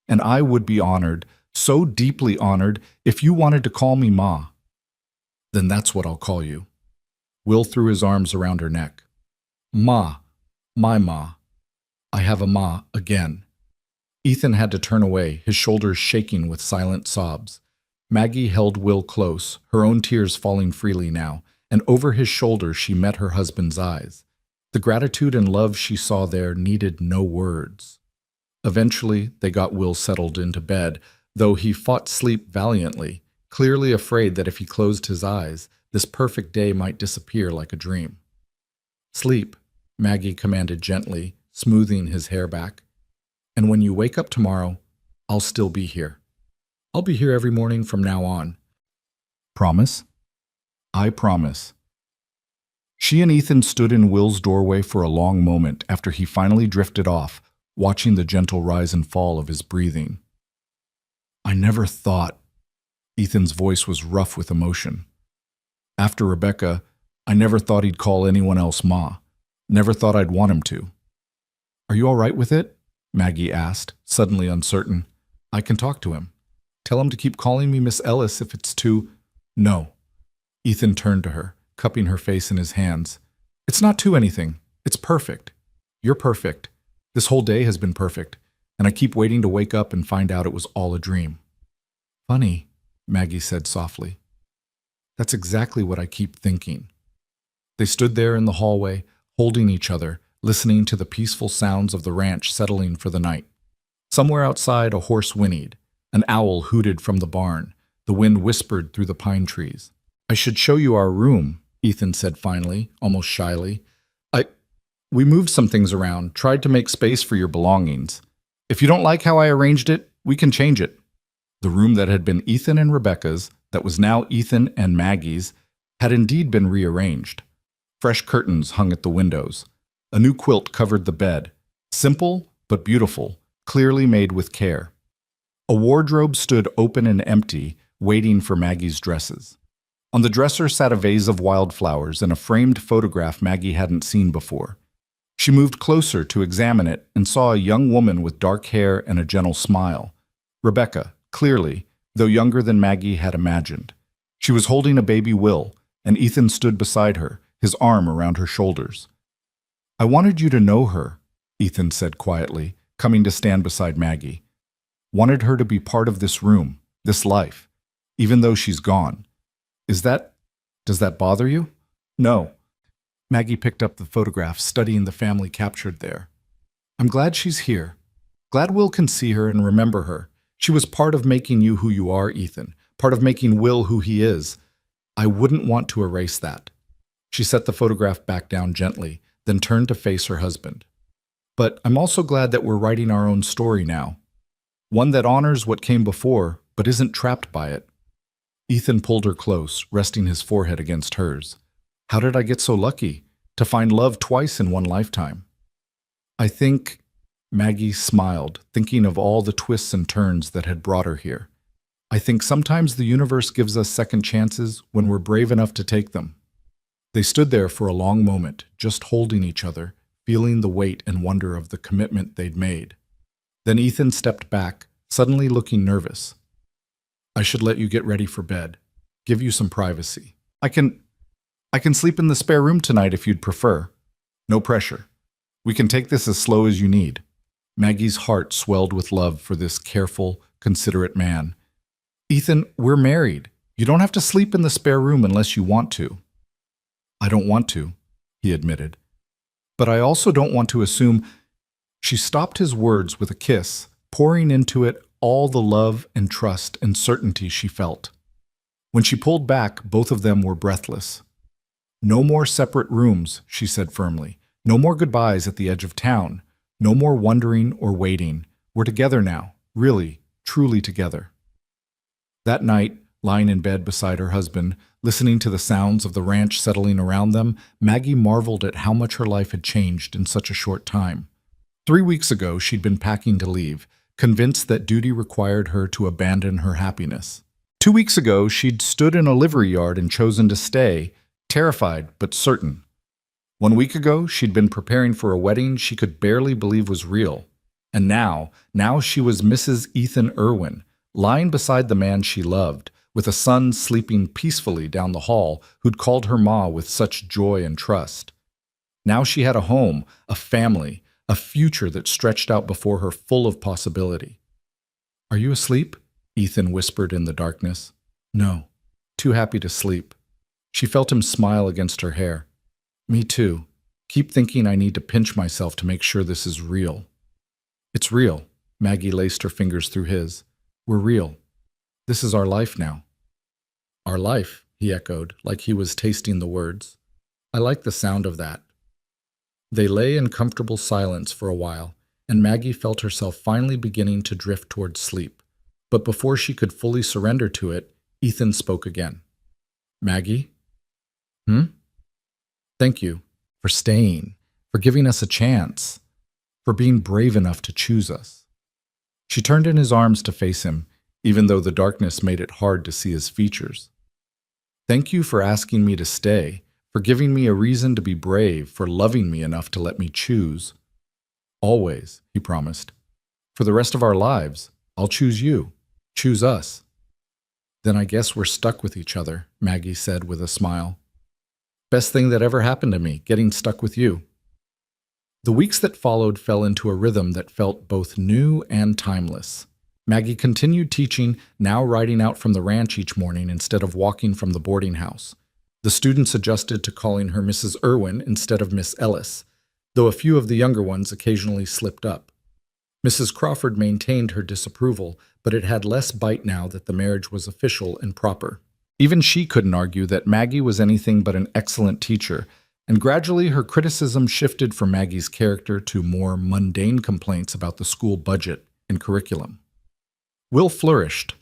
And I would be honored, so deeply honored, if you wanted to call me ma. Then that's what I'll call you. Will threw his arms around her neck. Ma, my ma. I have a ma again. Ethan had to turn away, his shoulders shaking with silent sobs. Maggie held Will close, her own tears falling freely now, and over his shoulder she met her husband's eyes. The gratitude and love she saw there needed no words. Eventually, they got Will settled into bed, though he fought sleep valiantly, clearly afraid that if he closed his eyes, this perfect day might disappear like a dream. Sleep, Maggie commanded gently, smoothing his hair back. And when you wake up tomorrow, I'll still be here. I'll be here every morning from now on. Promise? I promise. She and Ethan stood in Will's doorway for a long moment after he finally drifted off, watching the gentle rise and fall of his breathing. I never thought. Ethan's voice was rough with emotion. After Rebecca, I never thought he'd call anyone else Ma. Never thought I'd want him to. Are you all right with it? Maggie asked, suddenly uncertain. I can talk to him. Tell him to keep calling me Miss Ellis if it's too... No. Ethan turned to her, cupping her face in his hands. It's not too anything. It's perfect. You're perfect. This whole day has been perfect, and I keep waiting to wake up and find out it was all a dream. Funny, Maggie said softly. That's exactly what I keep thinking. They stood there in the hallway, holding each other, listening to the peaceful sounds of the ranch settling for the night. Somewhere outside, a horse whinnied. An owl hooted from the barn. The wind whispered through the pine trees. I should show you our room, Ethan said finally, almost shyly. We moved some things around, tried to make space for your belongings. If you don't like how I arranged it, we can change it. The room that had been Ethan and Rebecca's, that was now Ethan and Maggie's, had indeed been rearranged. Fresh curtains hung at the windows. A new quilt covered the bed. Simple, but beautiful, clearly made with care. A wardrobe stood open and empty, waiting for Maggie's dresses. On the dresser sat a vase of wildflowers and a framed photograph Maggie hadn't seen before. She moved closer to examine it and saw a young woman with dark hair and a gentle smile. Rebecca, clearly, though younger than Maggie had imagined. She was holding a baby Will, and Ethan stood beside her, his arm around her shoulders. I wanted you to know her, Ethan said quietly, coming to stand beside Maggie. Wanted her to be part of this room, this life, even though she's gone. Does that bother you? No. Maggie picked up the photograph, studying the family captured there. I'm glad she's here. Glad Will can see her and remember her. She was part of making you who you are, Ethan. Part of making Will who he is. I wouldn't want to erase that. She set the photograph back down gently, then turned to face her husband. But I'm also glad that we're writing our own story now. One that honors what came before, but isn't trapped by it. Ethan pulled her close, resting his forehead against hers. How did I get so lucky? To find love twice in one lifetime. I think... Maggie smiled, thinking of all the twists and turns that had brought her here. I think sometimes the universe gives us second chances when we're brave enough to take them. They stood there for a long moment, just holding each other, feeling the weight and wonder of the commitment they'd made. Then Ethan stepped back, suddenly looking nervous. I should let you get ready for bed. Give you some privacy. I can sleep in the spare room tonight if you'd prefer. No pressure. We can take this as slow as you need. Maggie's heart swelled with love for this careful, considerate man. Ethan, we're married. You don't have to sleep in the spare room unless you want to. I don't want to, he admitted. But I also don't want to assume... She stopped his words with a kiss, pouring into it all the love and trust and certainty she felt. When she pulled back, both of them were breathless. No more separate rooms, she said firmly. No more goodbyes at the edge of town. No more wondering or waiting. We're together now, really, truly together. That night, Lying in bed beside her husband, listening to the sounds of the ranch settling around them, Maggie marveled at how much her life had changed in such a short time. 3 weeks ago, she'd been packing to leave, convinced that duty required her to abandon her happiness. 2 weeks ago, she'd stood in a livery yard and chosen to stay, terrified but certain. 1 week ago, she'd been preparing for a wedding she could barely believe was real. And now she was Mrs. Ethan Irwin, lying beside the man she loved, with a son sleeping peacefully down the hall who'd called her ma with such joy and trust. Now she had a home, a family, a future that stretched out before her full of possibility. "Are you asleep?" Ethan whispered in the darkness. "No, too happy to sleep." She felt him smile against her hair. "Me too. Keep thinking I need to pinch myself to make sure this is real." "It's real." Maggie laced her fingers through his. "We're real. This is our life now." "Our life," he echoed, like he was tasting the words. "I like the sound of that." They lay in comfortable silence for a while, and Maggie felt herself finally beginning to drift towards sleep. But before she could fully surrender to it, Ethan spoke again. "Maggie?" "Thank you for staying, for giving us a chance, for being brave enough to choose us." She turned in his arms to face him, even though the darkness made it hard to see his features. "Thank you for asking me to stay, for giving me a reason to be brave, for loving me enough to let me choose." "Always," he promised. "For the rest of our lives, I'll choose you. Choose us." "Then I guess we're stuck with each other," Maggie said with a smile. "Best thing that ever happened to me, getting stuck with you." The weeks that followed fell into a rhythm that felt both new and timeless. Maggie continued teaching, now riding out from the ranch each morning instead of walking from the boarding house. The students adjusted to calling her Mrs. Irwin instead of Miss Ellis, though a few of the younger ones occasionally slipped up. Mrs. Crawford maintained her disapproval, but it had less bite now that the marriage was official and proper. Even she couldn't argue that Maggie was anything but an excellent teacher, and gradually her criticism shifted from Maggie's character to more mundane complaints about the school budget and curriculum. Will flourished.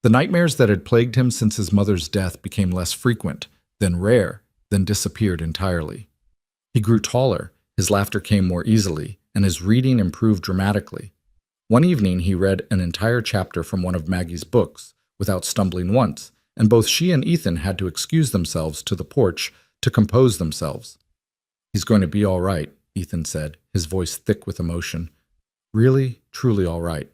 The nightmares that had plagued him since his mother's death became less frequent, then rare, then disappeared entirely. He grew taller, his laughter came more easily, and his reading improved dramatically. One evening he read an entire chapter from one of Maggie's books, without stumbling once, and both she and Ethan had to excuse themselves to the porch to compose themselves. "He's going to be all right," Ethan said, his voice thick with emotion. "Really, truly all right."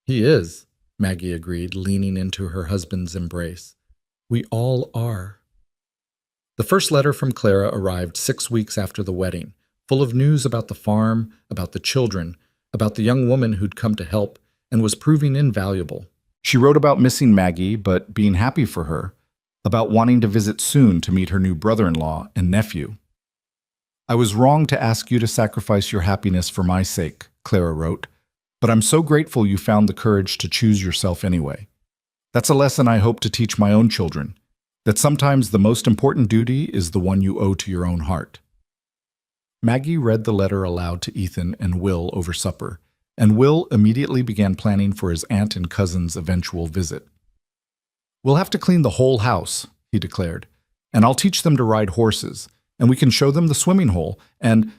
"He is," Maggie agreed, leaning into her husband's embrace. "We all are." The first letter from Clara arrived 6 weeks after the wedding, full of news about the farm, about the children, about the young woman who'd come to help and was proving invaluable. She wrote about missing Maggie, but being happy for her, about wanting to visit soon to meet her new brother-in-law and nephew. "I was wrong to ask you to sacrifice your happiness for my sake," Clara wrote, "but I'm so grateful you found the courage to choose yourself anyway. That's a lesson I hope to teach my own children, that sometimes the most important duty is the one you owe to your own heart." Maggie read the letter aloud to Ethan and Will over supper, and Will immediately began planning for his aunt and cousin's eventual visit. "We'll have to clean the whole house," he declared, "and I'll teach them to ride horses, and we can show them the swimming hole, and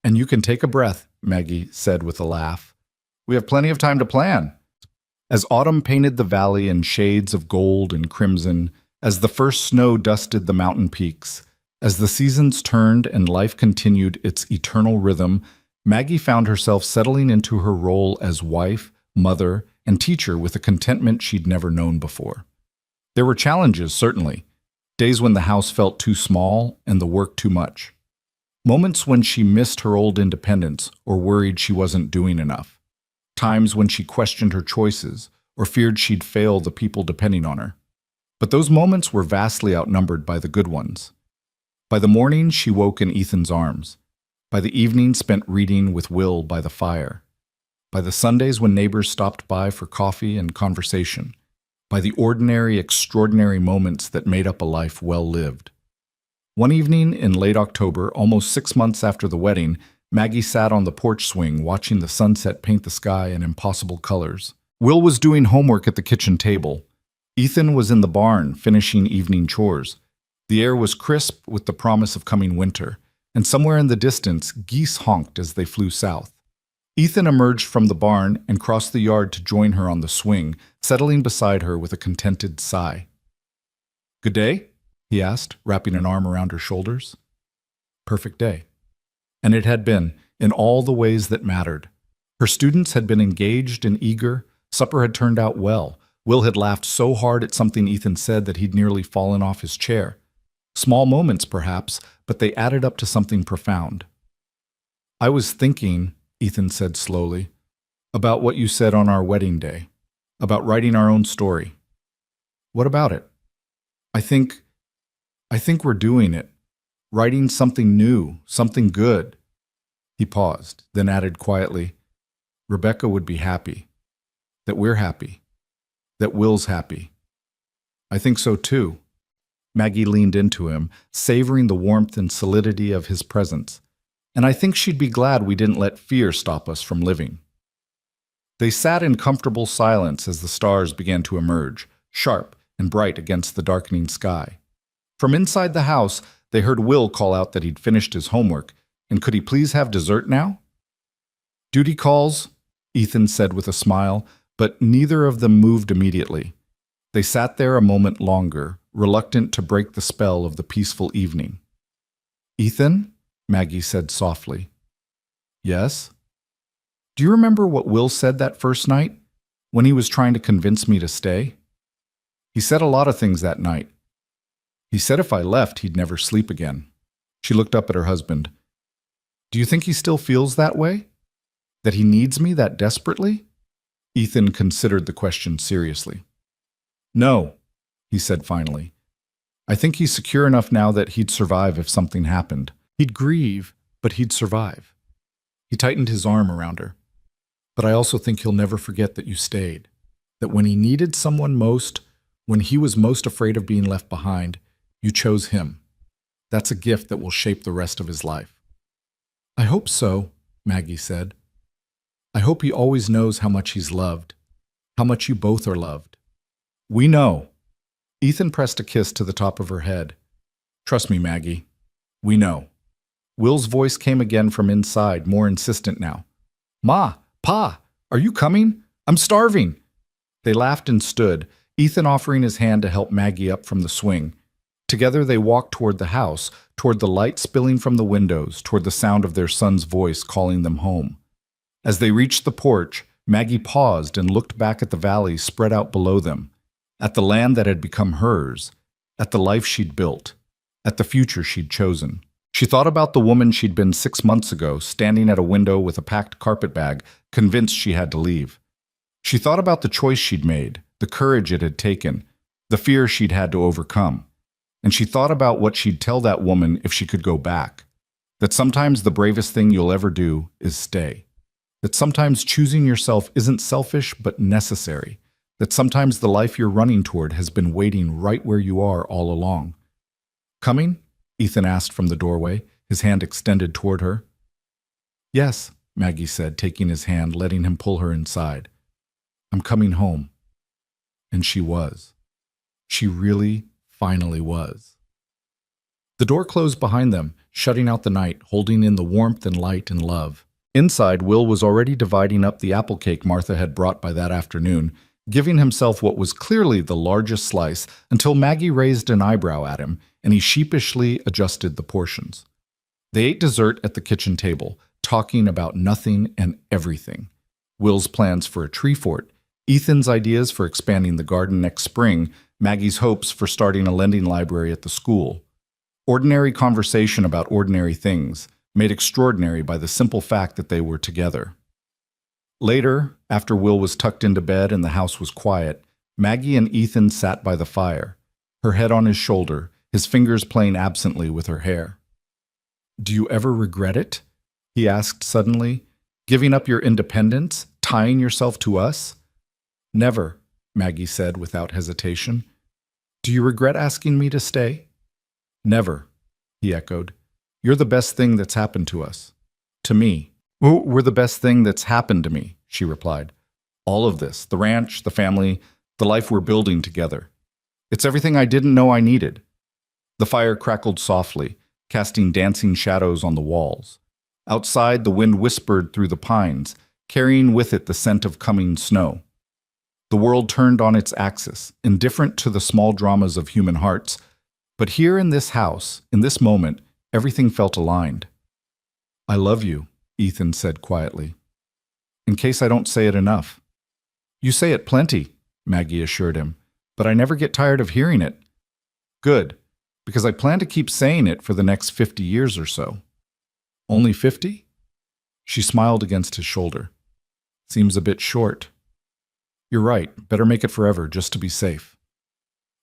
you can take a breath," Maggie said with a laugh. "We have plenty of time to plan." As autumn painted the valley in shades of gold and crimson, as the first snow dusted the mountain peaks, as the seasons turned and life continued its eternal rhythm, Maggie found herself settling into her role as wife, mother, and teacher with a contentment she'd never known before. There were challenges, certainly. Days when the house felt too small and the work too much. Moments when she missed her old independence or worried she wasn't doing enough. Times when she questioned her choices or feared she'd fail the people depending on her. But those moments were vastly outnumbered by the good ones. By the morning, she woke in Ethan's arms. By the evening, spent reading with Will by the fire. By the Sundays when neighbors stopped by for coffee and conversation. By the ordinary, extraordinary moments that made up a life well lived. One evening in late October, almost 6 months after the wedding, Maggie sat on the porch swing watching the sunset paint the sky in impossible colors. Will was doing homework at the kitchen table. Ethan was in the barn, finishing evening chores. The air was crisp with the promise of coming winter, and somewhere in the distance, geese honked as they flew south. Ethan emerged from the barn and crossed the yard to join her on the swing, settling beside her with a contented sigh. "Good day?" he asked, wrapping an arm around her shoulders. Perfect day. And it had been, in all the ways that mattered. Her students had been engaged and eager, supper had turned out well, Will had laughed so hard at something Ethan said that he'd nearly fallen off his chair. Small moments, perhaps, but they added up to something profound. "I was thinking," Ethan said slowly, "about what you said on our wedding day, about writing our own story." "What about it?" I think we're doing it. Writing something new, something good." He paused, then added quietly, "Rebecca would be happy. That we're happy. That Will's happy." "I think so too." Maggie leaned into him, savoring the warmth and solidity of his presence. "And I think she'd be glad we didn't let fear stop us from living." They sat in comfortable silence as the stars began to emerge, sharp and bright against the darkening sky. From inside the house, they heard Will call out that he'd finished his homework, and could he please have dessert now? "Duty calls," Ethan said with a smile, but neither of them moved immediately. They sat there a moment longer, reluctant to break the spell of the peaceful evening. "Ethan?" Maggie said softly. "Yes?" "Do you remember what Will said that first night, when he was trying to convince me to stay?" "He said a lot of things that night. He said if I left, he'd never sleep again." She looked up at her husband. "Do you think he still feels that way? That he needs me that desperately?" Ethan considered the question seriously. "No," he said finally. "I think he's secure enough now that he'd survive if something happened. He'd grieve, but he'd survive." He tightened his arm around her. "But I also think he'll never forget that you stayed. That when he needed someone most, when he was most afraid of being left behind, you chose him. That's a gift that will shape the rest of his life." "I hope so," Maggie said. "I hope he always knows how much he's loved, how much you both are loved." "We know." Ethan pressed a kiss to the top of her head. "Trust me, Maggie. We know." Will's voice came again from inside, more insistent now. "Ma, Pa, are you coming? I'm starving." They laughed and stood, Ethan offering his hand to help Maggie up from the swing. Together they walked toward the house, toward the light spilling from the windows, toward the sound of their son's voice calling them home. As they reached the porch, Maggie paused and looked back at the valley spread out below them, at the land that had become hers, at the life she'd built, at the future she'd chosen. She thought about the woman she'd been 6 months ago, standing at a window with a packed carpet bag, convinced she had to leave. She thought about the choice she'd made, the courage it had taken, the fear she'd had to overcome. And she thought about what she'd tell that woman if she could go back. That sometimes the bravest thing you'll ever do is stay. That sometimes choosing yourself isn't selfish but necessary. That sometimes the life you're running toward has been waiting right where you are all along. "Coming?" Ethan asked from the doorway, his hand extended toward her. "Yes," Maggie said, taking his hand, letting him pull her inside. "I'm coming home." And she was. She really, finally was. The door closed behind them, shutting out the night, holding in the warmth and light and love. Inside, Will was already dividing up the apple cake Martha had brought by that afternoon, giving himself what was clearly the largest slice until Maggie raised an eyebrow at him, and he sheepishly adjusted the portions. They ate dessert at the kitchen table, talking about nothing and everything. Will's plans for a tree fort, Ethan's ideas for expanding the garden next spring, Maggie's hopes for starting a lending library at the school. Ordinary conversation about ordinary things, made extraordinary by the simple fact that they were together. Later, after Will was tucked into bed and the house was quiet, Maggie and Ethan sat by the fire, her head on his shoulder, his fingers playing absently with her hair. "Do you ever regret it?" he asked suddenly. "Giving up your independence, tying yourself to us?" "Never," Maggie said without hesitation. "Do you regret asking me to stay?" "Never," he echoed. "You're the best thing that's happened to us. To me." "We're the best thing that's happened to me," she replied. "All of this, the ranch, the family, the life we're building together. It's everything I didn't know I needed. The fire crackled softly, casting dancing shadows on the walls. Outside, the wind whispered through the pines, carrying with it the scent of coming snow. The world turned on its axis, indifferent to the small dramas of human hearts. But here in this house, in this moment, everything felt aligned. "I love you," Ethan said quietly. "In case I don't say it enough." "You say it plenty," Maggie assured him, "but I never get tired of hearing it." "Good, because I plan to keep saying it for the next 50 years or so." "Only 50?" She smiled against his shoulder. "Seems a bit short." "You're right, better make it forever, just to be safe."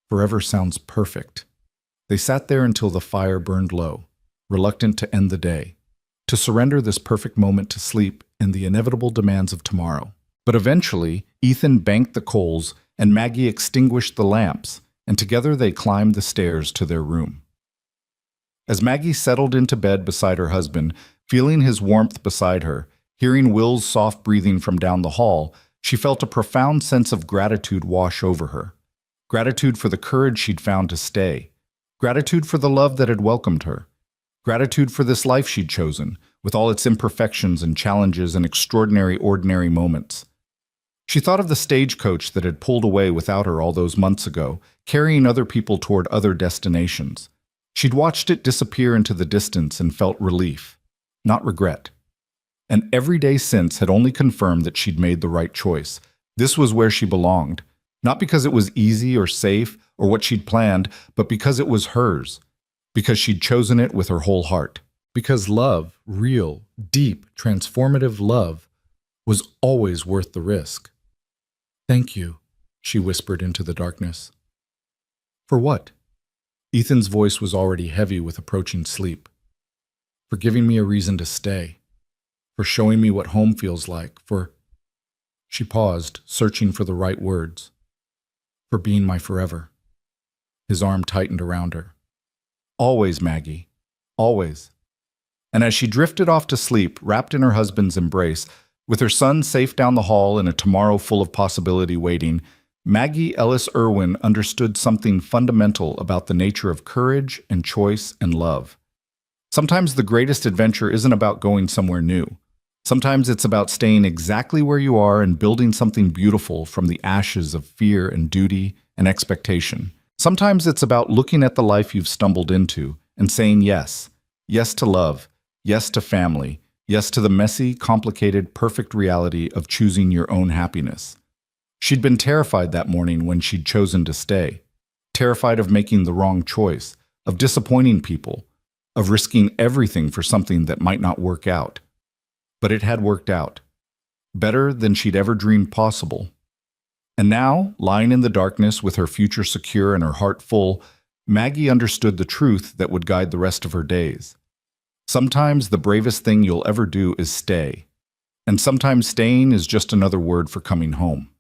Forever sounds perfect. They sat there until the fire burned low, reluctant to end the day, to surrender this perfect moment to sleep and the inevitable demands of tomorrow. But eventually, Ethan banked the coals and Maggie extinguished the lamps, and together they climbed the stairs to their room. As Maggie settled into bed beside her husband, feeling his warmth beside her, hearing Will's soft breathing from down the hall, she felt a profound sense of gratitude wash over her. Gratitude for the courage she'd found to stay. Gratitude for the love that had welcomed her. Gratitude for this life she'd chosen, with all its imperfections and challenges and extraordinary ordinary moments. She thought of the stagecoach that had pulled away without her all those months ago, carrying other people toward other destinations. She'd watched it disappear into the distance and felt relief, not regret. And every day since had only confirmed that she'd made the right choice. This was where she belonged, not because it was easy or safe or what she'd planned, but because it was hers, because she'd chosen it with her whole heart. Because love, real, deep, transformative love, was always worth the risk. "Thank you," she whispered into the darkness. "For what?" Ethan's voice was already heavy with approaching sleep. "For giving me a reason to stay. For showing me what home feels like. For—" She paused, searching for the right words. "For being my forever." His arm tightened around her. "Always, Maggie. Always." And as she drifted off to sleep, wrapped in her husband's embrace, with her son safe down the hall and a tomorrow full of possibility waiting, Maggie Ellis Irwin understood something fundamental about the nature of courage and choice and love. Sometimes the greatest adventure isn't about going somewhere new. Sometimes it's about staying exactly where you are and building something beautiful from the ashes of fear and duty and expectation. Sometimes it's about looking at the life you've stumbled into and saying yes. Yes to love. Yes to family. Yes to the messy, complicated, perfect reality of choosing your own happiness. She'd been terrified that morning when she'd chosen to stay. Terrified of making the wrong choice, of disappointing people, of risking everything for something that might not work out. But it had worked out. Better than she'd ever dreamed possible. And now, lying in the darkness with her future secure and her heart full, Maggie understood the truth that would guide the rest of her days. Sometimes the bravest thing you'll ever do is stay. And sometimes staying is just another word for coming home.